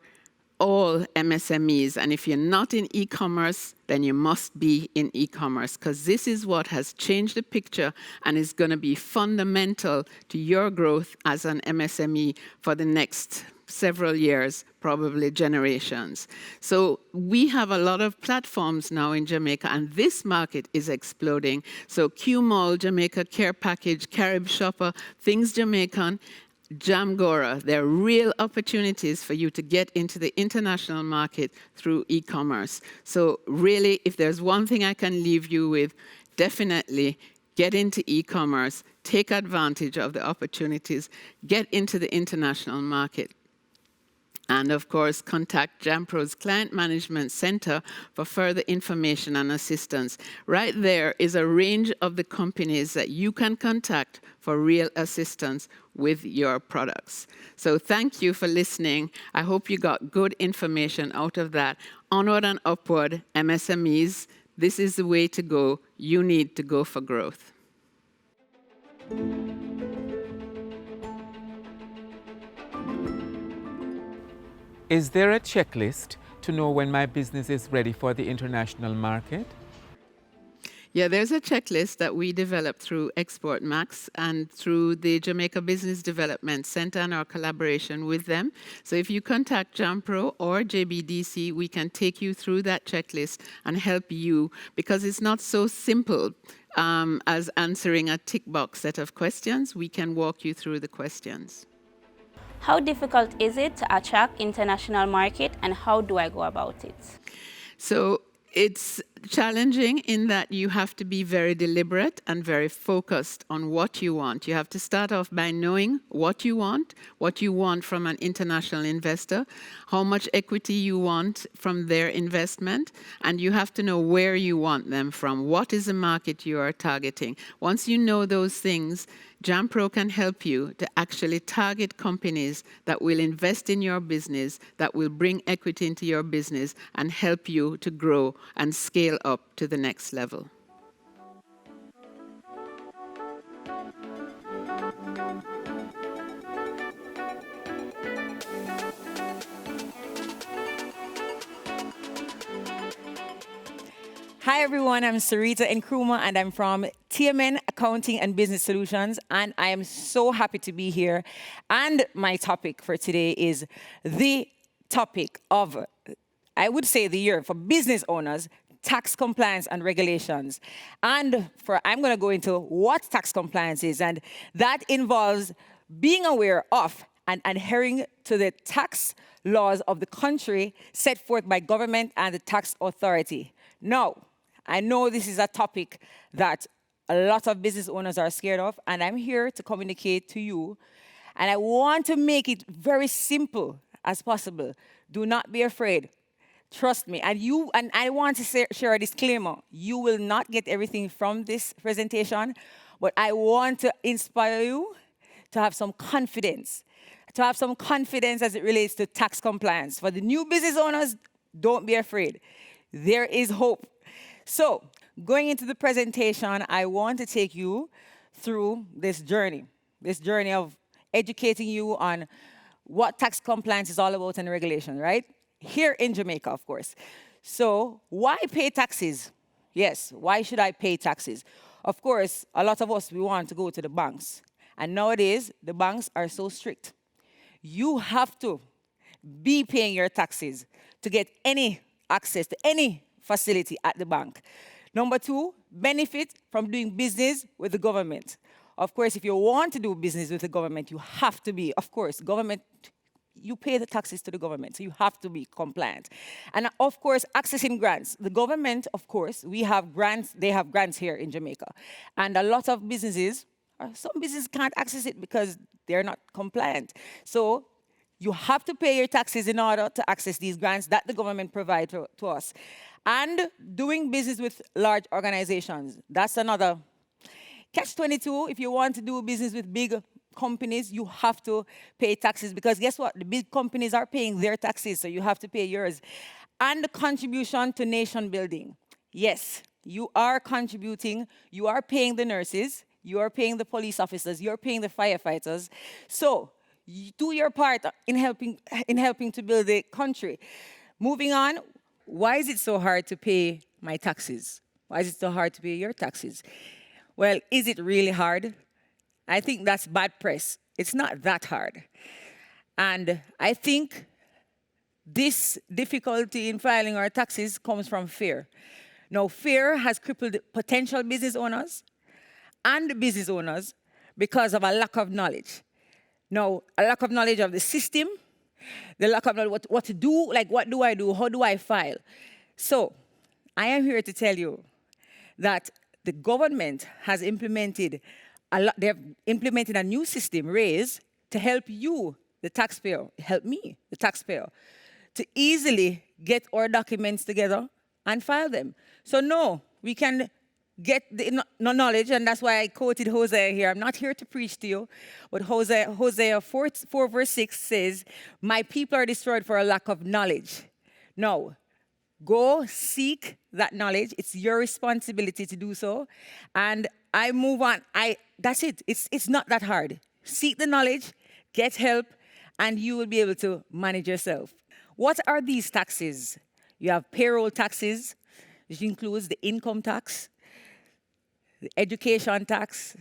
D: all MSMEs, and if you're not in e-commerce, then you must be in e-commerce, because this is what has changed the picture and is going to be fundamental to your growth as an MSME for the next several years, probably generations. So we have a lot of platforms now in Jamaica, and this market is exploding. So Q-Mall, Jamaica Care Package, Carib Shopper, Things Jamaican, Jamgora, there are real opportunities for you to get into the international market through e-commerce. So really, if there's one thing I can leave you with, definitely get into e-commerce, take advantage of the opportunities, get into the international market. And of course, contact JAMPRO's Client Management Center for further information and assistance. Right there is a range of the companies that you can contact for real assistance with your products. So thank you for listening. I hope you got good information out of that. Onward and upward, MSMEs, this is the way to go. You need to go for growth.
E: Is there a checklist to know when my business is ready for the international market?
D: Yeah, there's a checklist that we developed through Export Max and through the Jamaica Business Development Center and our collaboration with them. So if you contact JAMPRO or JBDC, we can take you through that checklist and help you, because it's not so simple as answering a tick box set of questions. We can walk you through the questions.
I: How difficult is it to attract international market, and how do I go about it?
D: So it's challenging in that you have to be very deliberate and very focused on what you want. You have to start off by knowing what you want from an international investor, how much equity you want from their investment, and you have to know where you want them from. What is the market you are targeting? Once you know those things, JAMPRO can help you to actually target companies that will invest in your business, that will bring equity into your business and help you to grow and scale up to the next level.
G: Hi everyone, I'm Sarita Nkrumah and I'm from TMN Accounting and Business Solutions, and I am so happy to be here. And my topic for today is the topic of, I would say, the year for business owners: tax compliance and regulations. And I'm going to go into what tax compliance is, and that involves being aware of and adhering to the tax laws of the country set forth by government and the tax authority. Now, I know this is a topic that a lot of business owners are scared of, and I'm here to communicate to you. And I want to make it very simple as possible. Do not be afraid. Trust me. And I want to share a disclaimer. You will not get everything from this presentation, but I want to inspire you to have some confidence. To have some confidence as it relates to tax compliance. For the new business owners, don't be afraid. There is hope. So, going into the presentation, I want to take you through this journey of educating you on what tax compliance is all about and regulation, right? Here in Jamaica, of course. So, why pay taxes? Yes, why should I pay taxes? Of course, a lot of us, we want to go to the banks. And nowadays, the banks are so strict. You have to be paying your taxes to get any access to any facility at the bank. Number two, benefit from doing business with the government. Of course, if you want to do business with the government, you have to be, of course, government, you pay the taxes to the government, so you have to be compliant. And of course, accessing grants. The government, of course, we have grants, they have grants here in Jamaica. And a lot of businesses, some businesses can't access it because they're not compliant. So you have to pay your taxes in order to access these grants that the government provides to us. And doing business with large organizations, that's another catch-22. If you want to do business with big companies, you have to pay taxes, because guess what? The big companies are paying their taxes, so you have to pay yours. And the contribution to nation building. Yes, you are contributing, you are paying the nurses, you are paying the police officers, you're paying the firefighters. So you do your part in helping to build the country. Moving on, why is it so hard to pay my taxes? Why is it so hard to pay your taxes? Well, is it really hard? I think that's bad press. It's not that hard. And I think this difficulty in filing our taxes comes from fear. Now, fear has crippled potential business owners and business owners because of a lack of knowledge. Now, a lack of knowledge of the system, the lack of knowledge what to do, like what do I do, how do I file? So, I am here to tell you that the government has implemented they've implemented a new system, RAISE, to help you, the taxpayer, help me, the taxpayer, to easily get our documents together and file them. So no, we can get the knowledge, and that's why I quoted Hosea here. I'm not here to preach to you, but Hosea 4 verse 6 says, my people are destroyed for a lack of knowledge. No, go seek that knowledge. It's your responsibility to do so. And I move on. That's it. It's not that hard. Seek the knowledge, get help, and you will be able to manage yourself. What are these taxes? You have payroll taxes, which includes the income tax, the education tax,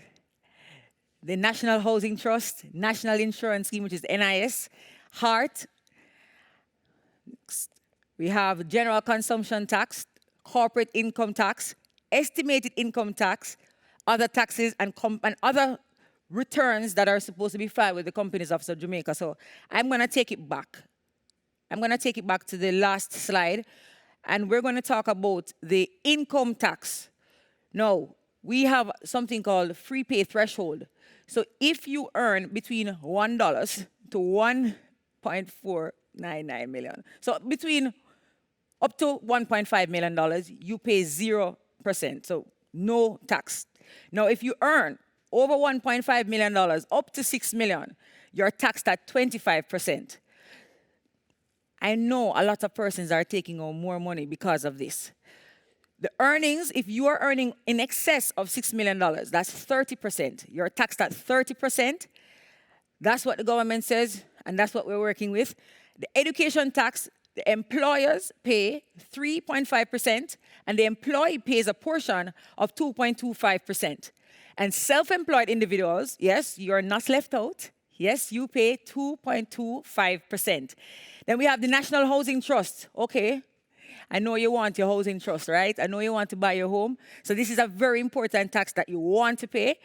G: the National Housing Trust, National Insurance Scheme, which is NIS, HART. We have general consumption tax, corporate income tax, estimated income tax, other taxes, and other returns that are supposed to be filed with the Companies Office of Jamaica. So I'm going to take it back. I'm going to take it back to the last slide, and we're going to talk about the income tax. Now, we have something called free pay threshold. So if you earn between $1 to $1.499 million, so between up to $1.5 million, you pay 0%, so no tax. Now, if you earn over $1.5 million, up to $6 million, you're taxed at 25%. I know a lot of persons are taking on more money because of this. The earnings, if you are earning in excess of $6 million, that's 30%. You're taxed at 30%. That's what the government says, and that's what we're working with. The education tax, the employers pay 3.5%, and the employee pays a portion of 2.25%. And self-employed individuals, yes, you're not left out. Yes, you pay 2.25%. Then we have the National Housing Trust. Okay, I know you want your housing trust, right? I know you want to buy your home. So this is a very important tax that you want to pay.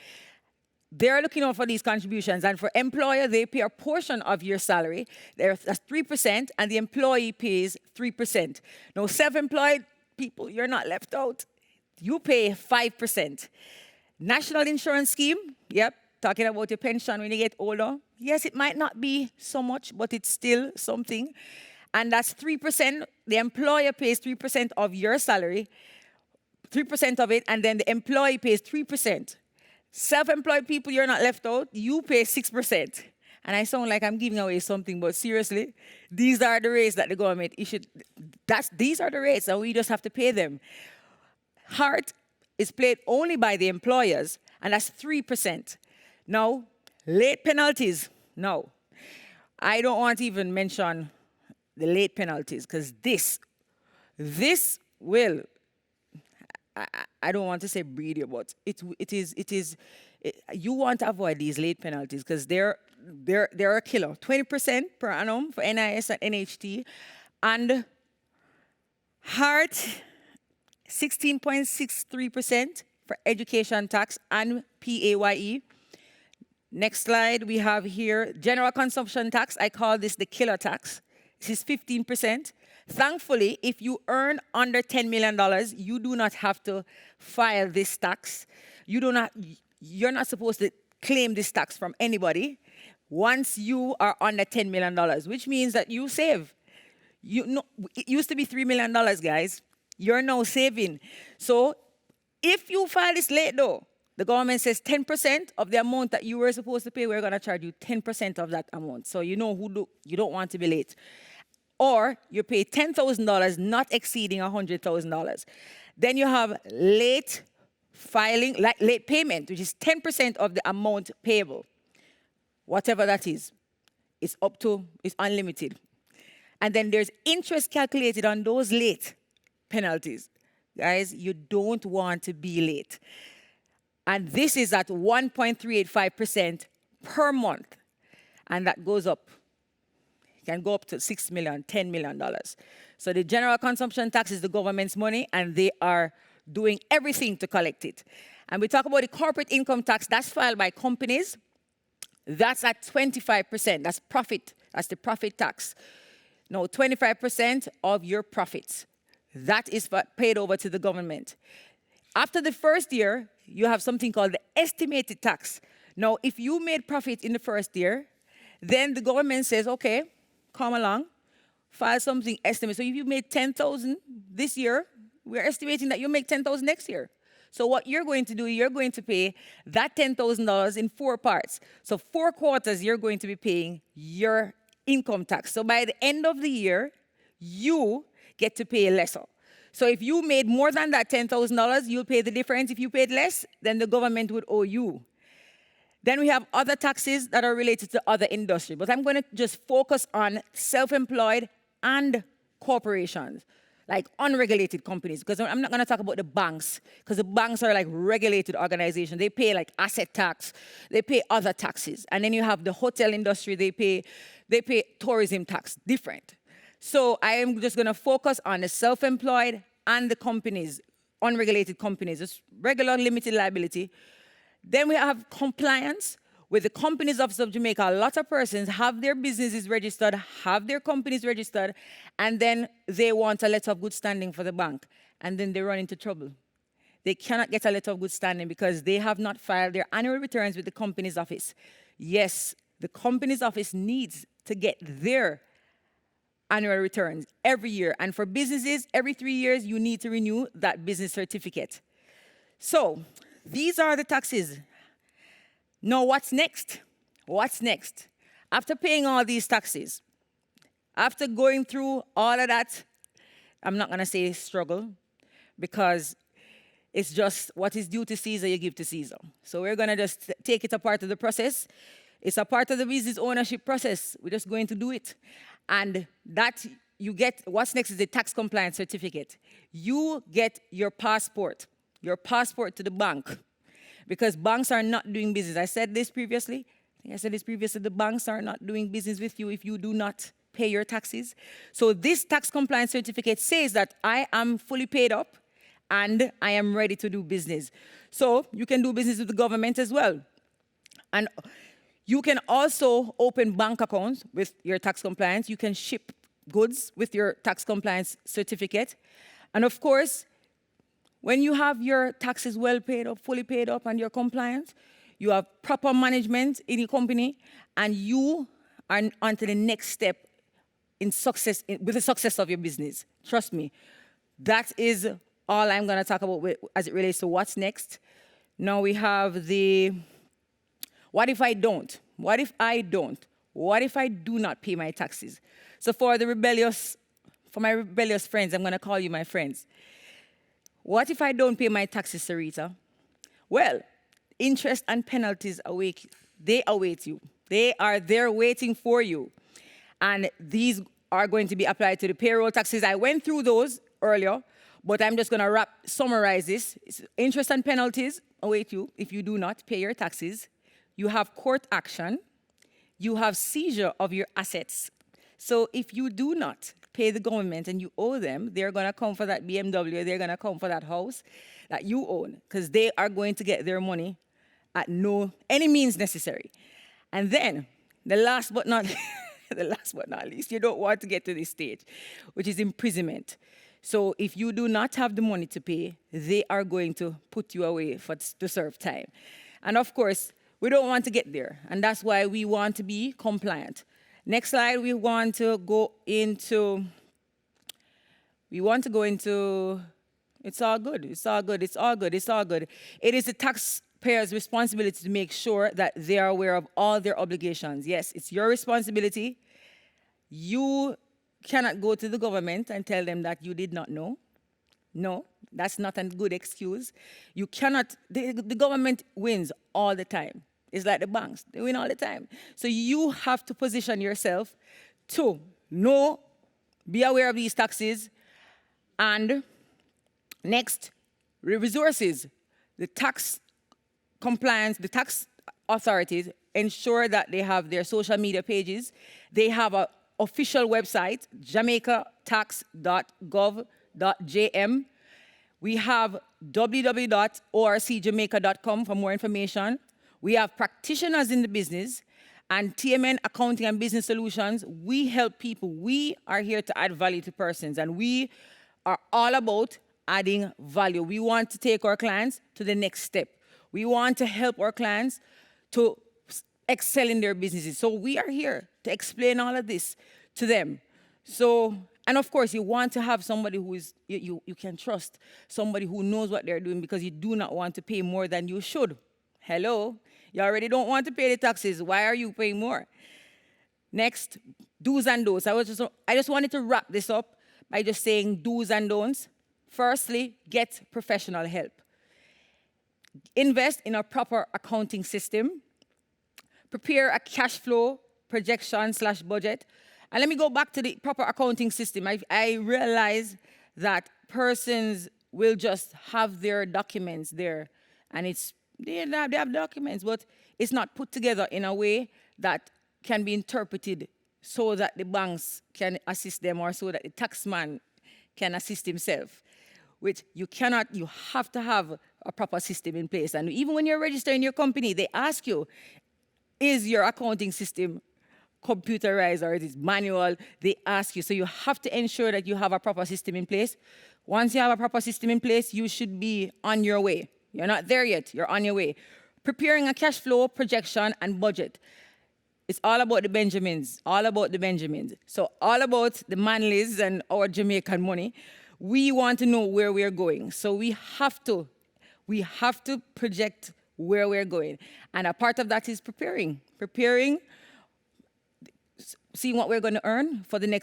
G: They're looking out for these contributions. And for employer, they pay a portion of your salary. That's 3%, and the employee pays 3%. Now, self-employed people, you're not left out. You pay 5%. National Insurance Scheme, yep, talking about your pension when you get older. Yes, it might not be so much, but it's still something. And that's 3%. The employer pays 3% of your salary, 3% of it, and then the employee pays 3%. Self-employed people, you're not left out. You pay 6%. And I sound like I'm giving away something, but seriously, these are the rates that the government issued. These are the rates, and we just have to pay them. HART is paid only by the employers, and that's 3%. Now, late penalties. No, I don't want to even mention the late penalties, because this will, I don't want to say breed you, but you want to avoid these late penalties because they're a killer. 20% per annum for NIS and NHT, and HART 16.63% for education tax and PAYE. Next slide, we have here general consumption tax. I call this the killer tax. This is 15%. Thankfully, if you earn under $10 million, you do not have to file this tax. You're not supposed to claim this tax from anybody once you are under $10 million, which means that you save. It used to be $3 million, guys. You're now saving. So if you file this late, though, the government says 10% of the amount that you were supposed to pay, we're going to charge you 10% of that amount. So you know you don't want to be late. Or you pay $10,000, not exceeding $100,000. Then you have late filing, like late payment, which is 10% of the amount payable. Whatever that is. It's unlimited. And then there's interest calculated on those late penalties. Guys, you don't want to be late. And this is at 1.385% per month. And that goes up It can go up to $6 million, $10 million. So the general consumption tax is the government's money, and they are doing everything to collect it. And we talk about the corporate income tax, that's filed by companies. That's at 25%. That's profit. That's the profit tax. No, 25% of your profits. That is paid over to the government. After the first year, you have something called the estimated tax. Now, if you made profit in the first year, then the government says, okay, come along, file something estimated. So if you made 10,000 this year, we're estimating that you make 10,000 next year. So what you're going to do, you're going to pay that $10,000 in 4 parts. So 4 quarters, you're going to be paying your income tax. So by the end of the year, you get to pay lesser. So if you made more than that $10,000, you'll pay the difference. If you paid less, then the government would owe you. Then we have other taxes that are related to other industry. But I'm going to just focus on self-employed and corporations, like unregulated companies, because I'm not going to talk about the banks, because the banks are like regulated organizations. They pay like asset tax, they pay other taxes. And then you have the hotel industry, they pay tourism tax, different. So I am just going to focus on the self-employed and the companies, unregulated companies, just regular limited liability. Then we have compliance with the Companies Office of Jamaica. A lot of persons have their businesses registered, have their companies registered, and then they want a letter of good standing for the bank, and then they run into trouble. They cannot get a letter of good standing because they have not filed their annual returns with the Companies Office. Yes, the Companies Office needs to get their annual returns every year, and for businesses, every 3 years, you need to renew that business certificate. So, these are the taxes. Now, what's next? What's next? After paying all these taxes, after going through all of that, I'm not going to say struggle, because it's just what is due to Caesar, you give to Caesar. So we're going to just take it a part of the process. It's a part of the business ownership process. We're just going to do it. And that you get, what's next is the tax compliance certificate. You get your passport to the bank, because banks are not doing business. I said this previously. The banks are not doing business with you if you do not pay your taxes. So this tax compliance certificate says that I am fully paid up and I am ready to do business. So you can do business with the government as well. And you can also open bank accounts with your tax compliance. You can ship goods with your tax compliance certificate. And of course, when you have your taxes well paid up, fully paid up, and you're compliant, you have proper management in your company, and you are on to the next step in success, with the success of your business. Trust me. That is all I'm going to talk about as it relates to what's next. Now we have the, what if I don't? What if I don't? What if I do not pay my taxes? So for my rebellious friends, I'm going to call you my friends. What if I don't pay my taxes, Sarita? Well, interest and penalties await you. They are there waiting for you. And these are going to be applied to the payroll taxes. I went through those earlier, but I'm just going to summarize this. Interest and penalties await you if you do not pay your taxes. You have court action. You have seizure of your assets. So if you do not pay the government and you owe them, they're going to come for that BMW, they're going to come for that house that you own, because they are going to get their money at any means necessary. And then, the last but not least, you don't want to get to this stage, which is imprisonment. So if you do not have the money to pay, they are going to put you away to serve time. And of course, we don't want to get there, and that's why we want to be compliant. Next slide, we want to go into, it's all good. It is the taxpayer's responsibility to make sure that they are aware of all their obligations. Yes, it's your responsibility. You cannot go to the government and tell them that you did not know. No, that's not a good excuse. You cannot, the government wins all the time. It's like the banks, they win all the time. So you have to position yourself to be aware of these taxes. And next, resources. The tax compliance, the tax authorities ensure that they have their social media pages. They have official website, jamaicatax.gov.jm. We have www.orcjamaica.com for more information. We have practitioners in the business and TMN Accounting and Business Solutions. We help people. We are here to add value to persons, and we are all about adding value. We want to take our clients to the next step. We want to help our clients to excel in their businesses. So we are here to explain all of this to them. So, and of course, you want to have somebody who is you can trust, somebody who knows what they're doing, because you do not want to pay more than you should. Hello? You already don't want to pay the taxes. Why are you paying more? Next, do's and don'ts. I just wanted to wrap this up by just saying do's and don'ts. Firstly, get professional help. Invest in a proper accounting system. Prepare a cash flow projection/budget. And let me go back to the proper accounting system. I realize that persons will just have their documents there, and they have documents, but it's not put together in a way that can be interpreted so that the banks can assist them, or so that the taxman can assist himself, which you cannot. You have to have a proper system in place. And even when you're registering your company, they ask you, is your accounting system computerized or is it manual? They ask you. So you have to ensure that you have a proper system in place. Once you have a proper system in place, you should be on your way. You're not there yet, you're on your way. Preparing a cash flow projection and budget. It's all about the Benjamins, all about the Benjamins. So all about the Manleys and our Jamaican money. We want to know where we're going. So we have to project where we're going. And a part of that is preparing, seeing what we're going to earn for the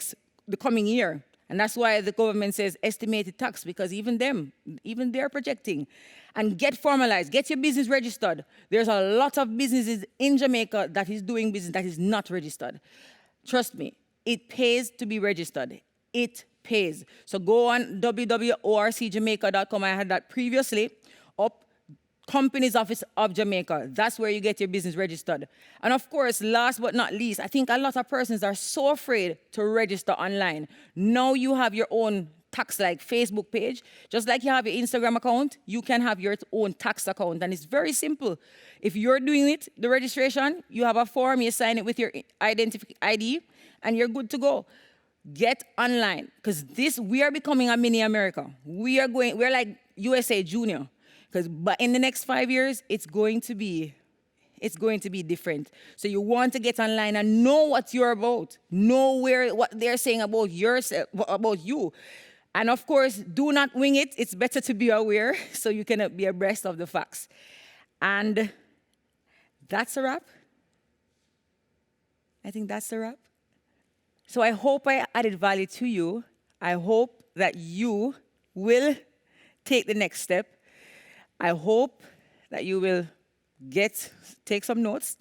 G: coming year. And that's why the government says estimated tax, because even they're projecting. And get formalized, get your business registered. There's a lot of businesses in Jamaica that is doing business that is not registered. Trust me, it pays to be registered. It pays. So go on www.orcjamaica.com. I had that previously up. Companies Office of Jamaica. That's where you get your business registered. And of course, last but not least, I think a lot of persons are so afraid to register online. Now you have your own tax-like Facebook page. Just like you have your Instagram account, you can have your own tax account. And it's very simple. If you're doing it, the registration, you have a form, you sign it with your ID, and you're good to go. Get online, because we are becoming a mini America. We're like USA Junior. But in the next 5 years, it's going to be different. So you want to get online and know what you're about, know what they're saying about yourself, about you. And of course, do not wing it. It's better to be aware so you can be abreast of the facts. And that's a wrap. I think that's a wrap. So I hope I added value to you. I hope that you will take the next step. I hope that you will take some notes.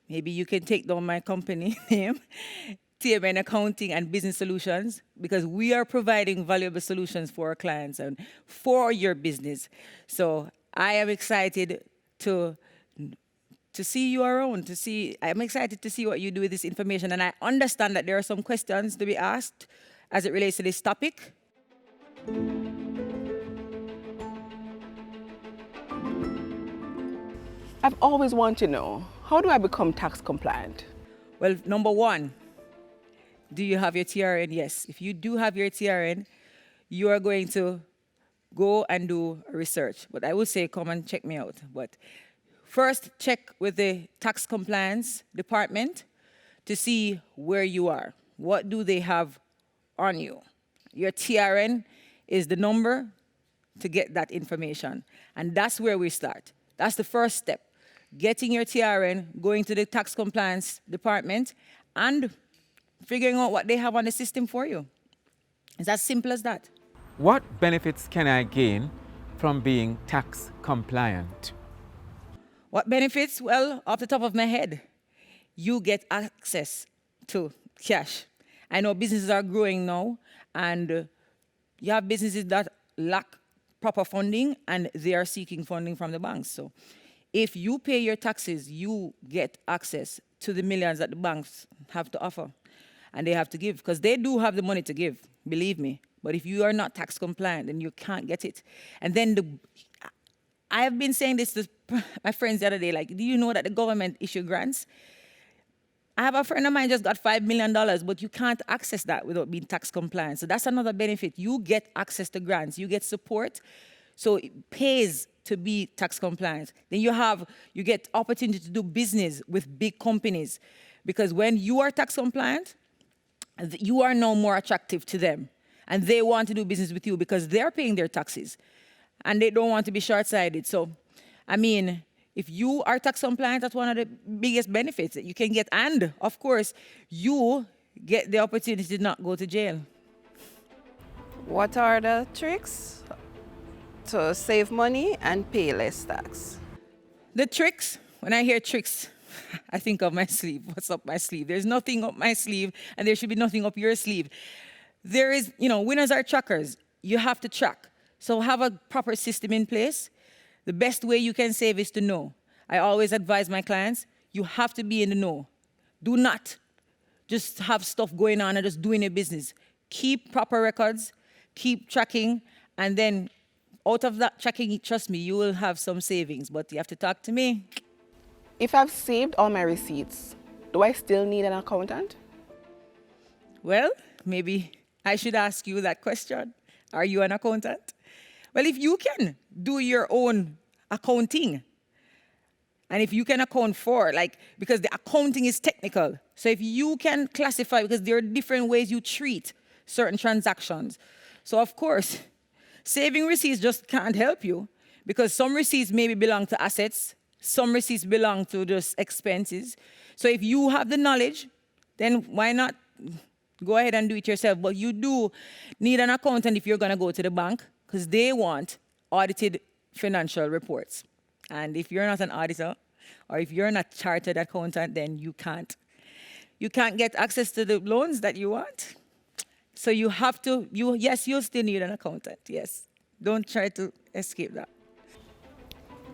G: Maybe you can take down my company name, TMN Accounting and Business Solutions, because we are providing valuable solutions for our clients and for your business. So I am excited to see you around, I'm excited to see what you do with this information. And I understand that there are some questions to be asked as it relates to this topic.
H: I've always wanted to know, how do I become tax compliant?
G: Well, number one, do you have your TRN? Yes. If you do have your TRN, you are going to go and do research. But I would say come and check me out. But first, check with the tax compliance department to see where you are. What do they have on you? Your TRN is the number to get that information. And that's where we start. That's the first step. Getting your TRN, going to the tax compliance department, and figuring out what they have on the system for you. It's as simple as that.
E: What benefits can I gain from being tax compliant?
G: What benefits? Well, off the top of my head, you get access to cash. I know businesses are growing now, and you have businesses that lack proper funding, and they are seeking funding from the banks. So if you pay your taxes, you get access to the millions that the banks have to offer. and they have to give, because they do have the money to give, believe me. But if you are not tax compliant, then you can't get it. And then I have been saying this to my friends the other day, like, do you know that the government issue grants? I have a friend of mine just got $5 million, but you can't access that without being tax compliant. So that's another benefit. You get access to grants, you get support, so it pays to be tax compliant. Then you get opportunity to do business with big companies, because when you are tax compliant, you are now more attractive to them, and they want to do business with you because they're paying their taxes, and they don't want to be short-sighted. So, I mean, if you are tax compliant, that's one of the biggest benefits that you can get. And, of course, you get the opportunity to not go to jail.
H: What are the tricks to save money and pay less tax?
G: The tricks, when I hear tricks, I think of my sleeve. What's up my sleeve? There's nothing up my sleeve, and there should be nothing up your sleeve. There is, winners are trackers. You have to track. So have a proper system in place. The best way you can save is to know. I always advise my clients, you have to be in the know. Do not just have stuff going on and just doing your business. Keep proper records, keep tracking, and then out of that tracking, trust me, you will have some savings, but you have to talk to me.
H: If I've saved all my receipts, do I still need an accountant?
G: Well, maybe I should ask you that question. Are you an accountant? Well, if you can do your own accounting, and if you can account for, because the accounting is technical, so if you can classify, because there are different ways you treat certain transactions. So, of course, saving receipts just can't help you, because some receipts maybe belong to assets, some receipts belong to just expenses. So if you have the knowledge, then why not go ahead and do it yourself? But you do need an accountant if you're going to go to the bank, because they want audited financial reports. And if you're not an auditor, or if you're not chartered accountant, then you can't get access to the loans that you want. So you have to, yes, you'll still need an accountant, yes. Don't try to escape that.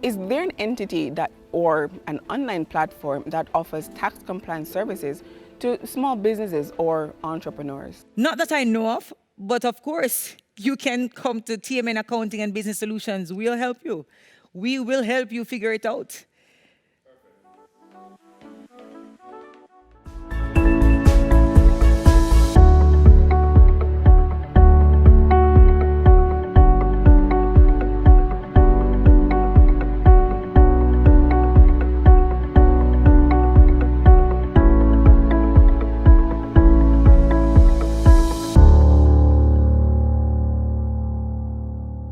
H: Is there an entity or an online platform that offers tax compliance services to small businesses or entrepreneurs?
G: Not that I know of, but of course, you can come to TMN Accounting and Business Solutions. We'll help you. We will help you figure it out.